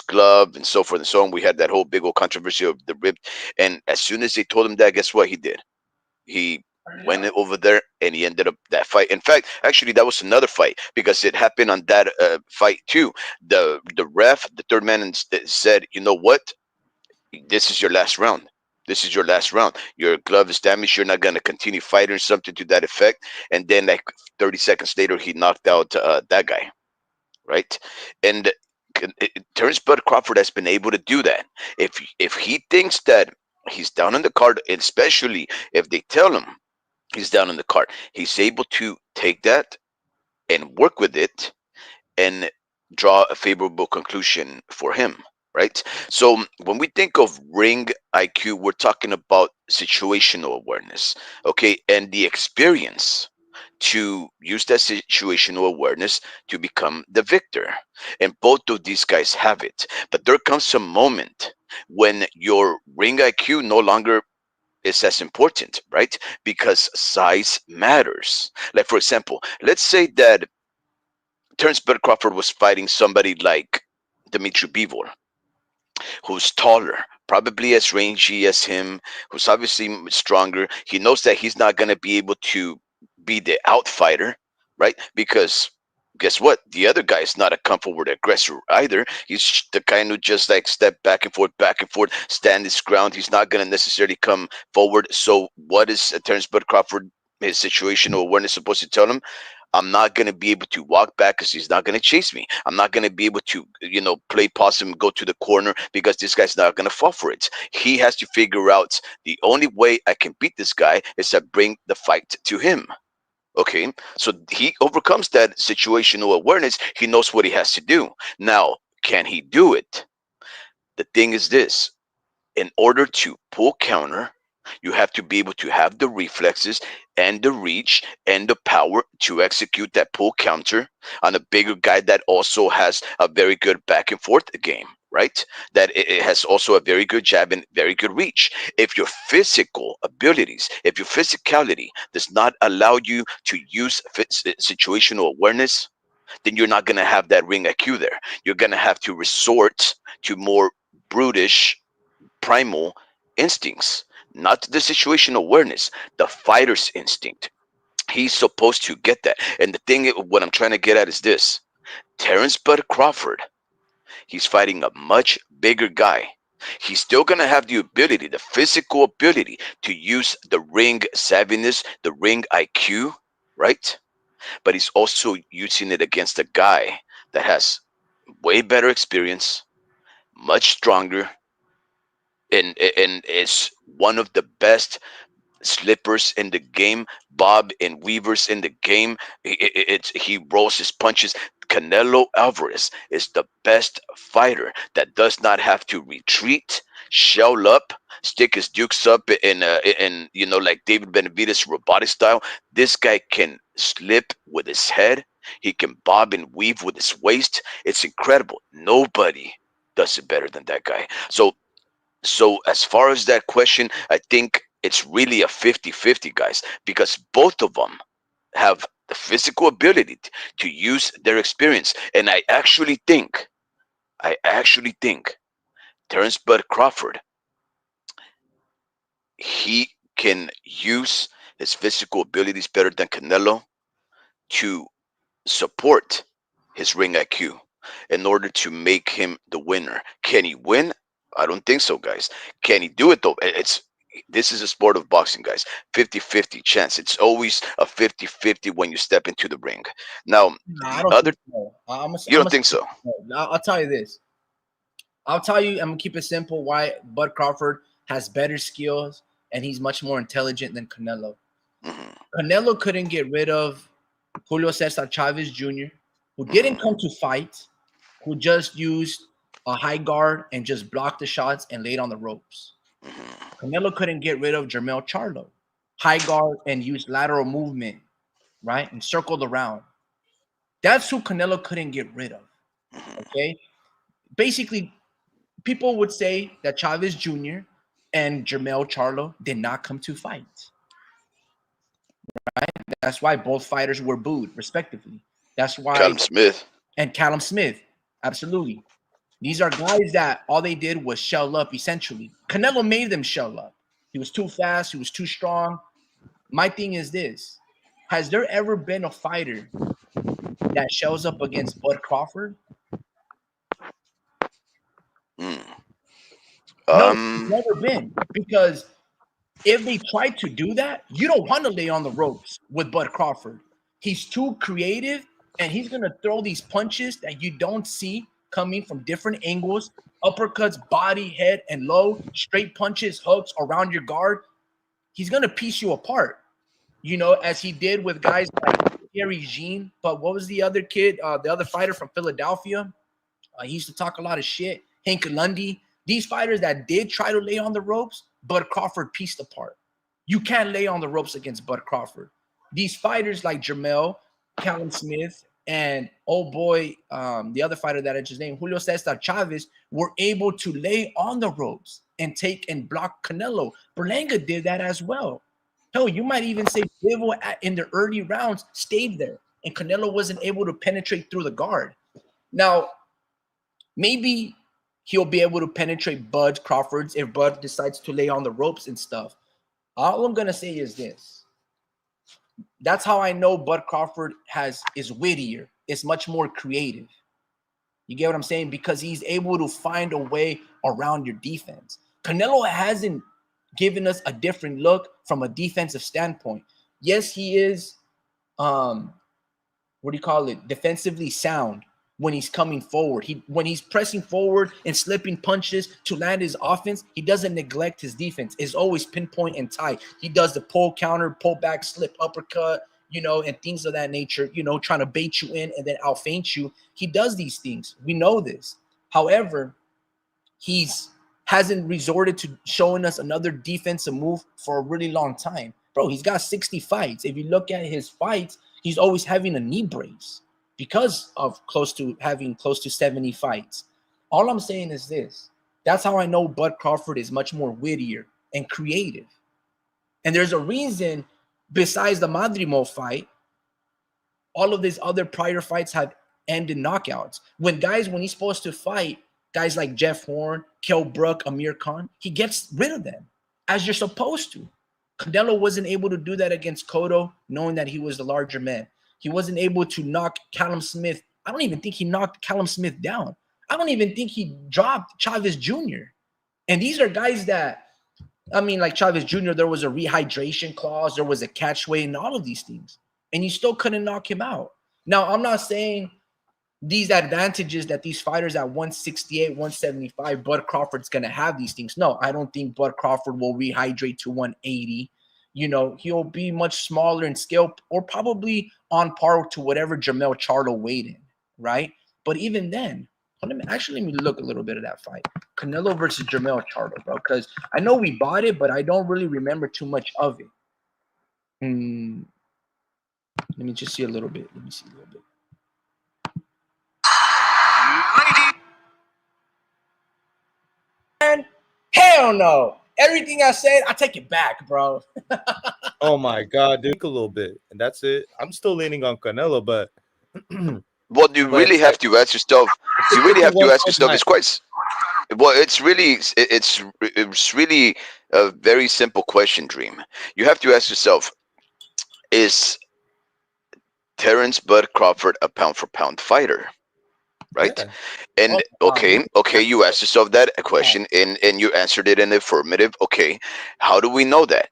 glove and so forth and so on. We had that whole big old controversy of the rib, and as soon as they told him that, guess what he did? He went over there and he ended up that fight. In fact, actually, that was another fight because it happened on that fight too. The ref, the third man, said, "You know what? This is your last round. This is your last round. Your glove is damaged. You're not gonna continue fighting," or something to that effect. And then, like 30 seconds later, he knocked out that guy. Right, and Terence Bud Crawford has been able to do that. If he thinks that he's down on the card, especially if they tell him he's down on the card, he's able to take that and work with it and draw a favorable conclusion for him, right? So when we think of ring IQ, we're talking about situational awareness, okay, and the experience to use that situational awareness to become the victor. And both of these guys have it. But there comes a moment when your ring IQ no longer is as important, right? Because size matters. Like, for example, let's say that Terence Bud Crawford was fighting somebody like Dmitry Bivol, who's taller, probably as rangy as him, who's obviously stronger. He knows that he's not going to be able to be the outfighter, right? Because guess what? The other guy is not a come forward aggressor either. He's the kind who just like step back and forth, stand his ground. He's not going to necessarily come forward. So what is Terence Bud Crawford, his situational awareness, supposed to tell him? I'm not going to be able to walk back because he's not going to chase me. I'm not going to be able to, play possum, go to the corner because this guy's not going to fall for it. He has to figure out the only way I can beat this guy is to bring the fight to him. Okay, so he overcomes that situational awareness. He knows what he has to do. Now, can he do it? The thing is this: in order to pull counter, you have to be able to have the reflexes and the reach and the power to execute that pull counter on a bigger guy that also has a very good back and forth game, right? That it has also a very good jab and very good reach. If your physical abilities, if your physicality does not allow you to use situational awareness, then you're not going to have that ring IQ there. You're going to have to resort to more brutish primal instincts, not the situational awareness, the fighter's instinct. He's supposed to get that. And the thing, what I'm trying to get at is this: Terence Bud Crawford, he's fighting a much bigger guy. He's still going to have the ability, the physical ability to use the ring savviness, the ring IQ, right? But he's also using it against a guy that has way better experience, much stronger, and is one of the best slippers in the game, bob and weavers in the game. He rolls his punches. Canelo Alvarez is the best fighter that does not have to retreat, shell up, stick his dukes up in like David Benavidez robotic style. This guy can slip with his head He can bob and weave with his waist. It's incredible. Nobody does it better than that guy. So as far as that question, I think it's really a 50-50, guys, because both of them have the physical ability to use their experience. And I actually think Terrence Bud Crawford, he can use his physical abilities better than Canelo to support his ring IQ in order to make him the winner. Can he win? I don't think so, guys. Can he do it though? This is a sport of boxing, guys. 50-50 chance. It's always a 50-50 when you step into the ring. Now, Nah, I the don't other, think so. you don't think so? I'll tell you this. I'll tell you, I'm gonna keep it simple. Why Bud Crawford has better skills and he's much more intelligent than Canelo. Hmm. Canelo couldn't get rid of Julio Cesar Chavez Jr., who didn't Hmm. come to fight, who just used a high guard and just blocked the shots and laid on the ropes. Hmm. Canelo couldn't get rid of Jermell Charlo, high guard and used lateral movement, right? And circled around. That's who Canelo couldn't get rid of. Hmm. Okay. Basically, people would say that Chavez Jr. and Jermell Charlo did not come to fight. Right? That's why both fighters were booed, respectively. That's why, Callum Smith. and Callum Smith, absolutely. These are guys that all they did was shell up, essentially. Canelo made them shell up. He was too fast, he was too strong. My thing is this: has there ever been a fighter that shells up against Bud Crawford? Mm. No, it's Um. never been. Because if they try to do that, you don't want to lay on the ropes with Bud Crawford. He's too creative and he's going to throw these punches that you don't see coming from different angles, uppercuts, body, head, and low, straight punches, hooks around your guard. He's going to piece you apart, as he did with guys like Gary Jean. But what was the other kid, the other fighter from Philadelphia? He used to talk a lot of shit. Hank Lundy. These fighters that did try to lay on the ropes, Bud Crawford pieced apart. You can't lay on the ropes against Bud Crawford. These fighters like Jermell, Callum Smith, and oh boy, the other fighter that I just named, Julio Cesar Chavez, were able to lay on the ropes and take and block Canelo. Berlanga did that as well. Hell, you might even say Bivol in the early rounds stayed there, and Canelo wasn't able to penetrate through the guard. Now, maybe he'll be able to penetrate Bud Crawford's if Bud decides to lay on the ropes and stuff. All I'm gonna say is this. That's how I know Bud Crawford is wittier, is much more creative. You get what I'm saying? Because he's able to find a way around your defense. Canelo hasn't given us a different look from a defensive standpoint. Yes, he is defensively sound when he's coming forward. When he's pressing forward and slipping punches to land his offense, he doesn't neglect his defense. It's always pinpoint and tight. He does the pull counter, pull back, slip, uppercut, and things of that nature, trying to bait you in and then out feint you. He does these things. We know this. However, he's hasn't resorted to showing us another defensive move for a really long time. Bro, he's got 60 fights. If you look at his fights, he's always having a knee brace because of close to 70 fights. All I'm saying is this. That's how I know Bud Crawford is much more wittier and creative. And there's a reason, besides the Madrimo fight, all of these other prior fights have ended knockouts. When he's supposed to fight, guys like Jeff Horn, Kell Brook, Amir Khan, he gets rid of them as you're supposed to. Canelo wasn't able to do that against Cotto, knowing that he was the larger man. He wasn't able to knock Callum Smith. I don't even think he knocked Callum Smith down. I don't even think he dropped Chavez Jr. And these are guys that, like Chavez Jr., there was a rehydration clause, there was a catch weight, and all of these things. And you still couldn't knock him out. Now, I'm not saying these advantages that these fighters at 168, 175, Bud Crawford's going to have these things. No, I don't think Bud Crawford will rehydrate to 180. He'll be much smaller in scale or probably on par to whatever Jermell Charlo weighed in, right? But even then, let me look a little bit of that fight. Canelo versus Jermell Charlo, bro, because I know we bought it, but I don't really remember too much of it. Let me just see a little bit. Let me see a little bit. Hell no. Everything I said, I take it back, bro. Oh my God, dude, a little bit, and that's it. I'm still leaning on Canelo, but What you but really have to ask yourself, you really have to one ask fight yourself tonight. is quite. Well, it's really a very simple question, Dream. You have to ask yourself: is Terrence Bud Crawford a pound for pound fighter? Right? Yeah, And He okay, you asked yourself that question, and you answered it in the affirmative. Okay, how do we know that?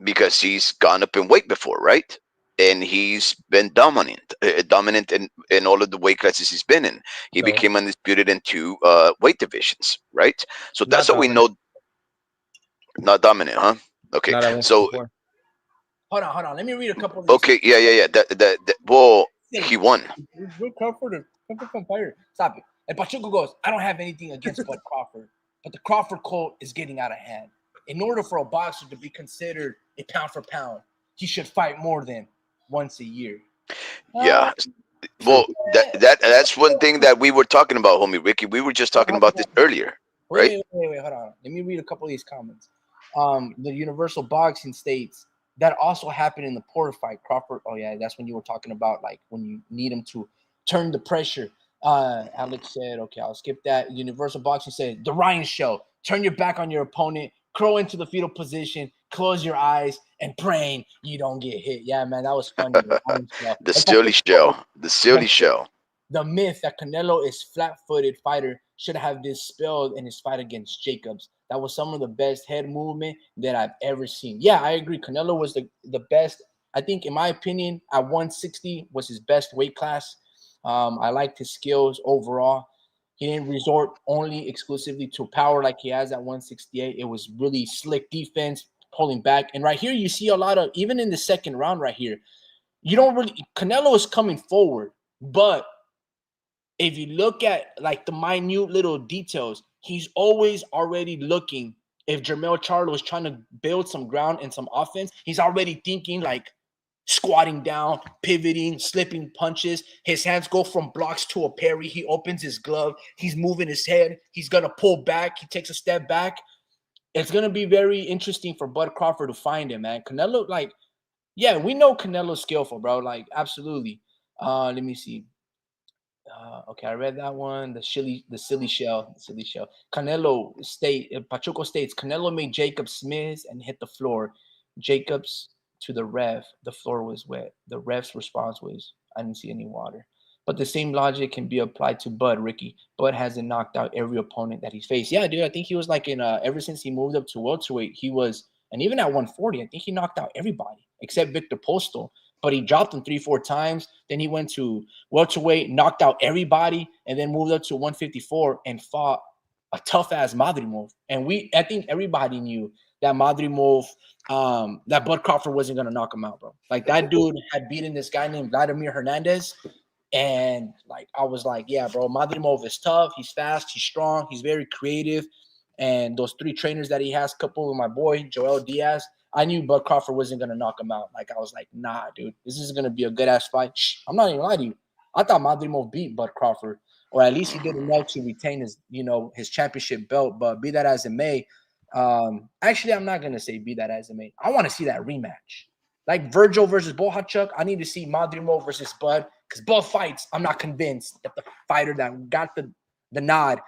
Because he's gone up in weight before, right? And he's been dominant in all of the weight classes he's been in. He no, became undisputed in two weight divisions, right? So that's not how we dominant, know. Not dominant, huh? Okay, not at so 154. hold on. Let me read a couple of these. okay, yeah. That well, Say, he won. Bud Crawford, Crawford from Fire. Stop it. And Pachuco goes, I don't have anything against Bud Crawford, but the Crawford cult is getting out of hand. In order for a boxer to be considered a pound for pound, he should fight more than once a year. Uh, Yeah. True. Well, that's one thing that we were talking about, homie Ricky. We were just talking about this earlier, right? wait, hold on. Let me read a couple of these comments. The Universal Boxing states that also happened in the Porter fight. Crawford, oh yeah, that's when you were talking about like when you need him to turn the pressure. Alex said, okay, I'll skip that. Universal Boxing said, the Ryan Show, turn your back on your opponent, curl into the fetal position, close your eyes, and praying you don't get hit. Yeah, man, that was funny. The Ryan Show. The And silly show. The silly the show. the myth that Canelo is flat-footed fighter should have been spelled in his fight against Jacobs. That was some of the best head movement that I've ever seen. Yeah, I agree. Canelo was the best. I think, in my opinion, at 160 was his best weight class. I liked his skills overall. He didn't resort only exclusively to power like he has at 168. It was really slick defense, pulling back. And right here, you see a lot of, even in the second round right here, you don't really, Canelo is coming forward, but if you look at like the minute little details, he's always already looking. If Jermell Charlo is trying to build some ground and some offense, he's already thinking like squatting down, pivoting, slipping punches. His hands go from blocks to a parry. He opens his glove. He's moving his head. He's going to pull back. He takes a step back. It's going to be very interesting for Bud Crawford to find him, man. Canelo, like, yeah, we know Canelo's skillful, bro. Like, absolutely. Let me see. Okay, I read that one. The silly shell. Canelo Pachuco states Canelo made Jacob smiz and hit the floor. Jacobs to the ref. The floor was wet. The ref's response was, I didn't see any water. But the same logic can be applied to Bud, Ricky. Bud hasn't knocked out every opponent that he's faced. Yeah, dude, I think he was like in ever since he moved up to welterweight, he was, and even at 140, I think he knocked out everybody except Victor Postal. But he dropped him 3-4 times. Then he went to welterweight, knocked out everybody, and then moved up to 154 and fought a tough ass Madrimov. And I think everybody knew that Madrimov, that Bud Crawford wasn't gonna knock him out, bro. Like that dude had beaten this guy named Vladimir Hernandez, and like I was like, yeah, bro, Madrimov is tough. He's fast. He's strong. He's very creative. And those three trainers that he has, coupled with my boy Joel Diaz, I knew Bud Crawford wasn't gonna knock him out. Like I was like, nah, dude, this is gonna be a good ass fight. Shh, I'm not even lying to you. I thought Madrimov beat Bud Crawford, or at least he did enough to retain his, his championship belt. But be that as it may, actually, I'm not gonna say be that as it may. I want to see that rematch, like Virgil versus Bohachuk. I need to see Madrimov versus Bud, because both fights, I'm not convinced that the fighter that got the nod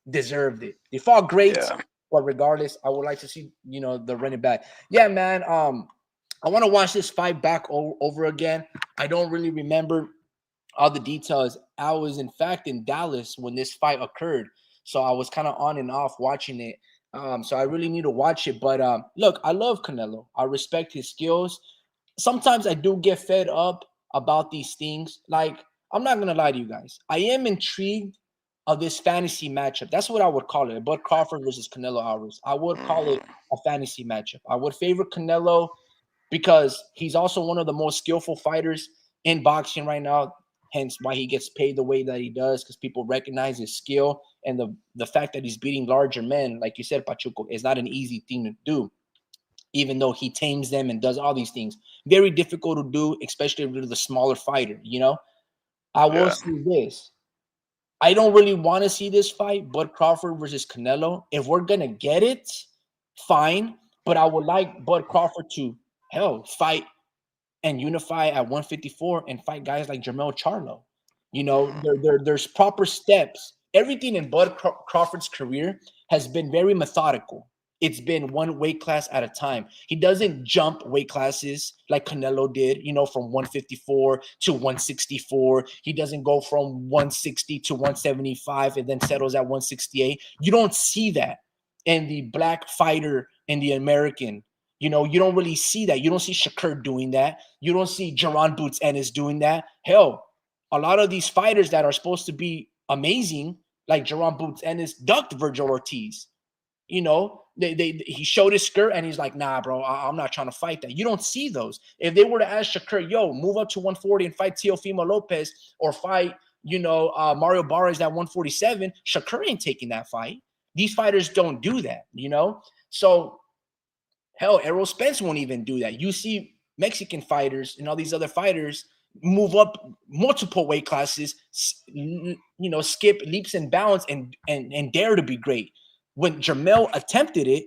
deserved it. They fought great. Yeah. But regardless, I would like to see, the running back. Yeah, man. I want to watch this fight back over again. I don't really remember all the details. I was, in fact, in Dallas when this fight occurred. So I was kind of on and off watching it. So I really need to watch it. But look, I love Canelo. I respect his skills. Sometimes I do get fed up about these things. Like, I'm not going to lie to you guys. I am intrigued of this fantasy matchup. That's what I would call it. Bud Crawford versus Canelo Alvarez. I would call it a fantasy matchup. I would favor Canelo because he's also one of the most skillful fighters in boxing right now. Hence why he gets paid the way that he does, because people recognize his skill, and the fact that he's beating larger men, like you said, Pachuco, is not an easy thing to do. Even though he tames them and does all these things, very difficult to do, especially with the smaller fighter. I will Yeah. say this. I don't really want to see this fight, Bud Crawford versus Canelo. If we're going to get it, fine. But I would like Bud Crawford to fight and unify at 154 and fight guys like Jermell Charlo. There's proper steps. Everything in Bud Crawford's career has been very methodical. It's been one weight class at a time. He doesn't jump weight classes like Canelo did, from 154 to 164. He doesn't go from 160 to 175 and then settles at 168. You don't see that in the black fighter in the American. You don't really see that. You don't see Shakur doing that. You don't see Jaron Boots Ennis doing that. Hell, a lot of these fighters that are supposed to be amazing, like Jaron Boots Ennis, ducked Virgil Ortiz. He showed his skirt and he's like, nah, bro, I'm not trying to fight that. You don't see those. If they were to ask Shakur, move up to 140 and fight Teofimo Lopez or fight, Mario Barres at 147, Shakur ain't taking that fight. These fighters don't do that, So, hell, Errol Spence won't even do that. You see Mexican fighters and all these other fighters move up multiple weight classes, skip leaps and bounds and dare to be great. When Jermell attempted it,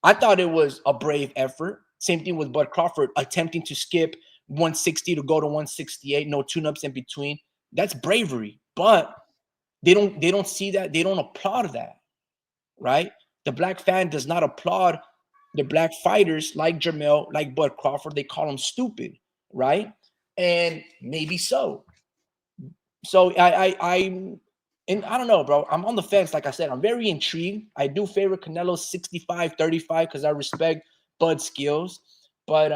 I thought it was a brave effort. Same thing with Bud Crawford attempting to skip 160 to go to 168, no tune-ups in between. That's bravery, but they don't see that. They don't applaud that, right? The black fan does not applaud the black fighters like Jermell, like Bud Crawford. They call them stupid, right? And maybe so. So and I don't know, bro. I'm on the fence. Like I said, I'm very intrigued. I do favor Canelo 65-35 because I respect Bud's skills. But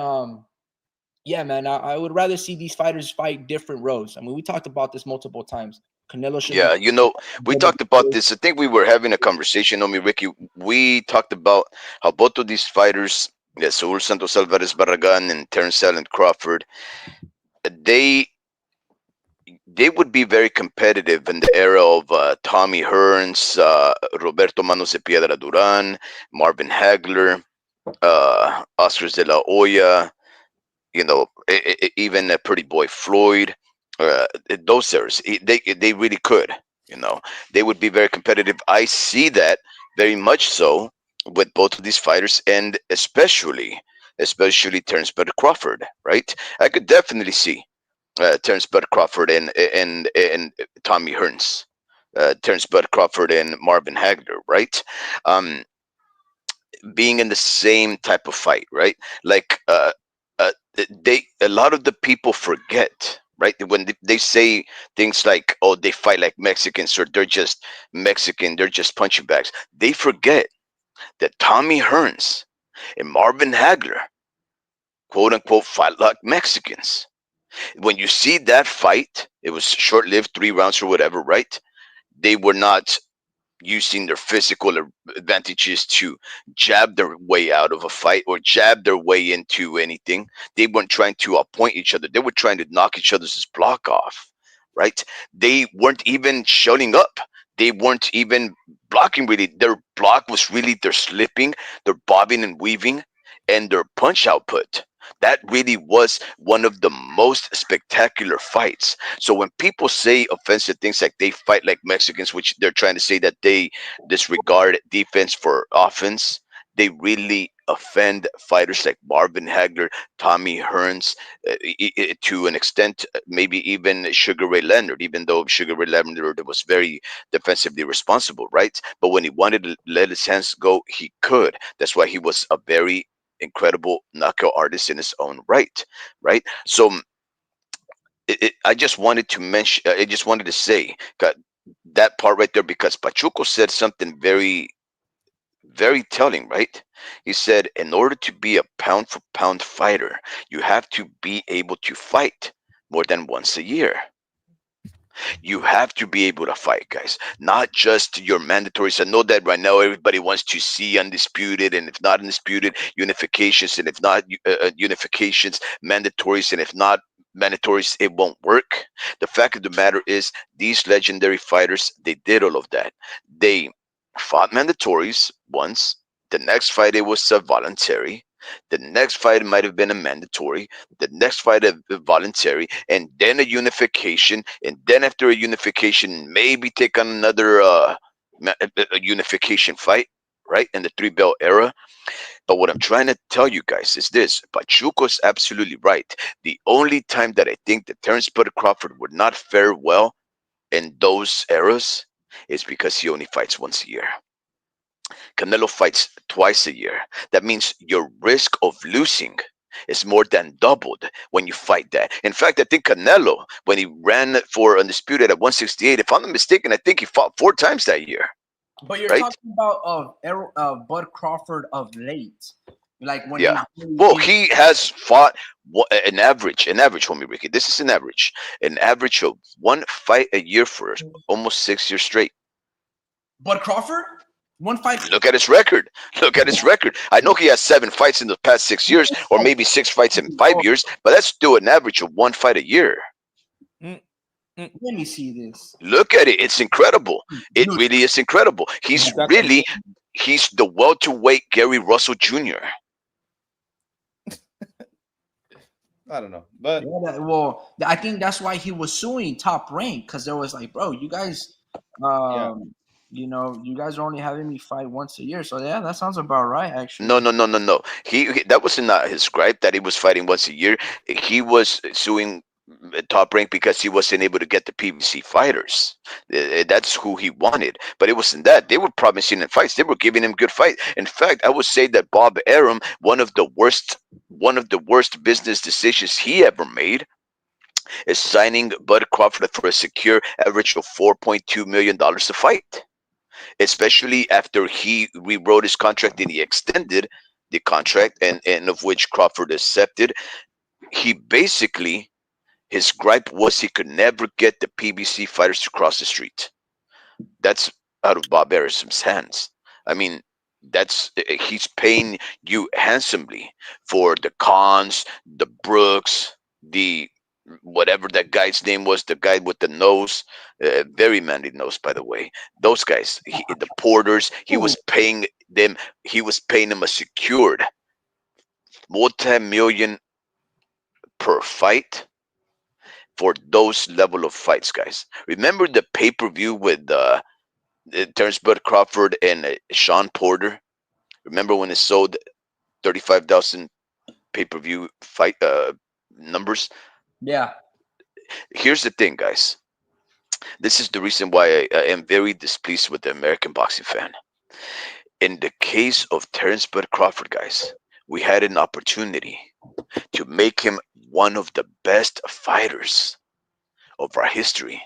yeah, man, I would rather see these fighters fight different roads. I mean, we talked about this multiple times. Canelo should Yeah, we talked about this. I think we were having a conversation, Ricky. We talked about how both of these fighters, Saul Santos Alvarez Barragan and Terence Allen Crawford, they would be very competitive in the era of Tommy Hearns, Roberto Manos de Piedra Duran, Marvin Hagler, Oscar de la Hoya, even a Pretty Boy Floyd. Those eras, they really could. They would be very competitive. I see that very much so with both of these fighters, and especially Terence Bud Crawford. Right? I could definitely see Terence Bud Crawford and Tommy Hearns, Terence Bud Crawford and Marvin Hagler, right? Being in the same type of fight, right? Like a lot of the people forget, right? When they say things like, "Oh, they fight like Mexicans," or "They're just Mexican, they're just punching bags," they forget that Tommy Hearns and Marvin Hagler, quote unquote, fight like Mexicans. When you see that fight, it was short lived, 3 rounds or whatever, right? They were not using their physical advantages to jab their way out of a fight or jab their way into anything. They weren't trying to appoint each other. They were trying to knock each other's block off, right? They weren't even shutting up. They weren't even blocking really. Their block was really their slipping, their bobbing and weaving, and their punch output. That really was one of the most spectacular fights. So when people say offensive things like they fight like Mexicans, which they're trying to say that they disregard defense for offense, they really offend fighters like Marvin Hagler, Tommy Hearns, to an extent, maybe even Sugar Ray Leonard, even though Sugar Ray Leonard was very defensively responsible, right? But when he wanted to let his hands go, he could. That's why he was a very incredible knockout artist in his own right? So I just wanted to mention, I just wanted to say that part right there, because Pachuco said something very, very telling, right? He said, in order to be a pound for pound fighter, you have to be able to fight more than once a year. You have to be able to fight, guys, not just your mandatories. I know that right now everybody wants to see undisputed, and if not undisputed, unifications, and if not unifications, mandatories, and if not mandatories, it won't work. The fact of the matter is, these legendary fighters, they did all of that. They fought mandatories once. The next fight, it was a voluntary. The next fight might have been a mandatory. The next fight a voluntary, and then a unification, and then after a unification, maybe take on another a unification fight. right? In the 3-belt era. But what I'm trying to tell you guys is this: Pachuco's absolutely right. The only time that I think that Terrence Bud Crawford would not fare well in those eras is because he only fights once a year. Canelo fights twice a year. That means your risk of losing is more than doubled when you fight that. In fact, I think Canelo, when he ran for Undisputed at 168, if I'm not mistaken, I think he fought 4 times that year, But you're right? talking about Bud Crawford of late, like when Yeah. he's really Well, in he has fought an average, homie Ricky. This is an average of 1 fight a year for almost 6 years straight. Bud Crawford. One fight. Look at his record. Look at his record. I know he has 7 fights in the past 6 years, or maybe 6 fights in 5 years, but let's do an average of 1 fight a year. Mm, mm. Let me see this. Look at it. It's incredible. It Dude, really is incredible. Is that the He's the welterweight Gary Russell Jr. I don't know, but yeah, I think that's why he was suing Top Rank, because there was like, bro, you guys, yeah, you guys are only having me fight once a year. So yeah, that sounds about right, actually. No, no, no, no, no. That was not his gripe that he was fighting once a year. He was suing Top Rank because he wasn't able to get the PBC fighters. That's who he wanted. But it wasn't that. They were promising him fights. They were giving him good fight. In fact, I would say that Bob Arum, one of the worst business decisions he ever made, is signing Bud Crawford for a secure average of $4.2 million to fight, especially after he rewrote his contract and he extended the contract, and of which Crawford accepted. He basically, his gripe was he could never get the PBC fighters to cross the street. That's out of Bob Arum's hands. I mean, he's paying you handsomely for the Khans, the Brooks, the whatever that guy's name was, the guy with the nose, very manly nose, by the way. Those guys, the Porters, he was paying them. He was paying them a secured multi-million per fight for those level of fights, guys. Remember the pay-per-view with Terrence Bud Crawford and Sean Porter? Remember when it sold 35,000 pay-per-view fight numbers? Yeah. Here's the thing, guys. This is the reason why I am very displeased with the American boxing fan. In the case of Terrence Bud Crawford, guys, we had an opportunity to make him one of the best fighters of our history.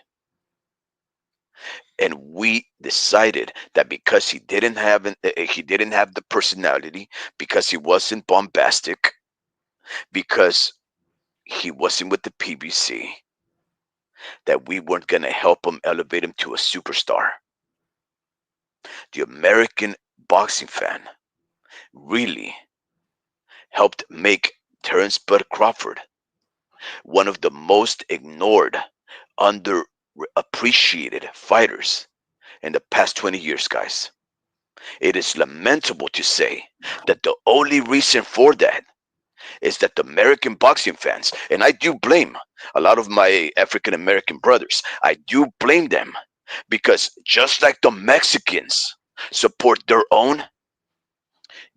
And we decided that because he didn't have the personality, because he wasn't bombastic, because he wasn't with the PBC, that we weren't going to help him elevate him to a superstar. The American boxing fan really helped make Terrence Bud Crawford one of the most ignored, underappreciated fighters in the past 20 years, guys. It is lamentable to say that the only reason for that is that the American boxing fans, and I do blame a lot of my African American brothers, I do blame them, because just like the Mexicans support their own,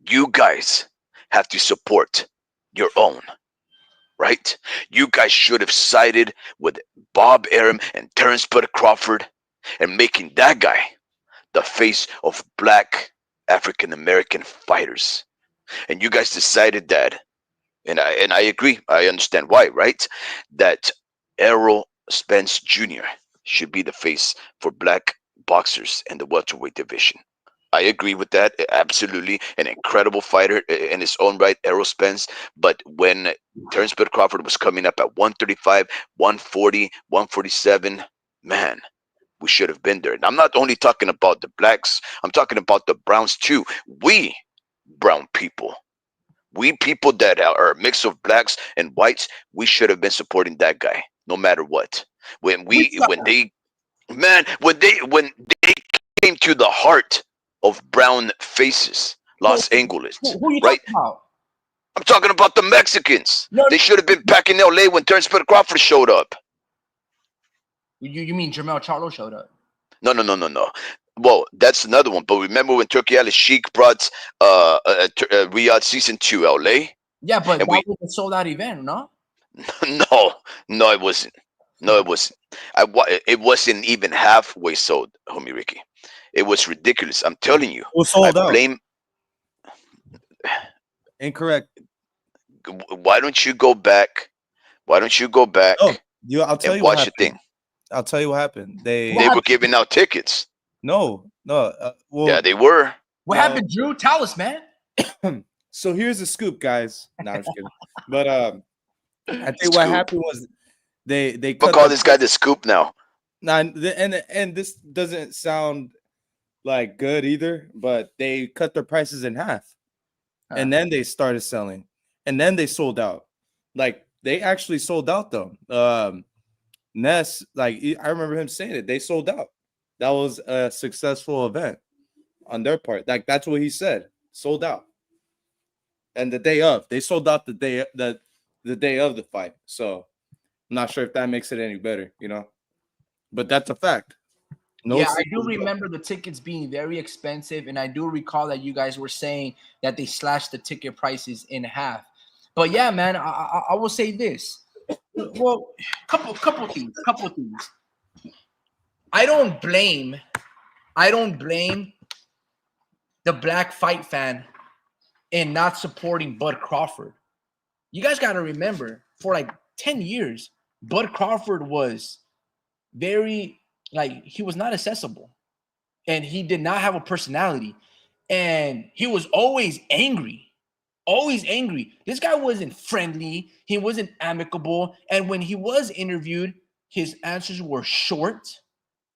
you guys have to support your own, right? You guys should have sided with Bob Arum and Terrence Bud Crawford and making that guy the face of black African American fighters. And you guys decided that, and I agree, I understand why, right? That Errol Spence Jr. should be the face for black boxers in the welterweight division. I agree with that. Absolutely, an incredible fighter in his own right, Errol Spence. But when Terrence Bud Crawford was coming up at 135, 140, 147, man, we should have been there. And I'm not only talking about the blacks, I'm talking about the browns too. We brown people, we people that are a mix of blacks and whites, we should have been supporting that guy no matter what. When Which we when side? they man when they came to the heart of brown faces, Who, Los Angeles, who you right? talking about? I'm talking about the Mexicans. No, They should have been back in LA when Terrence Bud Crawford showed up. you mean Jermell Charlo showed up? No, no, no, no, no. Well, that's another one. But remember when Turkey Ali Sheik brought Riyadh Season 2 LA? Yeah, but And that we was a sold out event, no? no, no, it wasn't. No, it wasn't. It wasn't even halfway sold, homie Ricky. It was ridiculous. I'm telling you. It was I sold out. blame. Incorrect. Why don't you go back? Why don't you go Oh, back I'll tell and you what watch the happened. thing? I'll tell you what happened. What They were happened? giving out tickets. No. Yeah, they were. What no. happened, Drew? Tell us, man. So here's the scoop, guys. No, I'm just kidding. But I think what Scoop. happened was they I'm gonna cut call the this guy the Scoop now. now, and this doesn't sound like good either, but they cut their prices in half. And then they started selling. And then they sold out. Like they actually sold out though. Ness, like I remember him saying it, they sold out. That was a successful event on their part. Like that's what he said. Sold out. And the day of, they sold out the day of the fight. So I'm not sure if that makes it any better, you know. But that's a fact. No Yeah, I do secret. remember the tickets being very expensive, and I do recall that you guys were saying that they slashed the ticket prices in half. But yeah, man, I will say this. Well, couple things. I don't blame the black fight fan in not supporting Bud Crawford. You guys got to remember, for like 10 years, Bud Crawford was very, like, he was not accessible. And he did not have a personality. And he was always angry. Always angry. This guy wasn't friendly. He wasn't amicable. And when he was interviewed, his answers were short.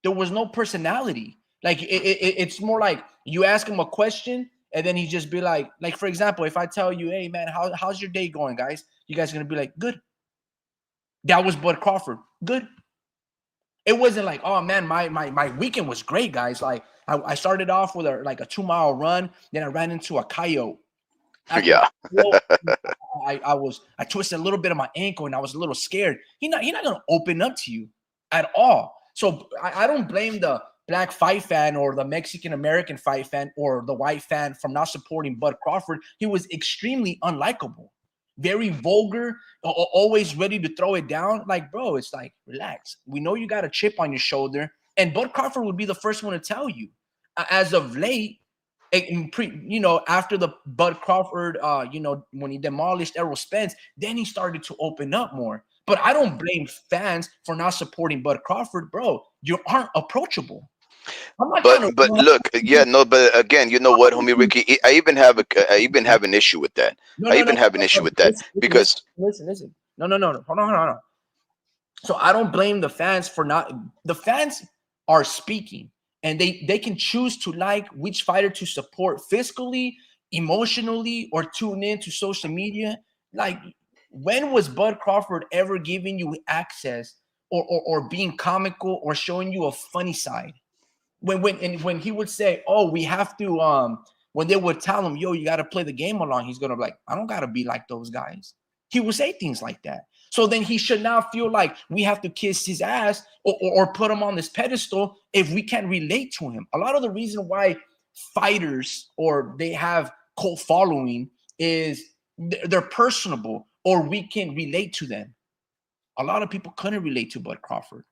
There was no personality. Like it's more like you ask him a question and then he just be like for example, if I tell you, hey man, how's your day going, guys? You guys are gonna be like, good. That was Bud Crawford. Good. It wasn't like, oh man, my weekend was great, guys. Like I started off with a 2-mile run, then I ran into a coyote. Yeah. I twisted a little bit of my ankle and I was a little scared. He's not gonna open up to you at all. So I don't blame the black fight fan or the Mexican American fight fan or the white fan from not supporting Bud Crawford. He was extremely unlikable, very vulgar, always ready to throw it down. Like, bro, it's like, relax. We know you got a chip on your shoulder, and Bud Crawford would be the first one to tell you. As of late, after the Bud Crawford, when he demolished Errol Spence, then he started to open up more. But I don't blame fans for not supporting Bud Crawford, bro. You aren't approachable. I'm not trying to. But look, yeah, no, but again, you know what, homie Ricky, I even have an issue with that. No, I no, even no. have an issue with that because Listen. No. Hold on. So I don't blame the fans for not. The fans are speaking, and they can choose to like which fighter to support fiscally, emotionally, or tune in to social media. Like, when was Bud Crawford ever giving you access or being comical or showing you a funny side? When he would say, "Oh, we have to," when they would tell him, "Yo, you got to play the game along," he's gonna be like, "I don't gotta be like those guys." He would say things like that. So then he should not feel like we have to kiss his ass or put him on this pedestal if we can't relate to him. A lot of the reason why fighters or they have cult following is they're personable or we can relate to them. A lot of people couldn't relate to Bud Crawford.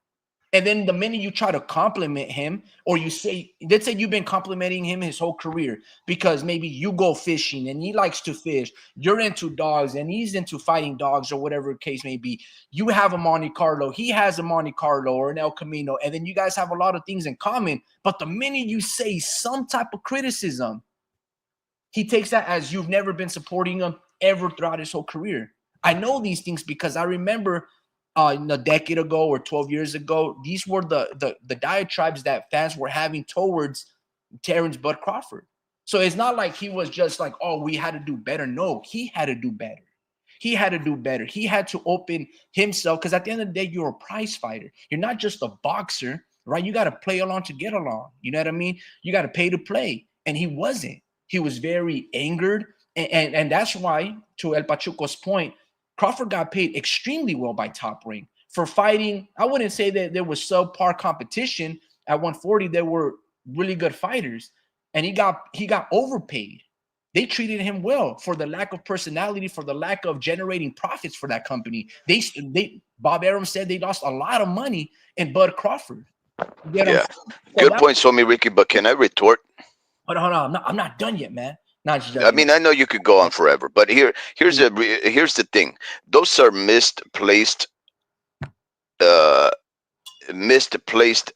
And then the minute you try to compliment him, or you say, let's say you've been complimenting him his whole career because maybe you go fishing and he likes to fish, you're into dogs and he's into fighting dogs or whatever the case may be. You have a Monte Carlo, he has a Monte Carlo or an El Camino, and then you guys have a lot of things in common. But the minute you say some type of criticism, he takes that as you've never been supporting him ever throughout his whole career. I know these things because I remember a decade ago or 12 years ago, these were the diatribes that fans were having towards Terrence Bud Crawford. So it's not like he was just like, oh, we had to do better. No, he had to do better. He had to do better. He had to open himself because at the end of the day, you're a prize fighter. You're not just a boxer, right? You got to play along to get along. You know what I mean? You got to pay to play. And he wasn't. He was very angered. And that's why, to El Pachuco's point, Crawford got paid extremely well by Top Rank for fighting. I wouldn't say that there was subpar competition at 140. There were really good fighters, and he got overpaid. They treated him well for the lack of personality, for the lack of generating profits for that company. Bob Arum said they lost a lot of money in Bud Crawford. You get what I'm Yeah. saying? So Good that, point, Somi Ricky. But can I retort? hold on, I'm not done yet, man. Not just I jumping. mean, I know you could go on forever, but here's the thing. Those are uh, misplaced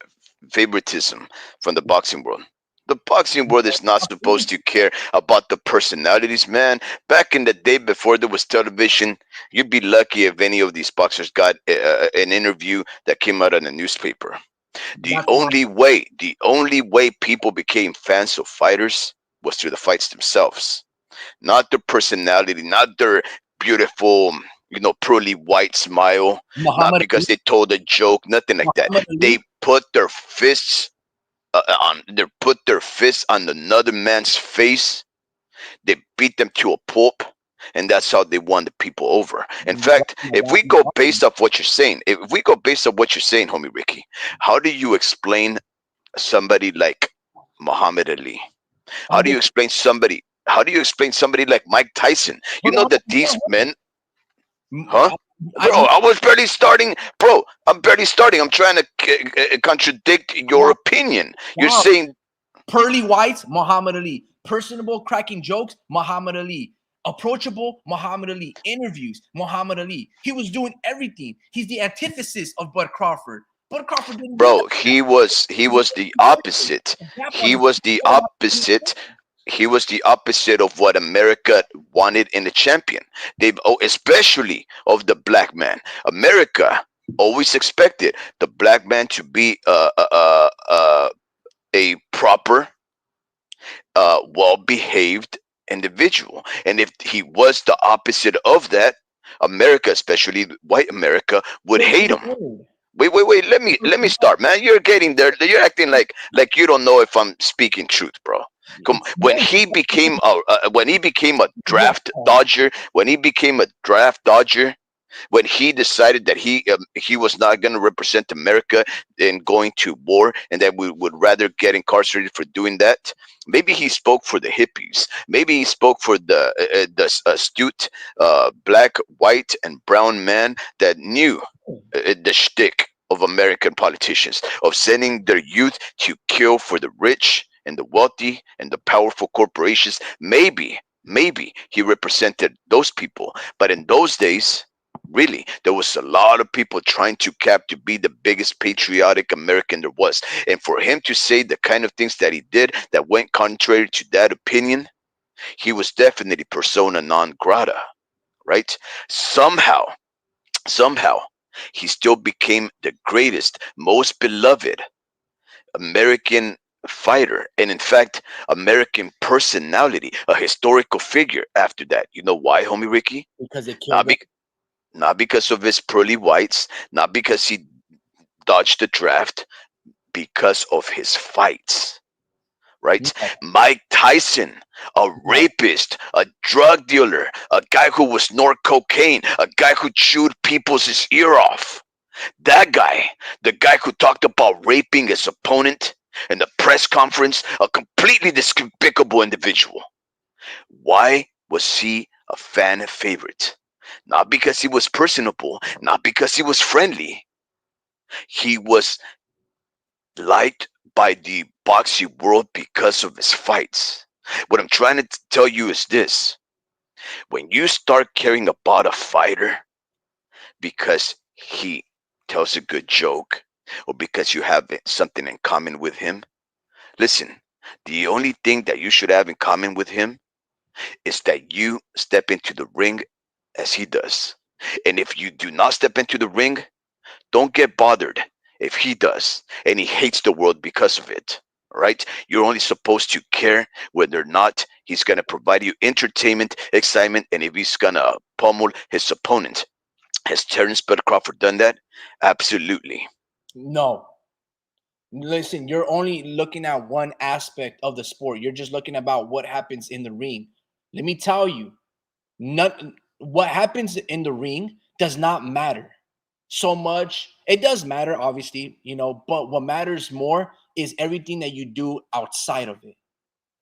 favoritism from the boxing world. The boxing world is not supposed to care about the personalities, man. Back in the day before there was television, you'd be lucky if any of these boxers got an interview that came out in a newspaper. That's why The only way people became fans of fighters was through the fights themselves, not their personality, not their beautiful, pearly white smile, not Muhammad because they told a joke, nothing like that. Ali. They put their fists put their fists on another man's face. They beat them to a pulp, and that's how they won the people over. In fact, if we go based off what you're saying, homie Ricky, how do you explain somebody like Muhammad Ali? How I'm do you just explain somebody? How do you explain somebody like Mike Tyson? You know hold that on, these hold men, on. huh? Bro, I was barely starting. Bro, I'm barely starting. I'm trying to contradict your Wow, opinion. You're wow. saying, Pearly whites, Muhammad Ali. Personable, cracking jokes, Muhammad Ali. Approachable, Muhammad Ali. Interviews, Muhammad Ali. He was doing everything. He's the antithesis of Bud Crawford. Bud Crawford didn't do bro, he was the opposite. that. Gap on He the was the opposite. He was the opposite of what America wanted in a champion. Especially of the black man. America always expected the black man to be a proper, well-behaved individual, and if he was the opposite of that, America, especially white America, would hate him. Wait. Let me start, man. You're getting there. You're acting like you don't know if I'm speaking truth, bro. Come, when he became a draft dodger, when he decided that he was not going to represent America in going to war, and that we would rather get incarcerated for doing that. Maybe he spoke for the hippies. Maybe he spoke for the astute black, white, and brown man that knew the shtick of American politicians of sending their youth to kill for the rich and the wealthy and the powerful corporations. Maybe he represented those people, but in those days, really, there was a lot of people trying to be the biggest patriotic American there was, and for him to say the kind of things that he did that went contrary to that opinion, he was definitely persona non grata, right? Somehow somehow he still became the greatest, most beloved American fighter, and in fact, American personality, a historical figure after that. You know why, homie Ricky? because they Not, killed be- not because of his pearly whites, not because he dodged the draft, because of his fights, them. right? No, Mike Tyson, a no. rapist, a drug dealer, a guy who was snort cocaine, a guy who chewed people's ear off. That guy, the guy who talked about raping his opponent in the press conference, a completely despicable individual. Why was he a fan favorite? Not because he was personable, not because he was friendly. He was liked by the boxing world because of his fights. What I'm trying to tell you is this: when you start caring about a fighter because he tells a good joke or because you have something in common with him, listen, the only thing that you should have in common with him is that you step into the ring as he does. And if you do not step into the ring, don't get bothered if he does and he hates the world because of it. All right? You're only supposed to care whether or not he's going to provide you entertainment, excitement, and if he's going to pummel his opponent. Has Terrence Bud Crawford done that? Absolutely. No. Listen, you're only looking at one aspect of the sport. You're just looking about what happens in the ring. Let me tell you, what happens in the ring does not matter so much. It does matter, obviously, but what matters more is everything that you do outside of it.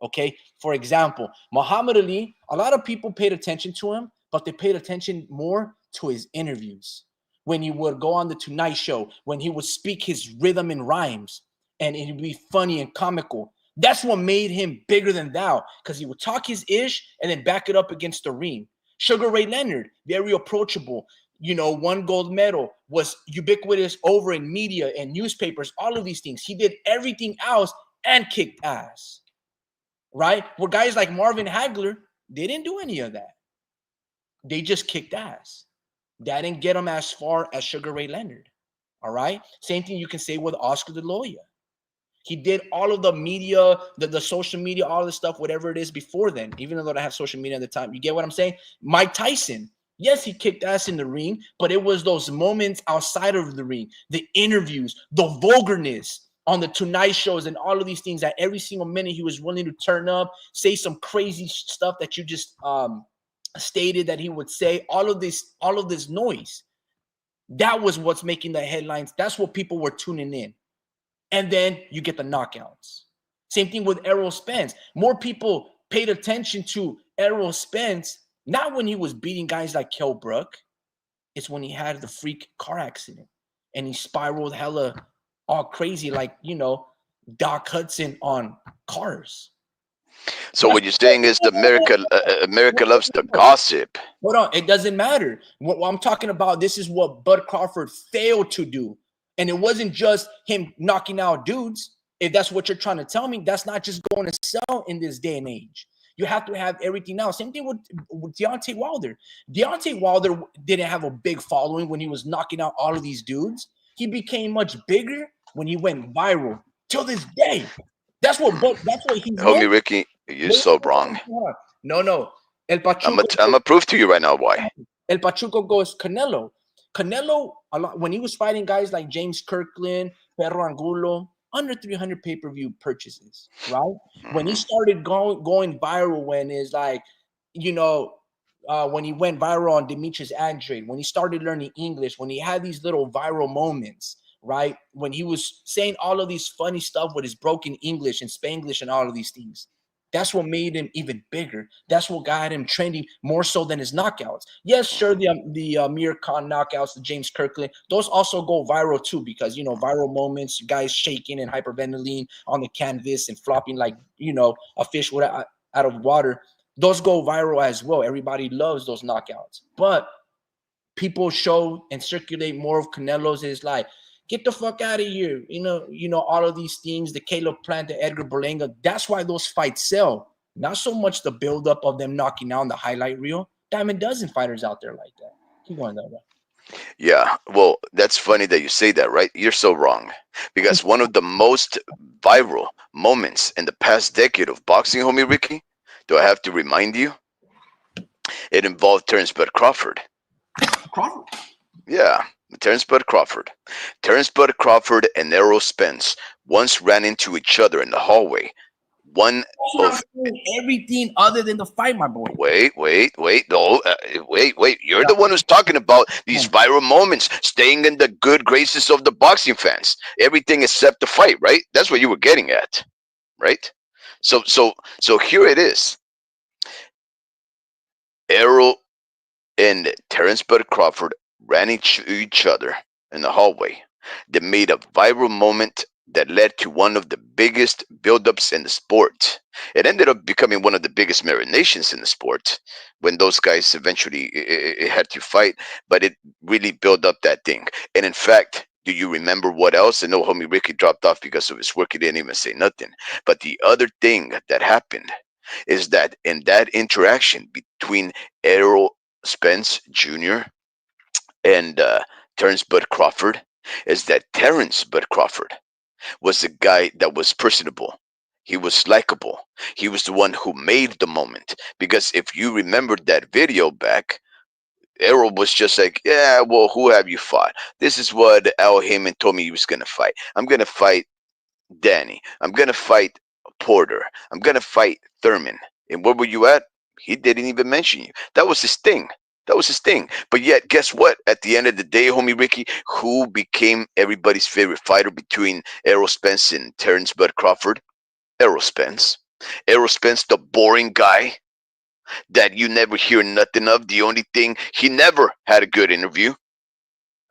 Okay. For example, Muhammad Ali, a lot of people paid attention to him, but they paid attention more to his interviews. When he would go on the Tonight Show, when he would speak his rhythm and rhymes, and it would be funny and comical. That's what made him bigger than thou, because he would talk his ish and then back it up against the ring. Sugar Ray Leonard, very approachable. One gold medal, was ubiquitous over in media and newspapers, all of these things. He did everything else and kicked ass. Right? Where guys like Marvin Hagler, they didn't do any of that. They just kicked ass. That didn't get them as far as Sugar Ray Leonard. All right? Same thing you can say with Oscar De La Hoya. He did all of the media, the social media, all of the stuff, whatever it is before then, even though I have social media at the time. You get what I'm saying? Mike Tyson, yes, he kicked ass in the ring, but it was those moments outside of the ring, the interviews, the vulgarness on the Tonight Shows and all of these things, that every single minute he was willing to turn up, say some crazy stuff that you just stated that he would say, all of this noise. That was what's making the headlines. That's what people were tuning in. And then you get the knockouts. Same thing with Errol Spence. More people paid attention to Errol Spence, not when he was beating guys like Kell Brook. It's when he had the freak car accident and he spiraled hella all crazy, like, Doc Hudson on Cars. So what you're saying is America loves the gossip. Hold on, it doesn't matter. What I'm talking about, this is what Bud Crawford failed to do. And it wasn't just him knocking out dudes. If that's what you're trying to tell me, that's not just going to sell in this day and age. You have to have everything else. Same thing with Deontay Wilder. Deontay Wilder didn't have a big following when he was knocking out all of these dudes. He became much bigger when he went viral. Till this day. That's what he's Homie Ricky, you're so wrong. No. El Pachuco. I'm gonna prove to you right now why. El Pachuco goes Canelo. Canelo, when he was fighting guys like James Kirkland, Perro Angulo, under 300 pay-per-view purchases, right? When he started going viral, when it's like, when he went viral on Demetrius Andrade, when he started learning English, when he had these little viral moments, right? When he was saying all of these funny stuff with his broken English and Spanglish and all of these things. That's what made him even bigger. That's what got him trending more so than his knockouts. Yes, sure, the Amir Khan knockouts, the James Kirkland, those also go viral too because, viral moments, guys shaking and hyperventilating on the canvas and flopping like, a fish out of water. Those go viral as well. Everybody loves those knockouts. But people show and circulate more of Canelo's is like, get the fuck out of here. All of these things, the Caleb Plant, the Edgar Berlanga, that's why those fights sell. Not so much the buildup of them knocking down the highlight reel. Diamond dozen fighters out there like that. Keep going that way. Yeah, well, that's funny that you say that, right? You're so wrong. Because one of the most viral moments in the past decade of boxing, homie Ricky, do I have to remind you? It involved Terrence Bud Crawford. Crawford? Yeah. Terrence Bud Crawford. Terrence Bud Crawford and Errol Spence once ran into each other in the hallway. Everything other than the fight, my boy. Wait. No, wait. You're the one who's talking about these viral moments, staying in the good graces of the boxing fans. Everything except the fight, right? That's what you were getting at, right? So here it is. Errol and Terrence Bud Crawford ran each other in the hallway. They made a viral moment that led to one of the biggest buildups in the sport. It ended up becoming one of the biggest marinations in the sport when those guys eventually had to fight, but it really built up that thing. And in fact, do you remember what else? I know homie Ricky dropped off because of his work. He didn't even say nothing. But the other thing that happened is that in that interaction between Errol Spence Jr. and Terrence Bud Crawford is that Terrence Bud Crawford was the guy that was personable. He was likable. He was the one who made the moment. Because if you remember that video back, Errol was just like, yeah, well, who have you fought? This is what Al Haymon told me he was going to fight. I'm going to fight Danny. I'm going to fight Porter. I'm going to fight Thurman. And where were you at? He didn't even mention you. That was his thing. That was his thing. But yet, guess what? At the end of the day, homie Ricky, who became everybody's favorite fighter between Errol Spence and Terrence Bud Crawford? Errol Spence. Errol Spence, the boring guy that you never hear nothing of. The only thing, he never had a good interview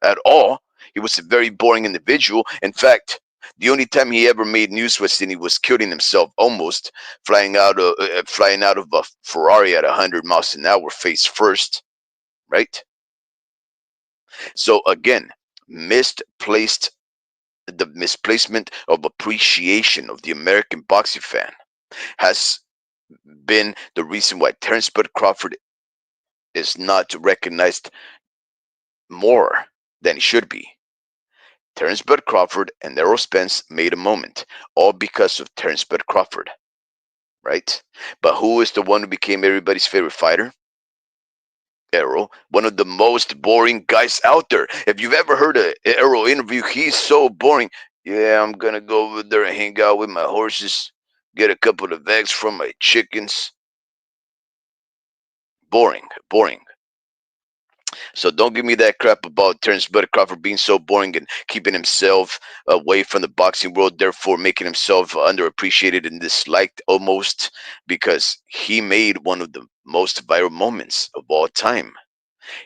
at all. He was a very boring individual. In fact, the only time he ever made news was when he was killing himself, almost flying out of a Ferrari at 100 miles an hour, face first, right? So again, misplaced the misplacement of appreciation of the American boxing fan has been the reason why Terrence Bud Crawford is not recognized more than he should be. Terrence Bud Crawford and Errol Spence made a moment, all because of Terrence Bud Crawford, right? But who is the one who became everybody's favorite fighter? Errol, one of the most boring guys out there. If you've ever heard an Errol interview, he's so boring. Yeah, I'm gonna go over there and hang out with my horses, get a couple of eggs from my chickens. Boring, boring. So don't give me that crap about Terrence Bud Crawford being so boring and keeping himself away from the boxing world, therefore making himself underappreciated and disliked almost because he made one of the most viral moments of all time.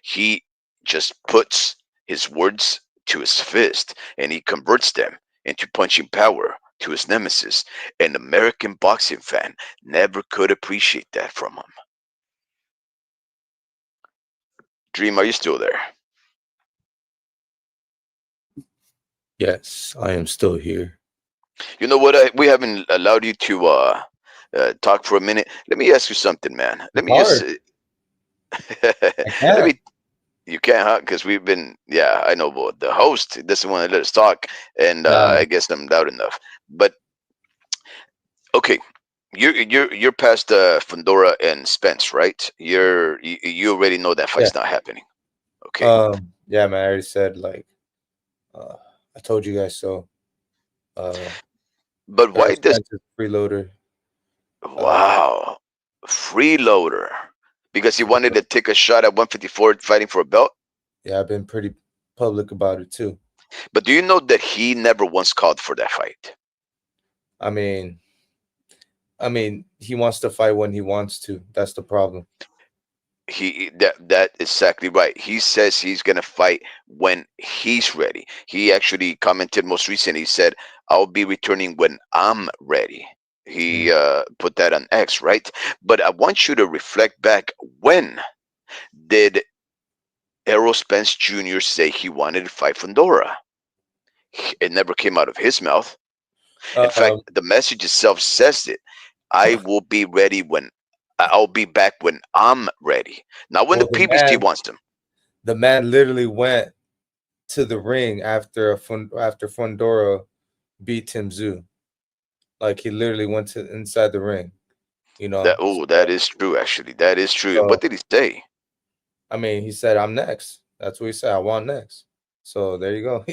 He just puts his words to his fist and he converts them into punching power to his nemesis. An American boxing fan never could appreciate that from him. Dream, are you still there? Yes, I am still here. You know what? We haven't allowed you to talk for a minute. Let me ask you something, man. Let It's me just hard. I let can't. me. You can't, huh? Because we've been. Yeah, I know. But the host doesn't want to let us talk, and Nah, I guess I'm loud enough. But okay, you're past Fundora and Spence, right? You already know that yeah. fight's not happening. Okay, Yeah, man. I already said like uh, I told you guys so. Uh, but Errol why does Spence is a freeloader. Uh, wow freeloader? Because he wanted freeloader. to take a shot at 154 fighting for a belt. Yeah, I've been pretty public about it too. But do you know that he never once called for that fight? I mean, he wants to fight when he wants to. That's the problem. That is exactly right. He says he's gonna fight when he's ready. He actually commented most recently. He said, "I'll be returning when I'm ready." Mm. He put that on X, right? But I want you to reflect back. When did Errol Spence Jr. say he wanted to fight Fundora? It never came out of his mouth. In Uh, fact, the message itself says it. I will be ready when I'll be back when I'm ready. Not when the well, PBC wants them. the man literally went to the ring after after Fundora beat Tim Zoo. Like he literally went to inside the ring. You That know. oh, that is true. Actually, that is true. And So what did he say? I mean, he said, "I'm next." That's what he said. I want next. So there you go.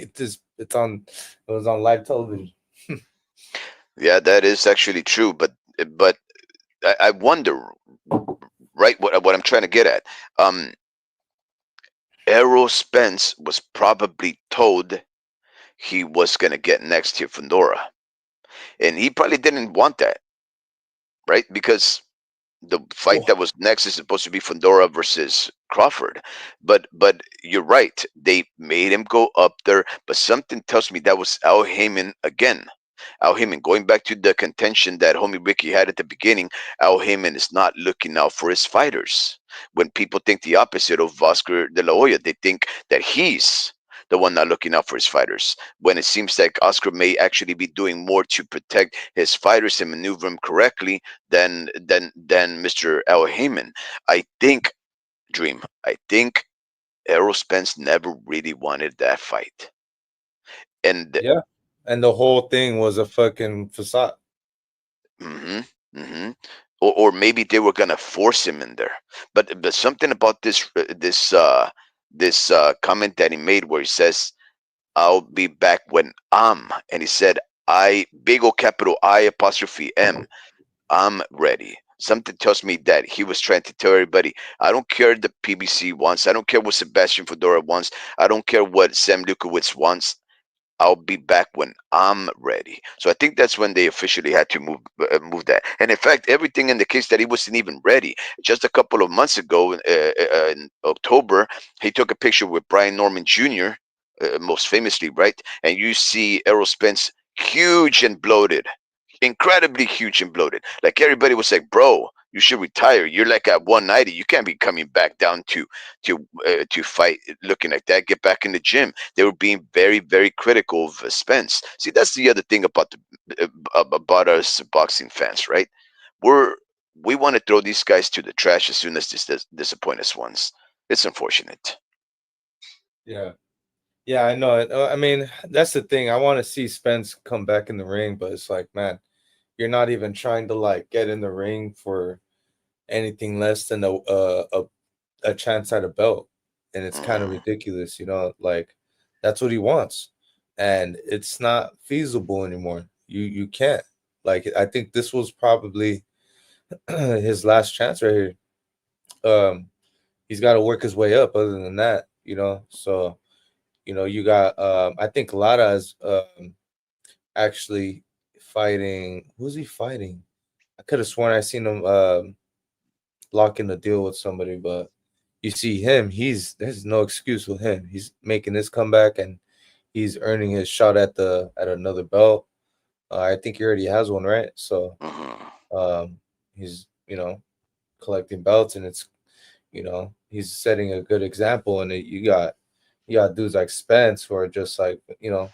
It's on. It was on live television. Yeah, that is actually true. But I wonder, right? What I'm trying to get at. Um, Errol Spence was probably told he was gonna get next to Fundora, and he probably didn't want that, right? Because the fight Oh, that was next is supposed to be Fundora versus Crawford. But you're right. They made him go up there, but something tells me that was Al Heyman again. Al Heyman, going back to the contention that homie Ricky had at the beginning, Al Heyman is not looking out for his fighters. When people think the opposite of Oscar De La Hoya, they think that he's the one not looking out for his fighters. When it seems like Oscar may actually be doing more to protect his fighters and maneuver them correctly than Mr. Al Heyman. I think, Dream, I think Errol Spence never really wanted that fight. And yeah. And the whole thing was a fucking facade. hmm hmm or maybe they were gonna force him in there. But something about this comment that he made where he says, "I'll be back when I'm," and he said, "I big O capital I apostrophe M. I'm ready." Something tells me that he was trying to tell everybody, I don't care the PBC wants, I don't care what Sebastian Fundora wants, I don't care what Sam Lukowitz wants. I'll be back when I'm ready. So I think that's when they officially had to move that. And in fact, everything in the case that he wasn't even ready. Just a couple of months ago, in October, he took a picture with Brian Norman Jr., most famously, right? And you see Errol Spence huge and bloated, incredibly huge and bloated. Like everybody was like, "Bro, you should retire. You're like at 190. You can't be coming back down to fight looking like that. Get back in the gym." They were being very, very critical of Spence. See, that's the other thing about about us boxing fans, right? We're we want to throw these guys to the trash as soon as this disappoint us once. It's unfortunate. Yeah. Yeah, I know it. I mean, that's the thing. I want to see Spence come back in the ring, but it's like, man, you're not even trying to like get in the ring for anything less than a chance at a belt, and it's kind of Mhm. ridiculous, you know. Like that's what he wants, and it's not feasible anymore. You can't. Like I think this was probably his last chance right here. He's got to work his way up. Other than that, you know. So you got I think Lara is actually fighting. Who's he fighting? I could have sworn I seen him locking the deal with somebody, but you see him, there's no excuse with him. He's making his comeback and he's earning his shot at another belt. I think he already has one, right? So Mhm. um, he's collecting belts, and he's setting a good example. And you got dudes like Spence who are just like I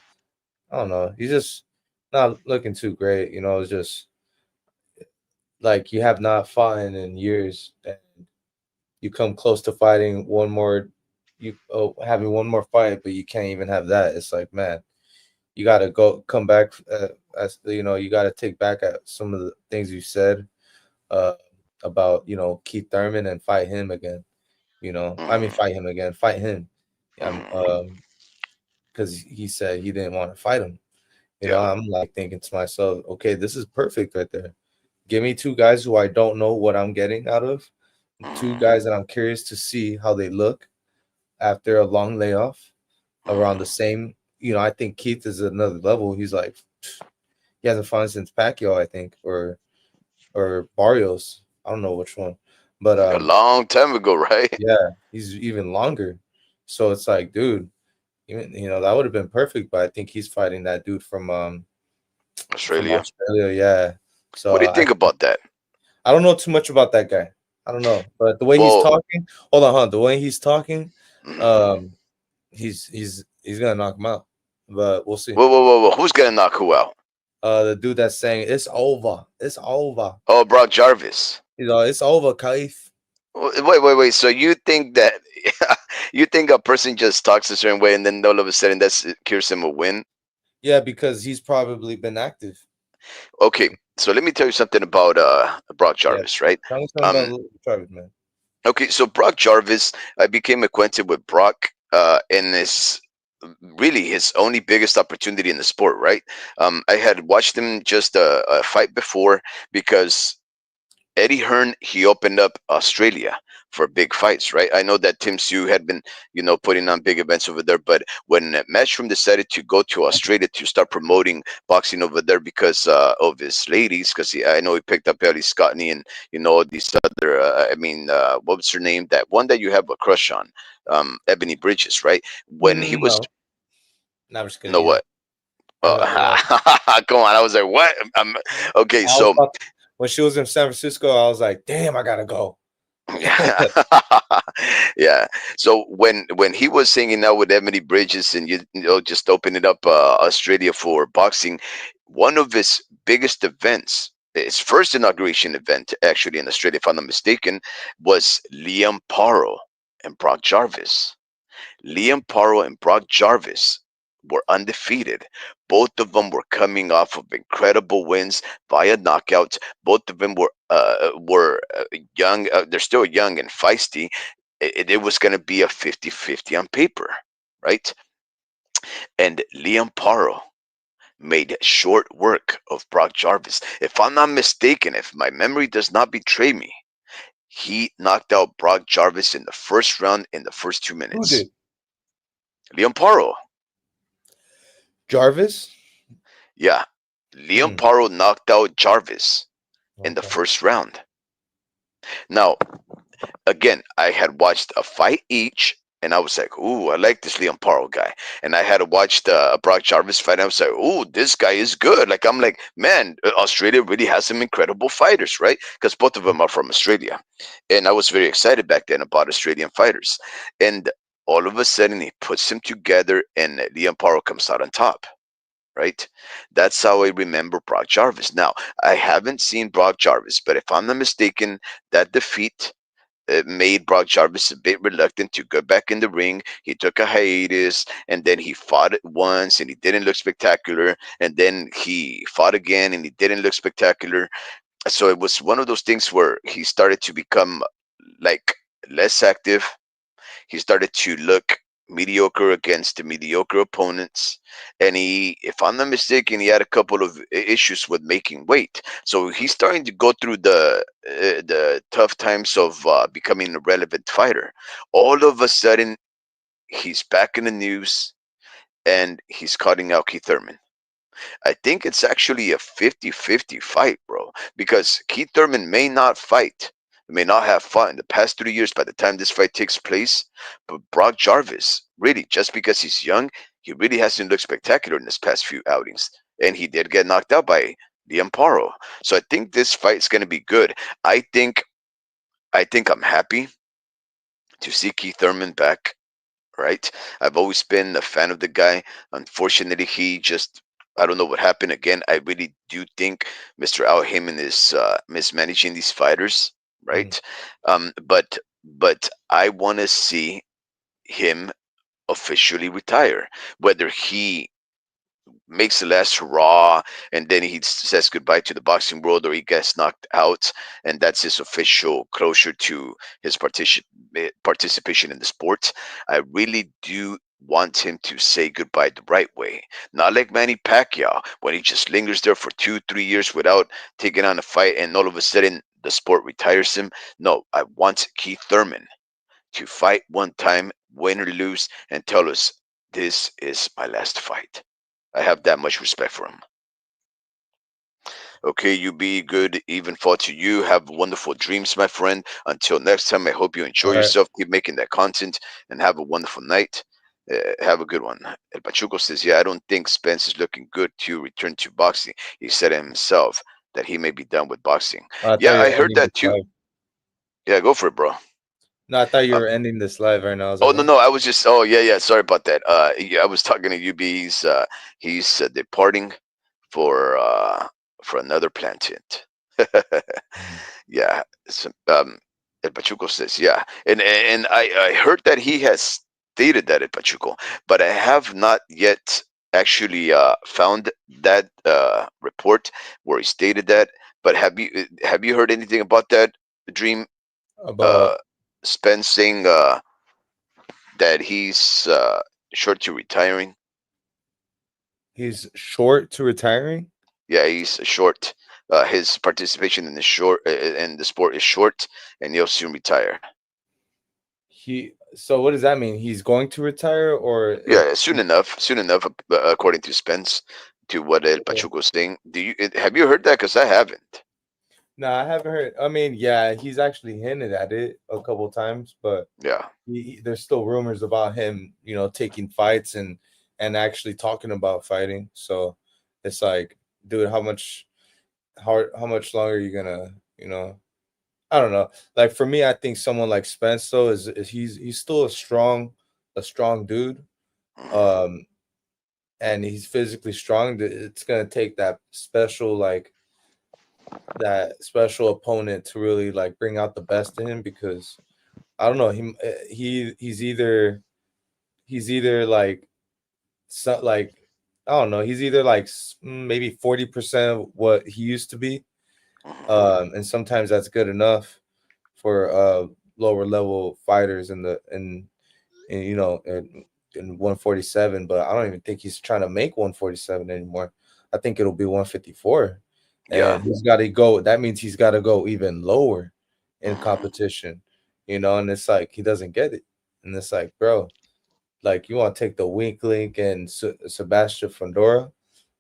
don't know. He's just not looking too great. It's just like you have not fought in years, and you come close to fighting one more, having one more fight, but you can't even have that. It's like, man, you got to come back. As you got to take back at some of the things you said uh, about Keith Thurman and fight him again. I mean, Mhm. fight him again, fight him. Mhm. Because he said he didn't want to fight him. Yeah. I'm like thinking to myself, okay, this is perfect right there. Give me two guys who I don't know what I'm getting out of, two Mhm. guys that I'm curious to see how they look after a long layoff around the Mhm. same. I think Keith is another level. He's like he hasn't fought since Pacquiao, I think, or Barrios. I don't know which one, but A long time ago, right? yeah, he's even longer. So it's like, dude, even that would have been perfect. But I think he's fighting that dude from Australia. Australia. Yeah. What So do you think about that? I don't know too much about that guy. I don't know, but the way he's Well, talking, hold on, the way he's talking, mhm. um, he's gonna knock him out. But we'll see. Whoa, whoa, whoa, whoa. Who's gonna knock who out? The dude that's saying it's over. Oh, Brock Jarvis. It's over, Kaif. Wait, wait, wait. So you think that you think a person just talks a certain way and then all of a sudden that's cures him a win? Yeah, because he's probably been active. Okay, so let me tell you something about Brock Yeah, Jarvis, right? tell me something about Um, Travis, man. okay, so Brock Jarvis, I became acquainted with Brock in this really his only biggest opportunity in the sport, right? I had watched him just a fight before because Eddie Hearn, he opened up Australia for big fights, right? I know that Tim Sue had been, putting on big events over there, but when Matchroom decided to go to Australia to start promoting boxing over there because of his ladies, because I know he picked up Ellie Scottney and these other, what was her name? That one that you have a crush on, Ebony Bridges, right? When he was, No, no, I'm just kidding. no, Yeah, what? I Oh, know. Yeah, come on! I was like, what? Okay, I was so about when she was in San Francisco, I was like, damn, I gotta go. yeah. Yeah. So when he was hanging out with Emily Bridges and just opening up Australia for boxing, one of his biggest events, his first inauguration event actually in Australia, if I'm not mistaken, was Liam Paro and Brock Jarvis. Liam Paro and Brock Jarvis were undefeated. Both of them were coming off of incredible wins via knockouts. Both of them were young. They're still young and feisty. It was going to be a 50-50 on paper, right? And Liam Paro made short work of Brock Jarvis. If I'm not mistaken, if my memory does not betray me, he knocked out Brock Jarvis in the first round in the first two Who minutes. did? Liam Paro, Jarvis? yeah, Liam Hmm. Paro knocked out Jarvis in the Okay. first round. Now, again, I had watched a fight each, and I was like, "Ooh, I like this Liam Paro guy." And I had watched a Brock Jarvis fight, and I was like, "Ooh, this guy is good." Like I'm like, man, Australia really has some incredible fighters, right? Because both of them are from Australia, and I was very excited back then about Australian fighters. And all of a sudden, he puts them together, and Liam Paro comes out on top. Right, that's how I remember Brock Jarvis. Now, I haven't seen Brock Jarvis, but if I'm not mistaken, that defeat made Brock Jarvis a bit reluctant to go back in the ring. He took a hiatus, and then he fought it once, and he didn't look spectacular. And then he fought again, and he didn't look spectacular. So it was one of those things where he started to become like less active. He started to look mediocre against the mediocre opponents, and he, if I'm not mistaken, he had a couple of issues with making weight. So he's starting to go through the tough times of becoming a relevant fighter. All of a sudden, he's back in the news, and he's cutting out Keith Thurman. I think it's actually a 50-50 fight, bro, because Keith Thurman may not fight, may not have fought in the past 3 years by the time this fight takes place. But Brock Jarvis, really, just because he's young, he really hasn't looked spectacular in his past few outings. And he did get knocked out by Liam Paro. So I think this fight is going to be good. I think I'm happy to see Keith Thurman back, right? I've always been a fan of the guy. Unfortunately, he just, I don't know what happened again. I really do think Mr. Al Heyman is mismanaging these fighters, Hmm. right? But I want to see him officially retire. Whether he makes the last hurrah and then he says goodbye to the boxing world, or he gets knocked out and that's his official closure to his participation in the sport. I really do want him to say goodbye the right way, not like Manny Pacquiao when he just lingers there for 2 3 years without taking on a fight and all of a sudden the sport retires him. No, I want Keith Thurman to fight one time, win or lose, and tell us this is my last fight. I have that much respect for him. Okay, you be good, even fall to you. Have wonderful dreams, my friend. Until next time, I hope you enjoy All right. yourself. Keep making that content and have a wonderful night. Have a good one. El Pachuco says, yeah, I don't think Spence is looking good to return to boxing. He said himself that he may be done with boxing. I thought Yeah, you I were heard ending that this too. live. Yeah, go for it, bro. No, I thought you Uh, were ending this live right now. I was oh like, no, what? no, I was just. Oh yeah, yeah. Sorry about that. Yeah, I was talking to UB. He's departing for uh for another planet. Mhm. Yeah. El Pachuco says, yeah, and I heard that he has stated that, El Pachuco, but I have not yet actually found that report where he stated that. But have you heard anything about that dream? About Uh, Spence saying that he's short to retiring. he's short to retiring. Yeah, he's short. His participation in the sport is short, and he'll soon retire. So what does that mean? He's going to retire, or it? Yeah, soon enough, according to Spence, to what El Okay. Pachuco is saying. Have you heard that? Because I haven't. No, I haven't heard. I mean, yeah, he's actually hinted at it a couple times, but Yeah. there's still rumors about him, taking fights and actually talking about fighting. So it's like, dude, how much longer are you gonna, I don't know. Like for me, I think someone like Spence though is he's still a strong dude. Mhm. Um, and he's physically strong. It's gonna take that special opponent to really like bring out the best in him, because I don't know, he's either like, so like, I don't know, he's either like maybe 40% of what he used to be, Mhm. and sometimes that's good enough for lower level fighters in 147, but I don't even think he's trying to make 147 anymore. I think it'll be 154, Yeah. and he's got to go. That means he's got to go even lower in Mhm. competition, and it's like he doesn't get it, and it's like, bro, like you want to take the weak link and Sebastian Fundora,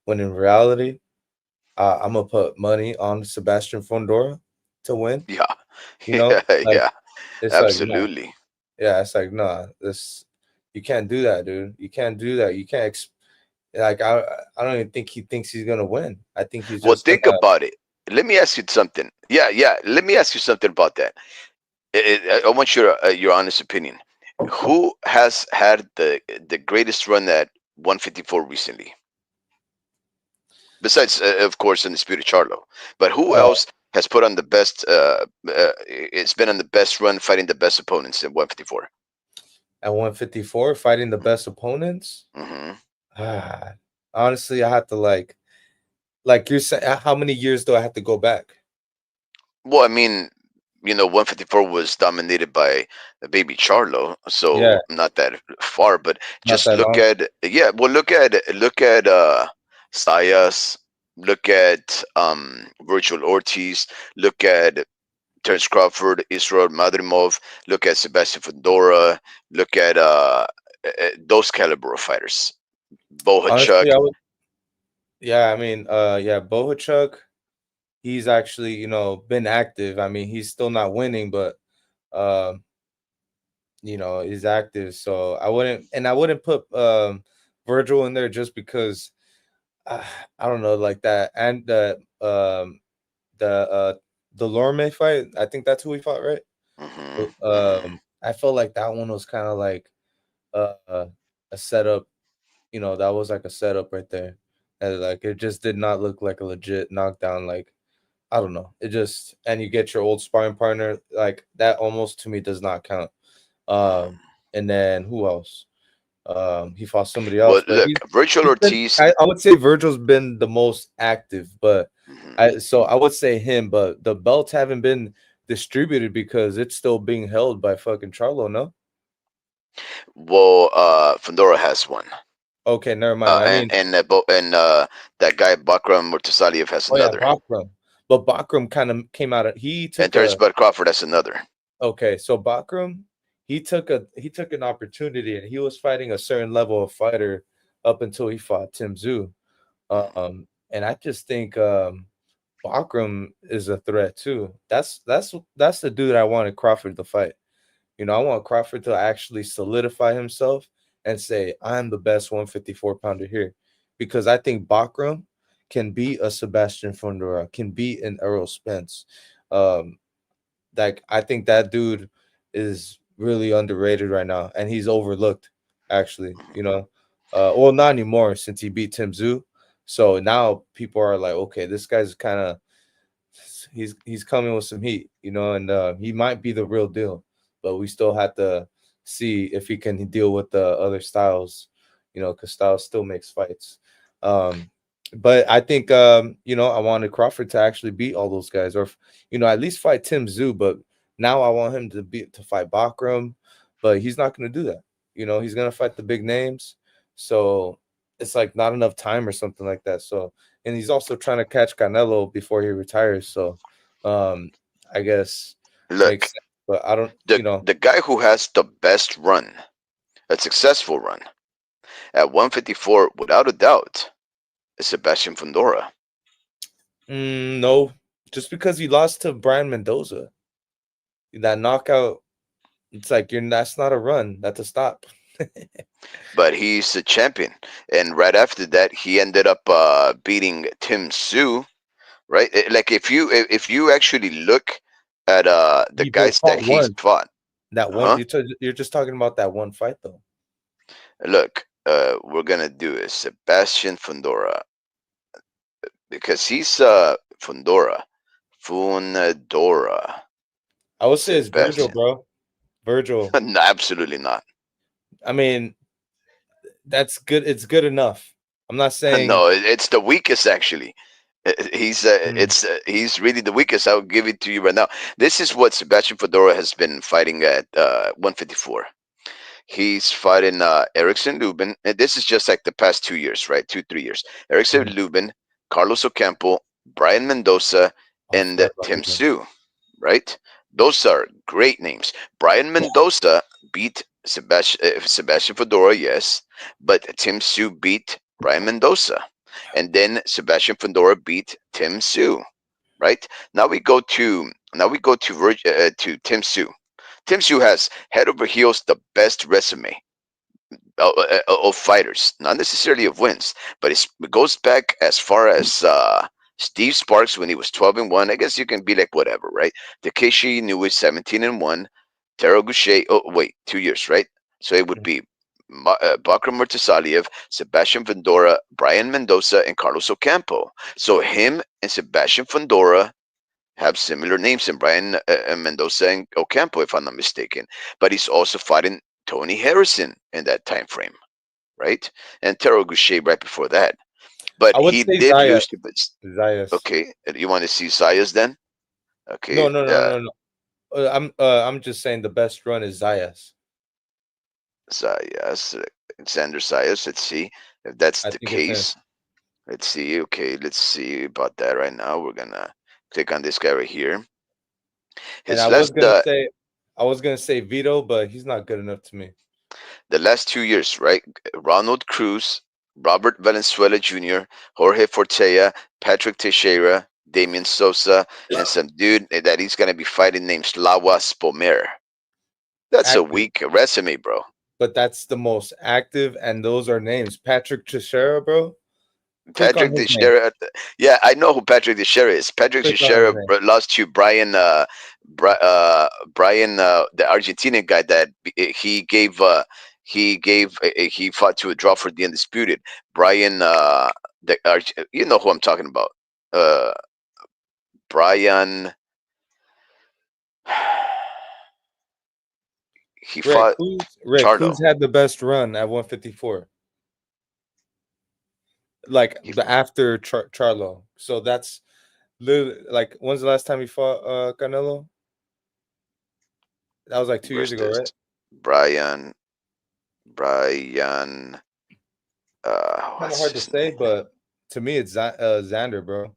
when in reality, I'm gonna put money on Sebastian Fundora to win. Yeah. Like Yeah. Yeah. it's like no, Absolutely. yeah, it's like no, this you can't do that, dude. You can't do that. You can't. Like I don't even think he thinks he's gonna win. I think he's Well, just think gonna. about it. Let me ask you something. Yeah. Yeah. Let me ask you something about that. I want your honest opinion. Who has had the greatest run at 154 recently? Besides, of course, Undisputed Charlo. But who Uh, else has put on the best? It's been on the best run, fighting the best opponents in 154. at 154, fighting the best opponents. Hmm. Ah, honestly, I have to like you're saying. How many years do I have to go back? Well, I mean, 154 was dominated by Baby Charlo, Yeah, so not that far. But not just that look long. at, yeah. Well, look at Sayas. Look at Virgil Ortiz. Look at Terence Crawford, Israel Madrimov. Look at Sebastian Fundora. Look at those caliber of fighters. Honestly, Bohachuk. I would. Yeah, I mean, yeah, Bohachuk. He's actually, been active. I mean, he's still not winning, but um, he's active. So I wouldn't put Virgil in there just because uh, I don't know, like that, and the the Lorme fight. I think that's who he fought, right? Hmm. Hmm. I felt like that one was kind of like uh, a setup. That was like a setup right there, and like it just did not look like a legit knockdown. Like I don't know, it just and you get your old sparring partner like that. Almost to me does not count. Um, and then who else? He fought somebody Well, else, but look, Virgil he's been. Ortiz. I would say Virgil's been the most active, but Mhm. I would say him. But the belts haven't been distributed because it's still being held by fucking Charlo. No, Well, Fundora has one. okay, never mind. I mean, That guy Bakram Murtasaliev has oh yeah, another, Bakram, but Bakram kind of came out of. He and took Terence a Bud Crawford has another. Okay, so Bakram, he took an opportunity and he was fighting a certain level of fighter up until he fought Tim Tszyu. And I just think Bakram is a threat too. That's the dude I wanted Crawford to fight. I want Crawford to actually solidify himself and say, I'm the best 154 pounder here. Because I think Bakram can beat a Sebastian Fundora, can beat an Errol Spence. Um, like I think that dude is really underrated right now, and he's overlooked. Actually, well, not anymore since he beat Tim Tszyu. So now people are like, okay, this guy's kind of he's coming with some heat, and he might be the real deal. But we still have to see if he can deal with the other styles, because Styles still makes fights. Um, but I think I wanted Crawford to actually beat all those guys, or at least fight Tim Tszyu. But now I want him to fight Bakram, but he's not going to do that. He's going to fight the big names. So it's like not enough time or something like that. So and he's also trying to catch Canelo before he retires. So um, I guess makes Look, sense. But I don't, the guy who has the best run, a successful run at 154, without a doubt, is Sebastian Fundora. no, just because he lost to Brian Mendoza, that knockout, it's like that's not a run, that's a stop. But he's a champion, and right after that, he ended up beating Tim Tszyu. Right, like if you actually look at the He but guys that fought he's once. fought, That one huh? you're just talking about that one fight though. Look, we're gonna do is Sebastian Fundora because he's Fundora, I would say it's Virgil, Sebastian. bro. Virgil. No, absolutely not. I mean, that's good. It's good enough. I'm not saying. No, it's the weakest actually. Mm, He's really the weakest. I'll give it to you right now. This is what Sebastian Fedora has been fighting at 154. He's fighting Erickson Lubin. And this is just like the past 2 years, right? 2, 3 years. Erickson mm, Lubin, Carlos Ocampo, Brian Mendoza, I and forgot about Tim his name. Sue, right? Those are great names. Brian Mendoza beat Sebastian Fedora, yes, but Tim Sue beat Brian Mendoza, and then Sebastian Fedora beat Tim Sue, right? Now we go to Tim Sue. Tim Sue has head over heels the best resume of fighters, not necessarily of wins, but it goes back as far as Steve Sparks when he was 12-1. I guess you can be like whatever, right? Takeshi Inoue 17-1. Taro Goucher. Oh wait, 2 years, right? So it would be Bakram Murtasaliev, Sebastian Fundora, Brian Mendoza, and Carlos Ocampo. So him and Sebastian Fundora have similar names in Brian Mendoza and Ocampo, if I'm not mistaken. But he's also fighting Tony Harrison in that time frame, right? And Taro Goucher right before that. But I would he say did Zayas. lose to. Zayas. Okay, you want to see Zayas then? No, Okay, no, no, no, no. I'm just saying the best run is Zayas. Zayas, Xander Zayas. Let's see if that's I the think it's him. case. Let's see. Okay, let's see about that right now. We're gonna click on this guy right here. And His last I was gonna say Vito, but he's not good enough to me. the last 2 years, right? Ronald Cruz, Robert Valenzuela Jr., Jorge Fortea, Patrick Teixeira, Damian Sosa, and some dude that he's gonna be fighting named Slava Spomer. That's a Active, weak resume, bro. but that's the most active, and those are names. Patrick Teixeira, bro. Click on Patrick his name. Teixeira. Yeah, I know who Patrick Teixeira is. Patrick Click on his Teixeira name. lost to Brian, the Argentinian guy that he fought to a draw for the undisputed. Brian, you know who I'm talking about. Uh, Brian. He fought Rick Charlo. Cruz had the best run at 154. Like He, the after Charlo. So that's literally like when's the last time he fought Canelo? That was like 2 years where's ago, this? right? Brian. Kind of What's hard to his say, name? but to me it's Xander, bro.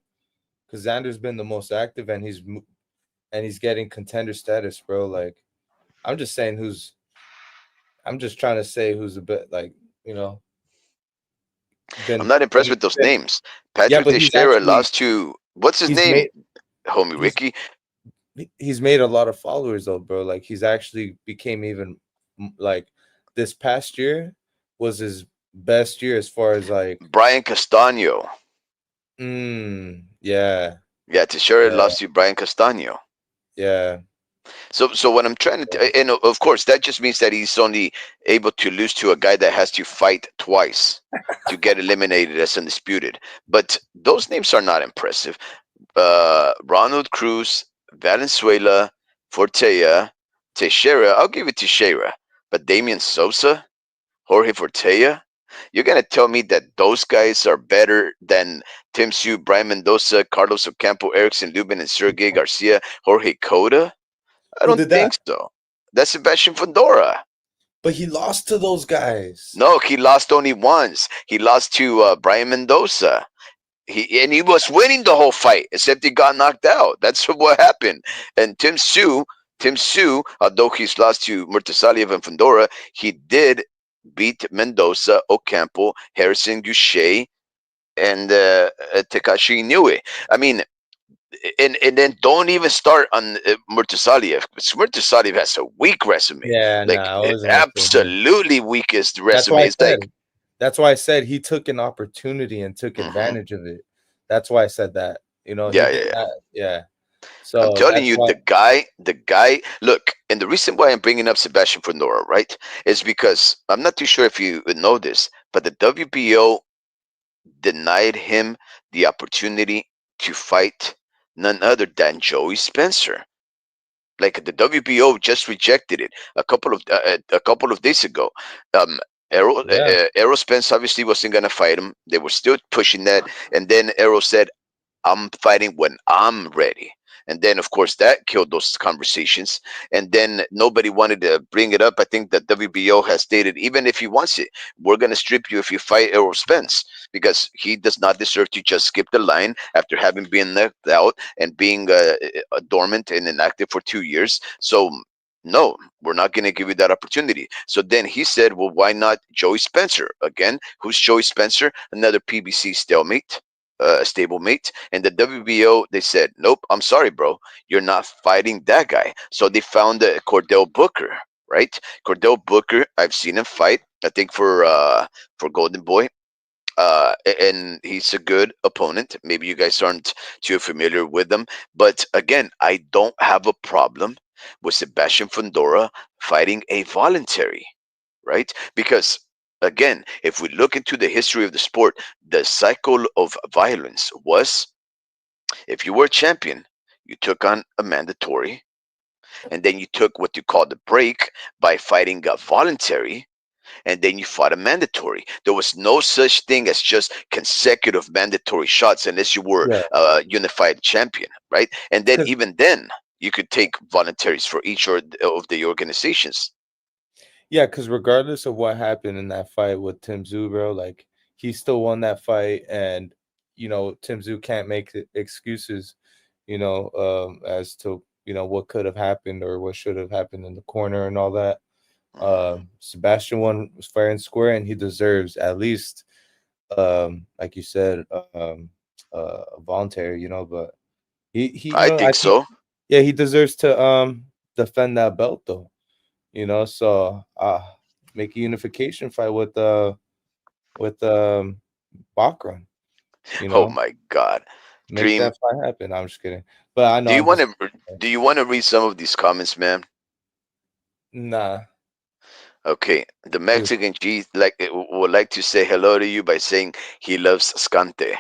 Because Xander's been the most active, and he's getting contender status, bro. Like I'm just saying I'm just trying to say who's a bit like you know I'm been not impressed been, with those been names. yeah, Patrick but he's Teixeira actually lost to what's his he's name, made homie he's Ricky. he's made a lot of followers though, bro. Like he's actually became even like this past year was his best year as far as like Brian Castano. yeah, Yeah, Teixeira yeah, lost to Brian Castano. yeah, So what I'm trying to, and of course that just means that he's only able to lose to a guy that has to fight twice to get eliminated as undisputed. But those names are not impressive. Ronald Cruz, Valenzuela, Fortea, Teixeira. I'll give it Teixeira. But Damian Sosa, Jorge Fortea. You're gonna tell me that those guys are better than Tim Sue, Brian Mendoza, Carlos Ocampo, Erickson Lubin, and Sergey Garcia, Jorge Cota? I who don't did think that? so. That's Sebastian Fundora. But he lost to those guys. No, he lost only once. He lost to Brian Mendoza. He was winning the whole fight, except he got knocked out. That's what happened. And Tim Sue, although he's lost to Murtasaliev and Fundora, he did beat Mendoza, Ocampo, Harrison Goucher, and Takashi Inoue. I mean, and then don't even start on Murtasaliev. Murtasaliev has a weak resume, Yeah, no, like I wasn't gonna say him. absolutely weakest That's resume. why I It's like, said. That's why I said he took an opportunity and took mhm. advantage of it. That's why I said that. You know, he Yeah, yeah, did yeah. that. Yeah. I'm So telling that's you, why. the guy. Look, and the reason why I'm bringing up Sebastian Fundora, right, is because I'm not too sure if you know this, but the WBO denied him the opportunity to fight none other than Joey Spencer. Like the WBO just rejected it a couple of days ago. Um, Yeah. Errol Spence obviously wasn't gonna fight him. They were still pushing that, and then Errol said, "I'm fighting when I'm ready." And then, of course, that killed those conversations. And then nobody wanted to bring it up. I think that WBO has stated, even if he wants it, we're going to strip you if you fight Errol Spence, because he does not deserve to just skip the line after having been knocked out and being dormant and inactive for 2 years. So, no, we're not going to give you that opportunity. So then he said, well, why not Joey Spencer? Again, who's Joey Spencer? Another PBC stalemate, a stablemate. And the WBO, they said, nope, I'm sorry, bro. You're not fighting that guy. So they found Cordell Booker, right? Cordell Booker, I've seen him fight, I think for Golden Boy. And he's a good opponent. Maybe you guys aren't too familiar with him, but again, I don't have a problem with Sebastian Fundora fighting a voluntary, right? Because again, if we look into the history of the sport, the cycle of violence was, if you were a champion, you took on a mandatory, and then you took what you call the break by fighting a voluntary, and then you fought a mandatory. There was no such thing as just consecutive mandatory shots unless you were Yeah, a unified champion, right? And then because even then, you could take voluntaries for each of the organizations. yeah, because regardless of what happened in that fight with Tim Tszyu, bro, like he still won that fight, and Tim Tszyu can't make excuses, as to what could have happened or what should have happened in the corner and all that. Mhm. Sebastian won fair and square, and he deserves at least, like you said, voluntary. But he, I I think think, so. yeah, he deserves to defend that belt though. So make a unification fight with Bakram. You Oh know, my God, make Dream. that fight happen. I'm just kidding, but I know Do you I'm want just to? Do you want to read some of these comments, man? nah. Okay, the Dude, Mexican G would like to say hello to you by saying he loves Scante.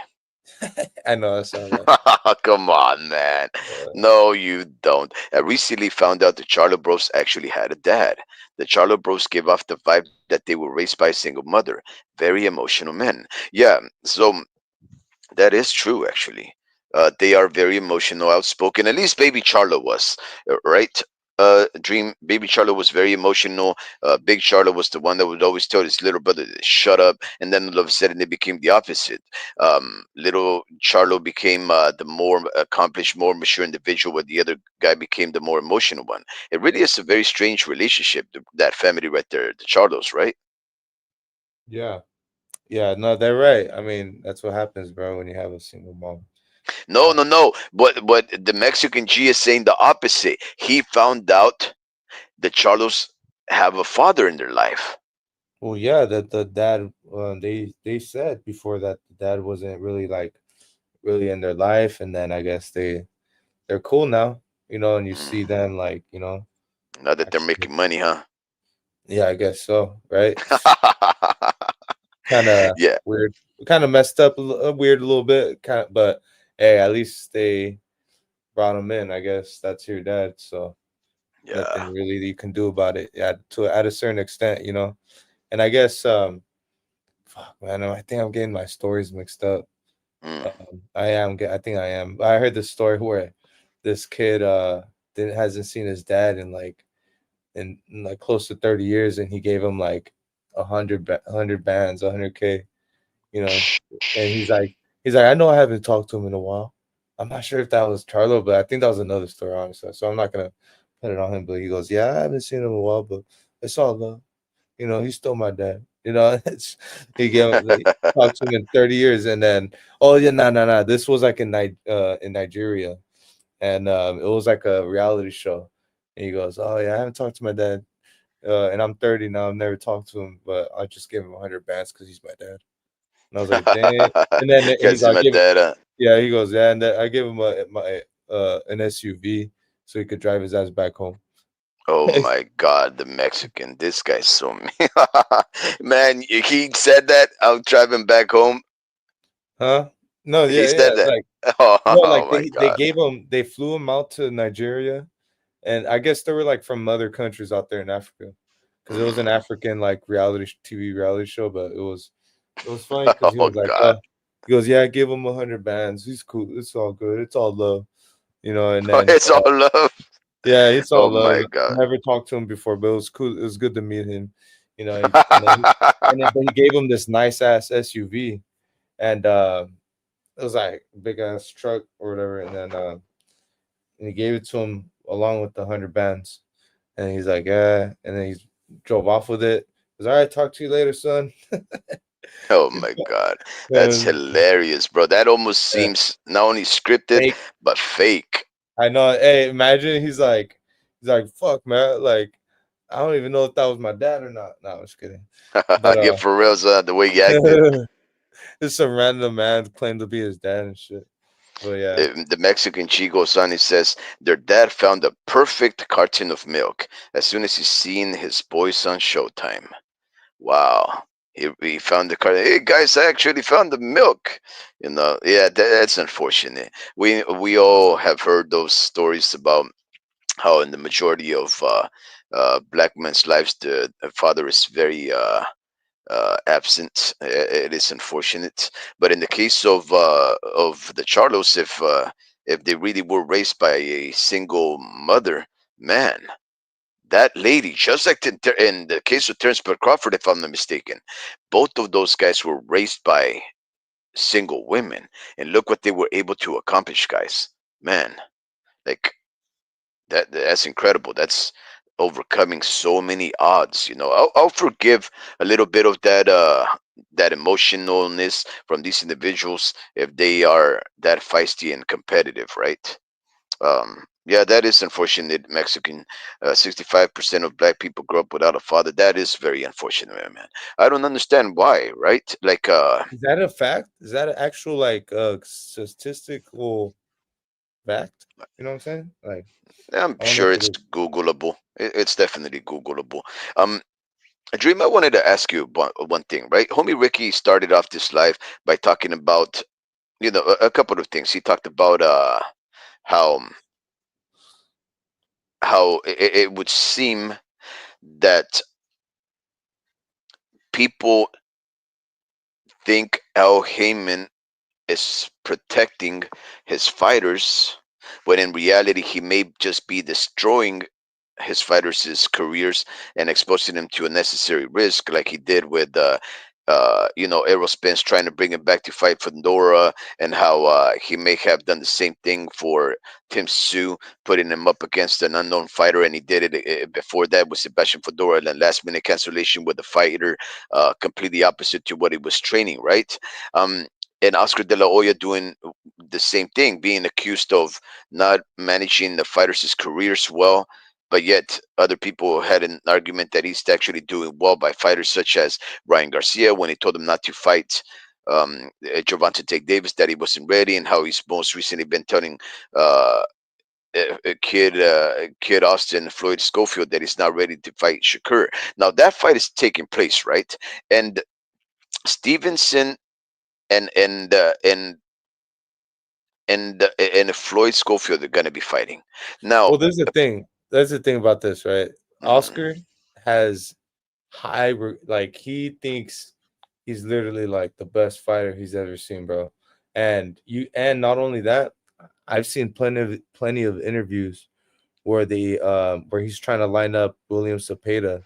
I know I saw that. Come on, man. No, you don't. I recently found out the Charlo Bros actually had a dad. The Charlo Bros gave off the vibe that they were raised by a single mother. Very emotional men. Yeah, so that is true, actually. They are very emotional, outspoken. At least Baby Charlo was, right? Dream Baby Charlo was very emotional. Big Charlo was the one that would always tell his little brother to shut up, and then all of a sudden it became the opposite. Little Charlo became the more accomplished, more mature individual, where the other guy became the more emotional one. It really is a very strange relationship, that family right there, the Charlos, right? Yeah, yeah, no, they're right. I mean, that's what happens, bro, when you have a single mom. No, Uh, no, no. But the Mexican G is saying the opposite. He found out that Charlos have a father in their life. well, yeah, that the dad, they said before that the dad wasn't really like really in their life, and then I guess they're cool now, and you see Mm. them like, Now that they're actually, making money, huh? yeah, I guess so, right? Kind of Yeah, weird, kind of messed up, weird a little bit, kind of, but hey, at least they brought him in. I guess that's your dad, so yeah. nothing really you can do about it. Yeah, to at a certain extent. And I guess, fuck, man, I think I'm getting my stories mixed up. Mm. I think I am. I heard this story where this kid didn't hasn't seen his dad in like close to 30 years, and he gave him like 100 bands, 100K, you know. And he's like, I know I haven't talked to him in a while. I'm not sure if that was Charlo, but I think that was another story, honestly. So I'm not gonna put it on him. But he goes, yeah, I haven't seen him in a while, but it's all love. He's still my dad. It's he gave like, talked to him in 30 years, and then oh yeah, no. This was like in Nigeria, and it was like a reality show. And he goes, oh yeah, I haven't talked to my dad, and I'm 30 now. I've never talked to him, but I just gave him 100 bands because he's my dad. And I was like, dang. And then he's Casi like, give it. Matera. Yeah, he goes, yeah, and then I gave him my an SUV so he could drive his ass back home. Oh my God, the Mexican. This guy's so mean. Man, he said that. I'm driving back home. Huh? No, He yeah, said that. like no, like Oh my they God. gave him they flew him out to Nigeria, and I guess they were like from other countries out there in Africa, because it was an Mm. African like TV reality show, but it was funny because he Oh was like, God. he goes, yeah, I give him 100 bands. He's cool. It's all good. It's all love. And then It's all love. yeah, he's Oh all love. my god. Never talked to him before, but it was cool. It was good to meet him. But he gave him this nice ass SUV, and it was like big ass truck or whatever, and he gave it to him along with the 100 bands, and he's like, yeah, and then he drove off with it. He was all right. Talk to you later, son. Oh my god. That's And, hilarious, bro. That almost yeah, seems not only scripted fake. but fake. I know. Hey, imagine he's like, fuck, man. Like, I don't even know if that was my dad or not. No, I was kidding. But Yeah, for real, the way he acted. just some random man claimed to be his dad and shit. But yeah, The Mexican Chico son, he says their dad found the perfect carton of milk as soon as he seen his boys on Showtime. Wow. He found the carton. Hey guys, I actually found the milk. Yeah, that's unfortunate. We all have heard those stories about how in the majority of black men's lives the father is very absent. It is unfortunate, but in the case of the Charlos, if they really were raised by a single mother, man, that lady, just like in the case of Terrence Bud Crawford, if I'm not mistaken, both of those guys were raised by single women, and look what they were able to accomplish, guys. Man, like that's incredible. That's overcoming so many odds. I'll forgive a little bit of that emotionalness from these individuals if they are that feisty and competitive, right? Yeah, that is unfortunate. Mexican, 65% of black people grow up without a father. That is very unfortunate, man. I don't understand why, right? Like, is that a fact? Is that an actual like statistical fact? You know what I'm saying? Like, I'm I wonder if sure it it's is. Googleable. It's definitely Googleable. Um, Dream, I wanted to ask you one thing, right? Homie Ricky started off this live by talking about, a couple of things. He talked about how it would seem that people think Al Heyman is protecting his fighters, when in reality he may just be destroying his fighters' careers and exposing them to unnecessary risk, like he did with Errol Spence trying to bring him back to fight Fundora, and how he may have done the same thing for Tim Sue, putting him up against an unknown fighter, and he did it before that with Sebastian Fundora, and then last minute cancellation with the fighter, completely opposite to what he was training, right? Um, and Oscar De La Hoya doing the same thing, being accused of not managing the fighters' careers well, but yet other people had an argument that he's actually doing well by fighters such as Ryan Garcia when he told him not to fight Gervonta Tate Davis, that he wasn't ready, and how he's most recently been telling uh, Kid Austin Floyd Schofield that he's not ready to fight Shakur. Now that fight is taking place, right? And Stevenson and and uh, and and Floyd Schofield are going to be fighting now. Well, there's the thing. There's the thing about this, right? Mhm, Oscar has like he thinks he's literally like the best fighter he's ever seen, bro. And not only that, I've seen plenty of interviews where he's trying to line up William Cepeda,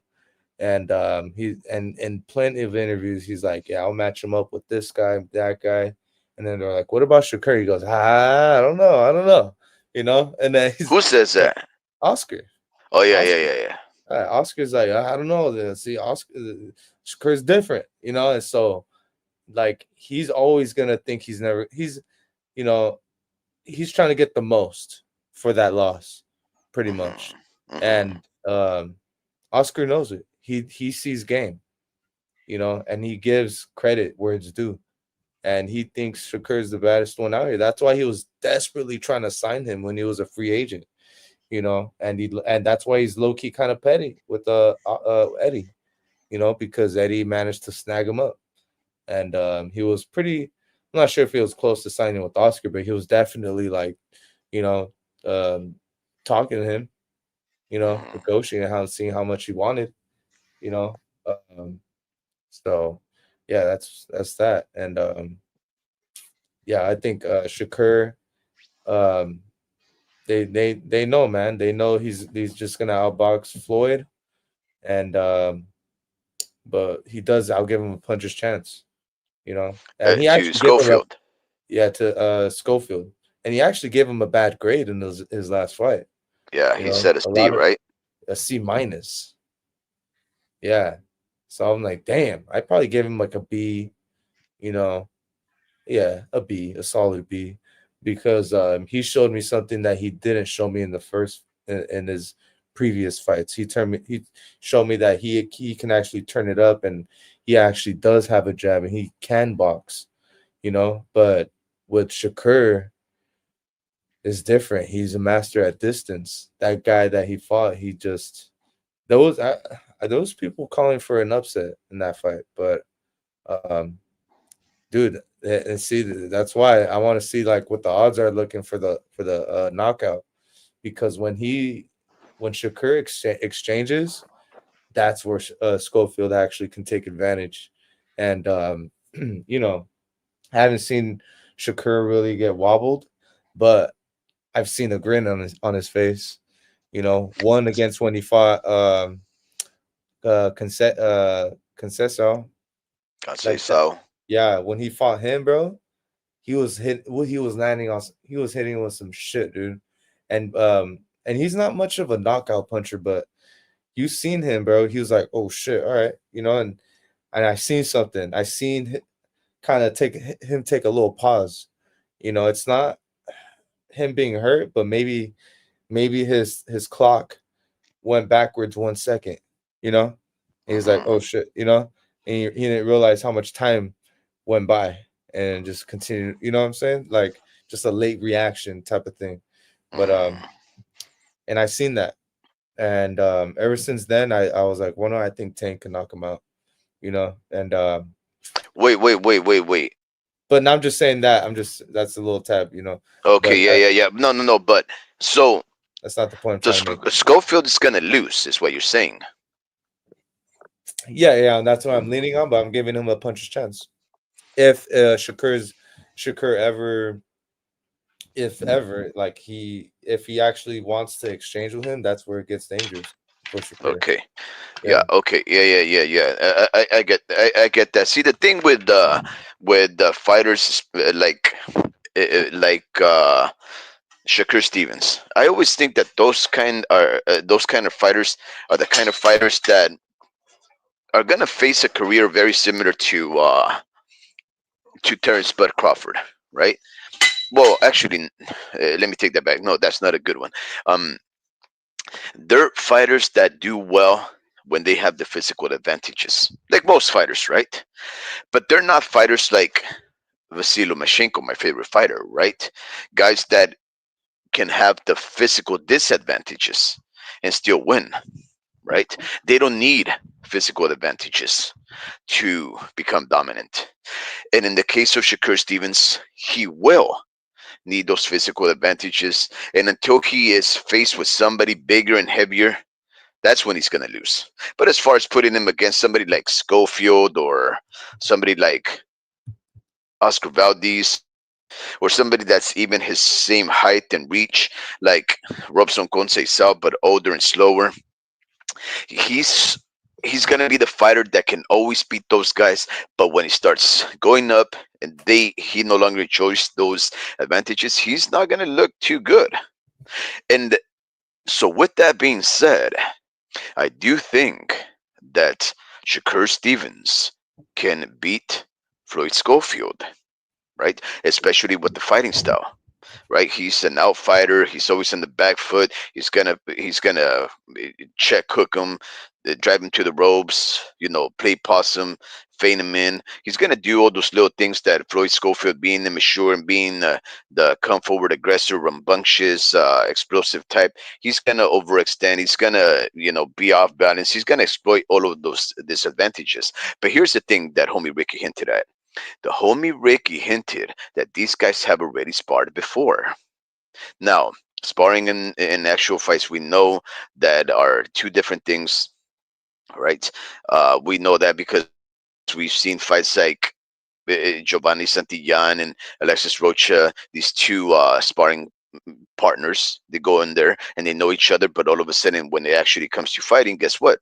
and he and in plenty of interviews he's like, yeah, I'll match him up with this guy, that guy, and then they're like, what about Shakur? He goes, I don't know, and then he's who says like, that? Oscar. Oh yeah, yeah, Oscar. yeah, yeah. Oscar's like, I don't know. See, Oscar, Shakur's different, and so like he's always gonna think you know, he's trying to get the most for that loss, pretty much. Hmm. Hmm. And Oscar knows it. He sees game, and he gives credit where it's due. And he thinks Shakur's the baddest one out here. That's why he was desperately trying to sign him when he was a free agent, and that's why he's low key kind of petty with Eddie, because Eddie managed to snag him up, and he was pretty. I'm not sure if he was close to signing with Oscar, but he was definitely like, you know, um, talking to him, Hmm. negotiating how seeing how much he wanted, you know. Um, so yeah, that's that, and yeah, I think Shakur. Um, they know, man. They know he's just gonna outbox Floyd, and but he does. I'll give him a puncher's chance, and he To actually gave him a Schofield. yeah to Schofield, and he actually gave him a bad grade in his last fight. Yeah, he said a A C, lot of right? a C minus. Yeah, so I'm like, damn, I probably gave him like a B. You know, yeah, a B, a solid B, because he showed me something that he didn't show me in the first in his previous fights. He showed me that he can actually turn it up, and he actually does have a jab, and he can box. But with Shakur is different. He's a master at distance. That guy that he fought, he just those people calling for an upset in that fight, but um dude, and see, that's why I want to see like what the odds are looking for the knockout, because when Shakur exchanges, that's where Schofield actually can take advantage, and I haven't seen Shakur really get wobbled, but I've seen a grin on his face. One against when he fought Conceso, I'd say like that. so. Yeah, when he fought him, bro, he was landing on he was hitting with some shit, dude. And he's not much of a knockout puncher, but you seen him, bro. He was like, oh shit, all right, and I seen something. I seen kind of take a little pause. It's not him being hurt, but maybe his clock went backwards 1 second, you know? And he's like, Hmm. oh shit, and he didn't realize how much time went by and just continued, you know what I'm saying? Like just a late reaction type of thing. But Hmm. and I seen that. And ever since then I was like, well, no, I think Tank can knock him out, and Wait. but now I'm just saying that that's a little tab, Okay, but yeah. No. But so, that's not the point I'm so trying to make. Schofield is gonna lose, is what you're saying. Yeah, and that's what I'm leaning on, but I'm giving him a puncher's chance. If Shakur ever, if ever, like if he actually wants to exchange with him, that's where it gets dangerous for Shakur. Okay. Yeah. Yeah. Okay. Yeah. I get that. See, the thing with the fighters is, like Shakur Stevens. I always think that those kind of fighters are the kind of fighters that are gonna face a career very similar to Terrence Bud Crawford, right? Well, actually, let me take that back. No, that's not a good one. Um, they're fighters that do well when they have the physical advantages, like most fighters, right? But they're not fighters like Vasily Lomachenko, my favorite fighter, right? Guys that can have the physical disadvantages and still win, right? They don't need physical advantages to become dominant. And in the case of Shakur Stevens, he will need those physical advantages. And until he is faced with somebody bigger and heavier, that's when he's going to lose. But as far as putting him against somebody like Schofield or somebody like Oscar Valdez or somebody that's even his same height and reach, like Robson Conceição, but older and slower, he's he's gonna be the fighter that can always beat those guys. But when he starts going up and he no longer enjoys those advantages, he's not gonna look too good. And so, with that being said, I do think that Shakur Stevens can beat Floyd Schofield, right? Especially with the fighting style, right? He's an outfighter. He's always on the back foot. He's gonna check hook him, drive him to the ropes. Play possum, feign him in. He's gonna do all those little things that Floyd Schofield, being immature and being the come forward aggressor, rambunctious, explosive type. He's gonna overextend. He's gonna be off balance. He's gonna exploit all of those disadvantages. But here's the thing that homie Ricky hinted at. The homie Ricky hinted that these guys have already sparred before. Now, sparring in actual fights, we know that are two different things, right? We know that because we've seen fights like Giovanni Santillan and Alexis Rocha, these two sparring partners. They go in there and they know each other, but all of a sudden, when it actually comes to fighting, guess what?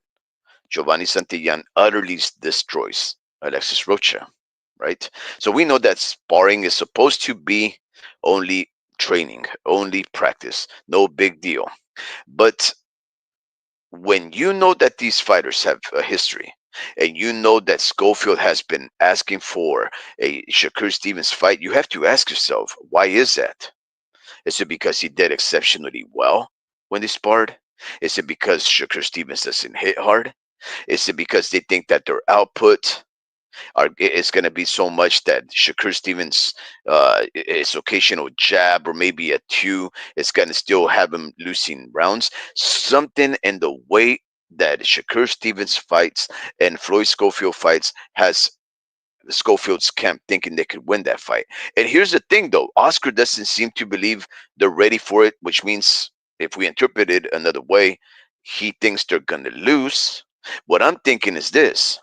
Giovanni Santillan utterly destroys Alexis Rocha, right? So we know that sparring is supposed to be only training, only practice, no big deal. But when you know that these fighters have a history, and you know that Schofield has been asking for a Shakur Stevens fight, you have to ask yourself, why is that? Is it because he did exceptionally well when they sparred? Is it because Shakur Stevens doesn't hit hard? Is it because they think that their output is going to be so much that Shakur Stevens, his occasional jab or maybe a two, is going to still have him losing rounds? Something in the way that Shakur Stevens fights and Floyd Schofield fights has Schofield's camp thinking they could win that fight. And here's the thing, though: Oscar doesn't seem to believe they're ready for it, which means if we interpret it another way, he thinks they're going to lose. What I'm thinking is this: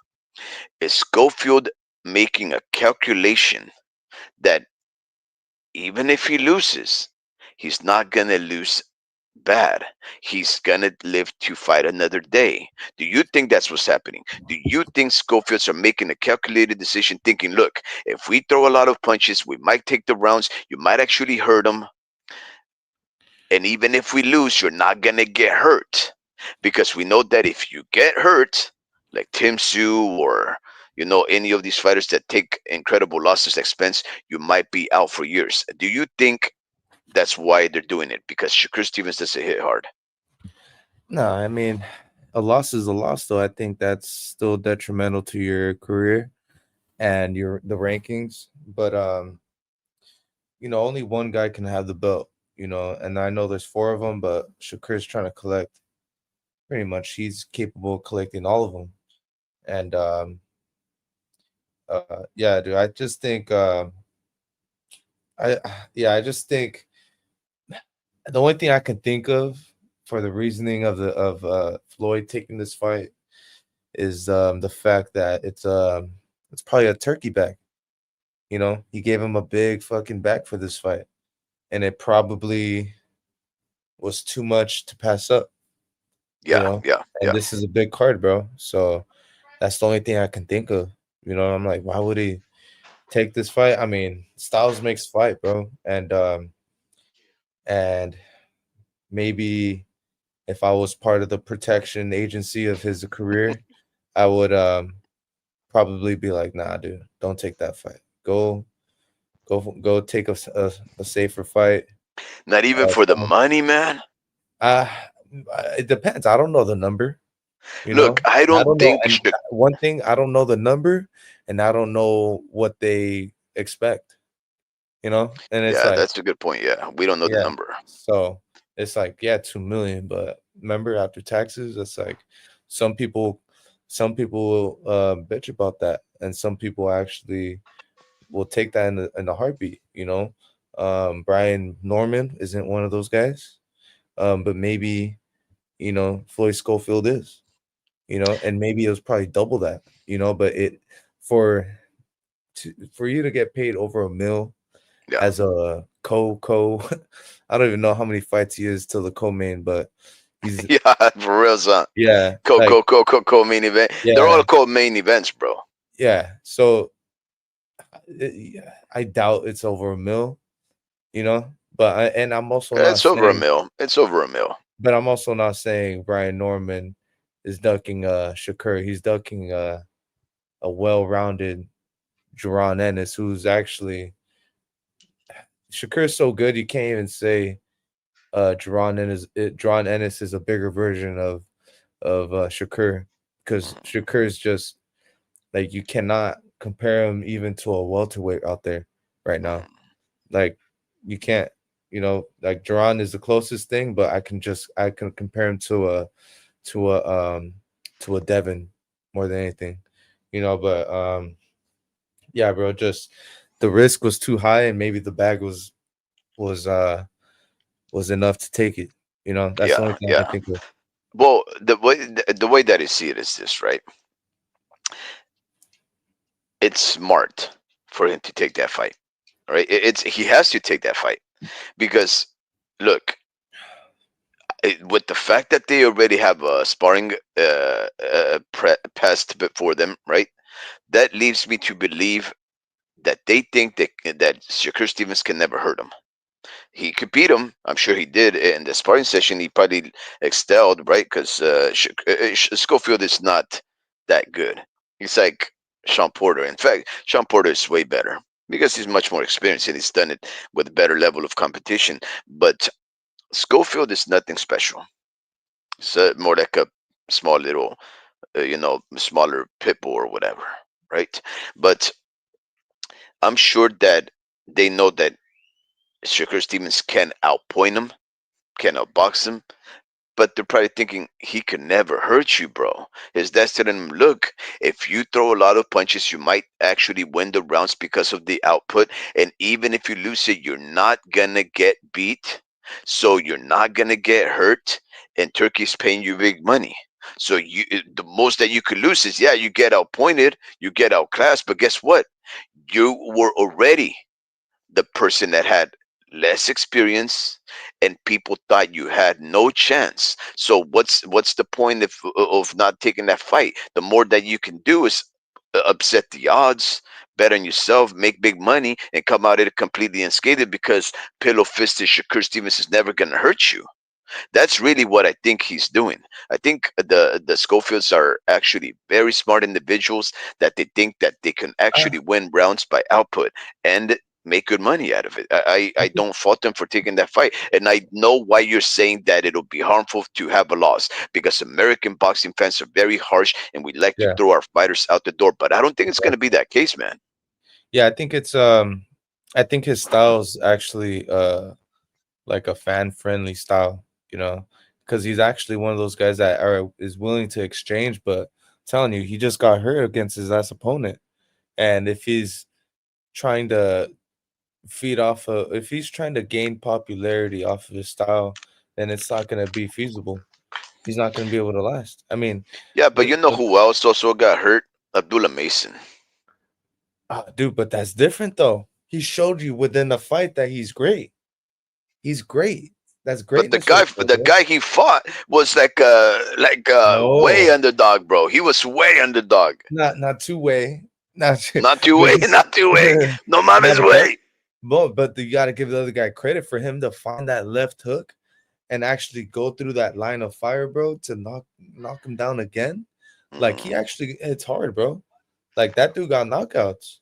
is Schofield making a calculation that even if he loses, he's not going to lose bad. He's going to live to fight another day. Do you think that's what's happening? Do you think Schofields are making a calculated decision thinking, look, if we throw a lot of punches, we might take the rounds, you might actually hurt them, and even if we lose, you're not going to get hurt? Because we know that if you get hurt, like Tim Su or any of these fighters that take incredible losses like Spence, you might be out for years. Do you think that's why they're doing it? Because Shakur Stevens doesn't hit hard. No, I mean, a loss is a loss, though. I think that's still detrimental to your career and the rankings. But only one guy can have the belt. And I know there's four of them, but Shakur's trying to collect. Pretty much, he's capable of collecting all of them. And yeah, dude, I just think I just think the only thing I can think of for the reasoning of Floyd taking this fight is the fact that it's probably a turkey bag. He gave him a big fucking bag for this fight, and it probably was too much to pass up. Yeah, yeah, And yeah. this is a big card, bro. So that's the only thing I can think of. I'm like, why would he take this fight? I mean, styles makes fight, bro. And maybe if I was part of the protection agency of his career, I would probably be like, nah, dude, don't take that fight. Go take a safer fight. Not even for the money, man. Uh, it depends. I don't know the number. Look, I I don't don't know. think And one thing, I don't know the number, and I don't know what they expect. And it's yeah, like, that's a good point. Yeah, we don't know the yeah. number. So it's like, yeah, 2 million, but remember after taxes, it's like some people, will bitch about that, and some people actually will take that in a heartbeat. Brian Norman isn't one of those guys, but maybe Floyd Schofield is. And maybe it was probably double that. But for for you to get paid over a mil Yeah, as a co I don't even know how many fights he is till the co-main, but he's yeah, for real, son. yeah, like Co main event. They're all yeah, called main events, bro. yeah. So yeah, I doubt it's over a mil, but and I'm also not It's over a saying, mil. It's over a mil. Brian Norman is ducking Shakur. He's ducking a well-rounded Jaron Ennis, who's actually Shakur's so good you can't even say Jaron Ennis is a bigger version of Shakur, because Shakur is just like, you cannot compare him even to a welterweight out there right now. Like, you can't, like Jaron is the closest thing, but I can compare him to a to a Devin more than anything, but yeah, bro, just the risk was too high, and maybe the bag was uh was enough to take it. That's the only Yeah, thing I can yeah. think of. Well, the way that I see it is this, right? It's smart for him to take that fight, right? He has to take that fight because Look, with the fact that they already have a sparring past before them, right? That leaves me to believe that they think that Shakur Stevens can never hurt him. He could beat him. I'm sure he did in the sparring session. He probably excelled, right? Because Schofield is not that good. He's like Sean Porter. In fact, Sean Porter is way better because he's much more experienced and he's done it with a better level of competition. But Schofield is nothing special. It's more like a small little, smaller pit bull or whatever, right? But I'm sure that they know that Shakur Stevens can outpoint him, can outbox him, but they're probably thinking he could never hurt you, bro. Is that telling him, look, if you throw a lot of punches, you might actually win the rounds because of the output, and even if you lose it, you're not gonna get beat, so you're not gonna get hurt, and Turkey's paying you big money. So the most that you could lose is, yeah, you get outpointed, you get outclassed, but guess what? You were already the person that had less experience, and people thought you had no chance. So what's the point of not taking that fight? The more that you can do is upset the odds, bet on yourself, make big money, and come out of it completely unscathed, because pillow fisted Shakur Stevens is never going to hurt you. That's really what I think he's doing. I think the Schofields are actually very smart individuals, that they think that they can Uh, actually win rounds by output and make good money out of it. I I think, don't fault them for taking that fight, and I know why you're saying that it'll be harmful to have a loss, because American boxing fans are very harsh and we like to yeah, throw our fighters out the door. But I don't think it's yeah, going to be that case, man. yeah. I think his style's actually like a fan friendly style, because he's actually one of those guys that is willing to exchange. But I'm telling you, he just got hurt against his last opponent, and if he's trying to if he's trying to gain popularity off of his style, then it's not going to be feasible. He's not going to be able to last. I mean, Yeah, but you know the who else also got hurt? Abdullah Mason. dude, but that's different though. He showed you within the fight that he's great. He's great. That's But greatness right there, the bro. guy he fought was way No, underdog, bro. He was way underdog. not two way, not Not two but way, he's not two way. No not mames the guy. way. But you got to give the other guy credit for him to find that left hook and actually go through that line of fire, bro, to knock him down again. Like he Mm. actually hits hard, bro. Like that dude got knockouts,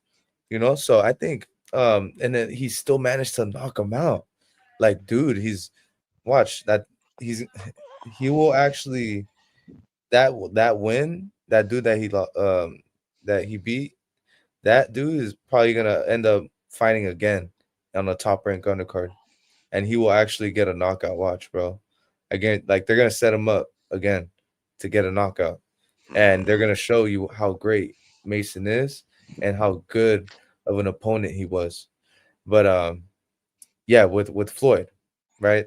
So I think and then he still managed to knock him out. Like, dude, he's watch that he's he will actually that win, that dude that he beat, that dude is probably gonna end up fighting again on the top rank undercard, and he will actually get a knockout. Watch, bro. Again, like they're gonna set him up again to get a knockout, and they're Mm. gonna show you how great Mason is and how good of an opponent he was. But yeah, with Floyd, right?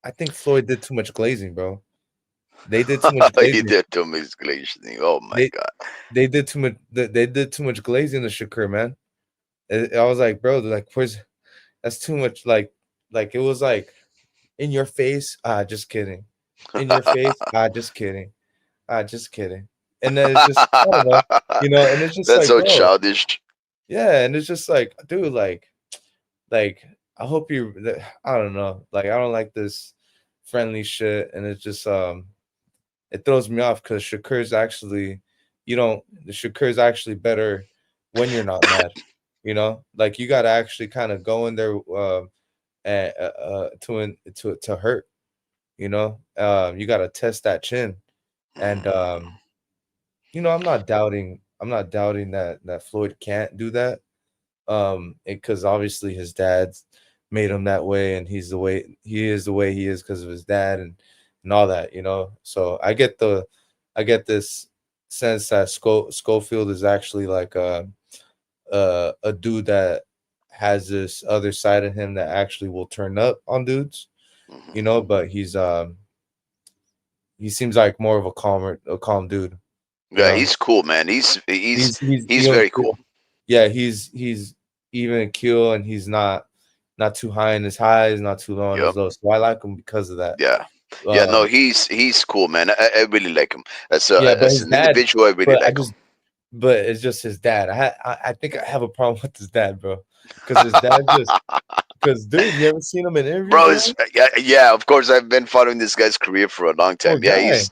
I think Floyd did too much glazing, bro. They did too much He glazing. did to me glazing. Oh my They god. they did too much. They did too much glazing to Shakur, man. I was like, bro, like, where's that's too much. Like it was like in your face. Just kidding. In your face. Just kidding. Just kidding. And then it's just I don't know, and it's just That's like, so bro, childish. yeah, and it's just like, dude, like I hope you. I don't know, like I don't like this friendly shit, and it's just it throws me off because Shakur's actually, the Shakur's actually better when you're not mad. Like you got to actually kind of go in there to hurt. You got to test that chin, and Mm. I'm not doubting that Floyd can't do that. Because obviously his dad's made him that way, and he is because of his dad and all that. So I get this sense that Schofield is actually like a dude that has this other side of him that actually will turn up on dudes. Mhm. But he seems like more of a calm dude. you Yeah, know he's cool, man. He's he's he's he's even very cool. yeah, he's even keel, and he's not not too high in his highs, not too low in his Yep. lows. So I like him because of that. Yeah. Yeah. No, Um, he's cool, man. I really like him yeah, but as his an dad, individual. I really but I like him. just, but it's just his dad. I think I have a problem with his dad, bro, because his dad just, because dude, you ever seen him in interviews, Bro, bro? yeah, yeah. Of course, I've been following this guy's career for a long Poor time. Yeah, guy, he's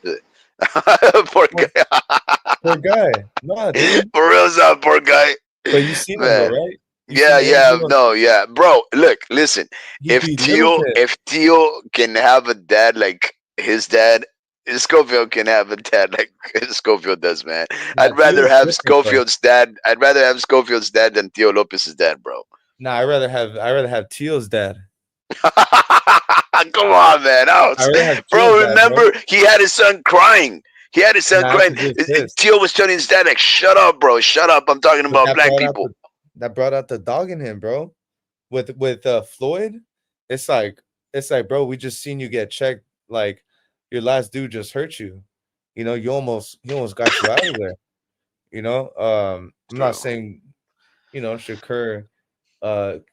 poor poor, guy. poor guy. Nah, dude. For real, up, poor guy. But you seen him though, Man. right? You seen Yeah, the yeah, interview? no, yeah, bro. Look, listen. He belittled him. If Teal can have a dad like his dad, Schofield can have a dad like Schofield does, man. Nah, Teal's different though. I'd rather have Schofield's dad than Theo Lopez's dad, bro. Nah, I rather have Teal's dad. Come on, man. I rather have Teal's Bro, dad, bro. remember he had his son crying. He had his son Nah, crying. because he was pissed. Teal was telling his dad, like, shut up, bro. Shut up. I'm talking But about black people. that brought out the dog in him, bro. With Floyd, it's like bro, we just seen you get checked. Like your last dude just hurt you. You know, he almost got you out of there. You know, I'm not True. saying Shakur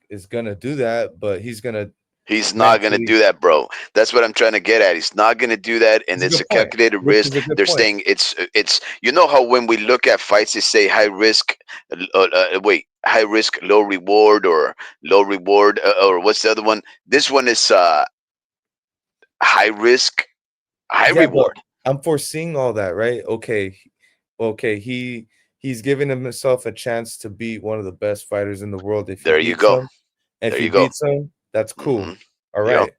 is gonna do that, but he's gonna He's not gonna mentally. do that, bro. That's what I'm trying to get at. He's not gonna do that, and It's a it's good a point, calculated which risk. is a good They're point. saying it's. You know how when we look at fights, they say high risk, high risk, low reward, or low reward, or what's the other one? This one is high risk, high Yeah, but reward. I'm foreseeing all that, right? Okay, he's giving himself a chance to beat one of the best fighters in the world. If he There you beats go. him, if There he you go. beats him, that's Hmm. cool. All Yep. right.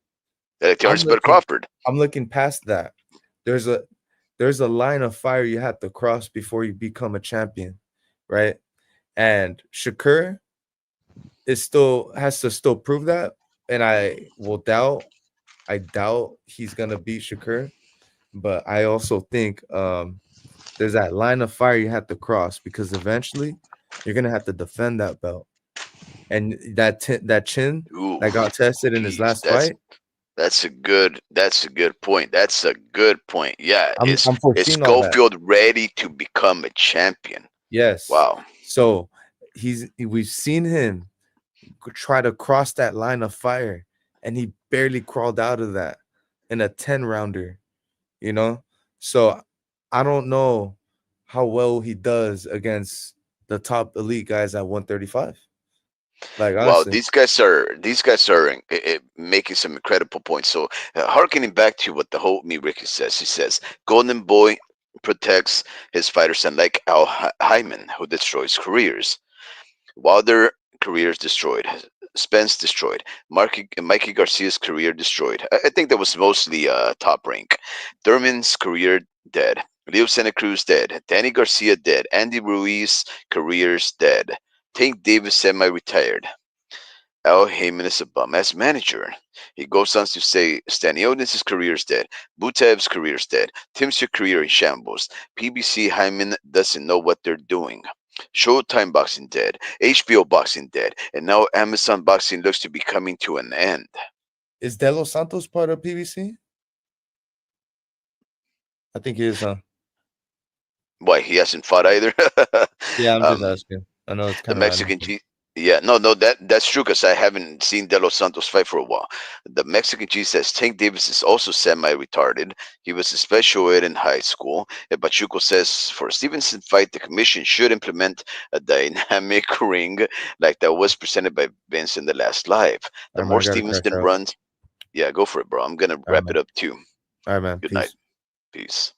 I'm Terrence Bud looking Crawford. I'm looking past that. There's a there's a line of fire you have to cross before you become a champion, right? And Shakur is still has to still prove that. And I doubt he's gonna beat Shakur, but I also think there's that line of fire you have to cross because eventually you're gonna have to defend that belt. And that chin Ooh, that got tested in his jeez, last fight, that's a good point. That's a good point. Yeah, I'm is foreseeing all that. Schofield ready to become a champion? Yes. Wow. So we've seen him try to cross that line of fire, and he barely crawled out of that in a 10 rounder, you know? So I don't know how well he does against the top elite guys at 135. Like Wow, honestly, making some incredible points. So, harkening back to what the homie Ricky says, he says Golden Boy protects his fighters, unlike Hyman, who destroys careers. Wilder careers destroyed. Spence destroyed. Mikey Garcia's career destroyed. I think that was mostly top rank. Thurman's career dead. Leo Santa Cruz dead. Danny Garcia dead. Andy Ruiz careers dead. Tank Davis semi-retired. Al Heyman is a bum ass manager. He goes on to say Stanionis' career is dead. Butev's career is dead. Tim's career in shambles. PBC Hyman doesn't know what they're doing. Showtime Boxing dead. HBO Boxing dead. And now Amazon Boxing looks to be coming to an end. is De Los Santos part of PBC? I think he is, huh? Why, he hasn't fought either? Yeah, I'm just um, asking. I know it's the kind of random. Mexican G. Yeah, no, that's true because I haven't seen De Los Santos fight for a while. The Mexican G says Tank Davis is also semi-retarded. He was a special ed in high school. And Pachuco says for a Stevenson fight, the commission should implement a dynamic ring like that was presented by Vince in the last live. All The right, man, more I gotta crash Stevenson out. runs, yeah, go for it, bro. I'm gonna All right, wrap man. it up too. All right, man. Good night. Peace. Peace.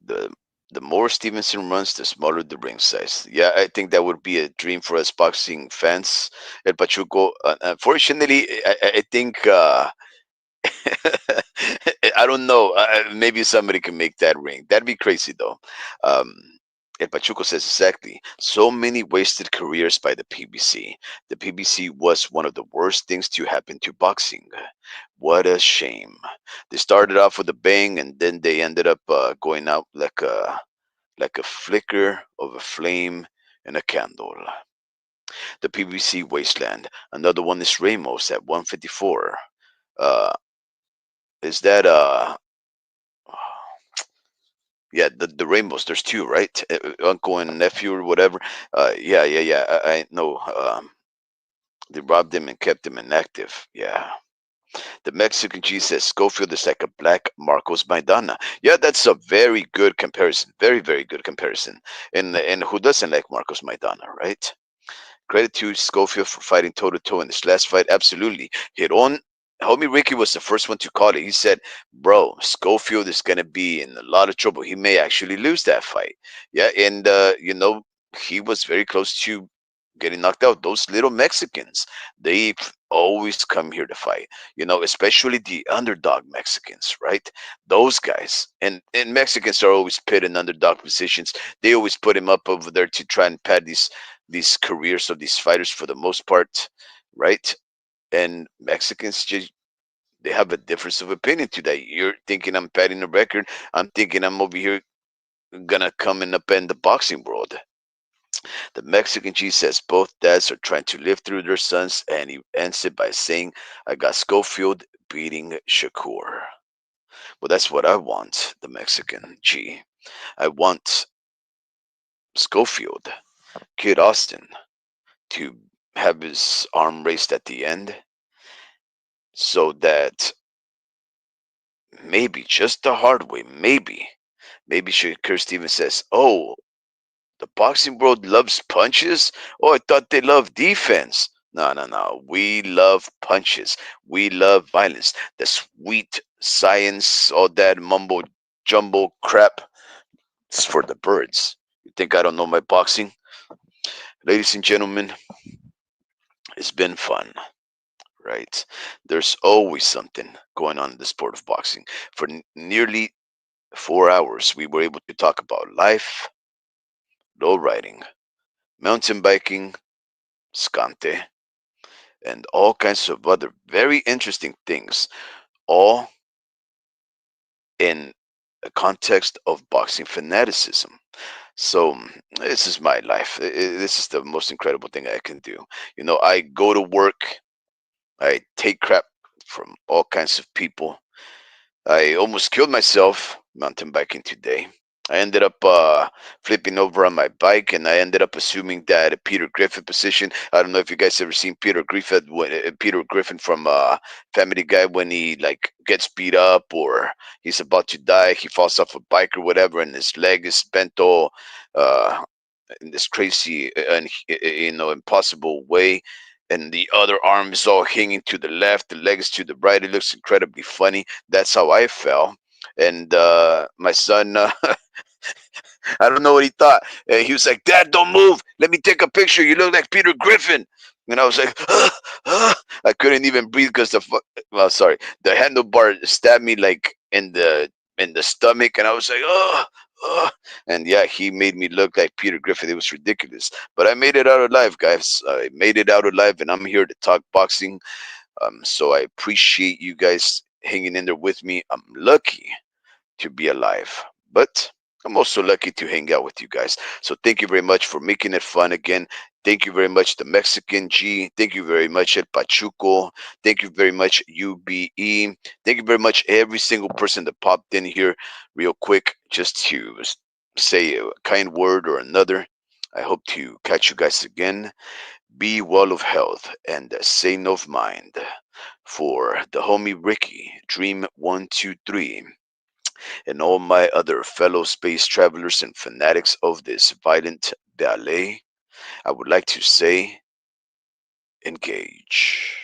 The the more Stevenson runs, the smaller the ring size. Yeah, I think that would be a dream for us boxing fans. El Pachuco, unfortunately, I think I don't know. Maybe somebody can make that ring. That'd be crazy though. Um, El Pachuco says exactly. So many wasted careers by the PBC. The PBC was one of the worst things to happen to boxing. What a shame. They started off with a bang, and then they ended up going out like a flicker of a flame in a candle. The PBC wasteland. Another one is Ramos at 154. Uh, is that yeah, the rainbows. There's two, right? Uncle and nephew or whatever. Yeah. I know. They robbed him and kept him inactive. Yeah. The Mexican G says Schofield is like a black Marcos Maidana. Yeah, that's a very good comparison. Very, very good comparison. And who doesn't like Marcos Maidana, right? Credit to Schofield for fighting toe to toe in this last fight. Absolutely. Hit on. Homie Ricky was the first one to call it. He said, bro, Schofield is going to be in a lot of trouble. He may actually lose that fight. Yeah. And, he was very close to getting knocked out. Those little Mexicans, they always come here to fight, especially the underdog Mexicans, right? Those guys. And Mexicans are always put in underdog positions. They always put him up over there to try and pad these careers of these fighters for the most part, right? And Mexicans just they have a difference of opinion to that. You're thinking I'm padding a record. I'm thinking I'm over here gonna come and upend the boxing world. The Mexican G says both dads are trying to live through their sons, and he ends it by saying, "I got Schofield beating Shakur." Well, that's what I want. The Mexican G. I want Schofield, Kid Austin, to have his arm raised at the end so that maybe just the hard way, maybe Shakur Stevens says, "Oh, the boxing world loves punches. Oh, I thought they loved defense." No, no, no. We love punches. We love violence. The sweet science, all that mumbo jumbo crap, is for the birds. You think I don't know my boxing? Ladies and gentlemen, it's been fun, right? There's always something going on in the sport of boxing. For nearly 4 hours, we were able to talk about life, low riding, mountain biking, scante, and all kinds of other very interesting things, all in a context of boxing fanaticism. So this is my life. This is the most incredible thing I can do. I go to work, I take crap from all kinds of people. I almost killed myself mountain biking today. I ended up flipping over on my bike, and I ended up assuming that a Peter Griffin position. I don't know if you guys ever seen Peter Griffin from Family Guy, when he like gets beat up or he's about to die. He falls off a bike or whatever, and his leg is bent all uh, in this crazy and impossible way, and the other arm is all hanging to the left, the legs to the right. It looks incredibly funny. That's how I fell. And my son, I don't know what he thought. He was like, "Dad, don't move. Let me take a picture. You look like Peter Griffin." And I was like, I couldn't even breathe because well, sorry, the handlebar stabbed me like in the stomach, and I was like, oh. And yeah, he made me look like Peter Griffin. It was ridiculous, but I made it out alive, guys. I made it out alive, and I'm here to talk boxing. So I appreciate you guys hanging in there with me. I'm lucky to be alive, but I'm also lucky to hang out with you guys. So thank you very much for making it fun again. Thank you very much, the Mexican G. Thank you very much, El Pachuco. Thank you very much, UBE. Thank you very much, every single person that popped in here real quick just to say a kind word or another. I hope to catch you guys again. Be well of health and sane of mind. For the homie Ricky, Dream123, and all my other fellow space travelers and fanatics of this violent ballet, I would like to say, engage.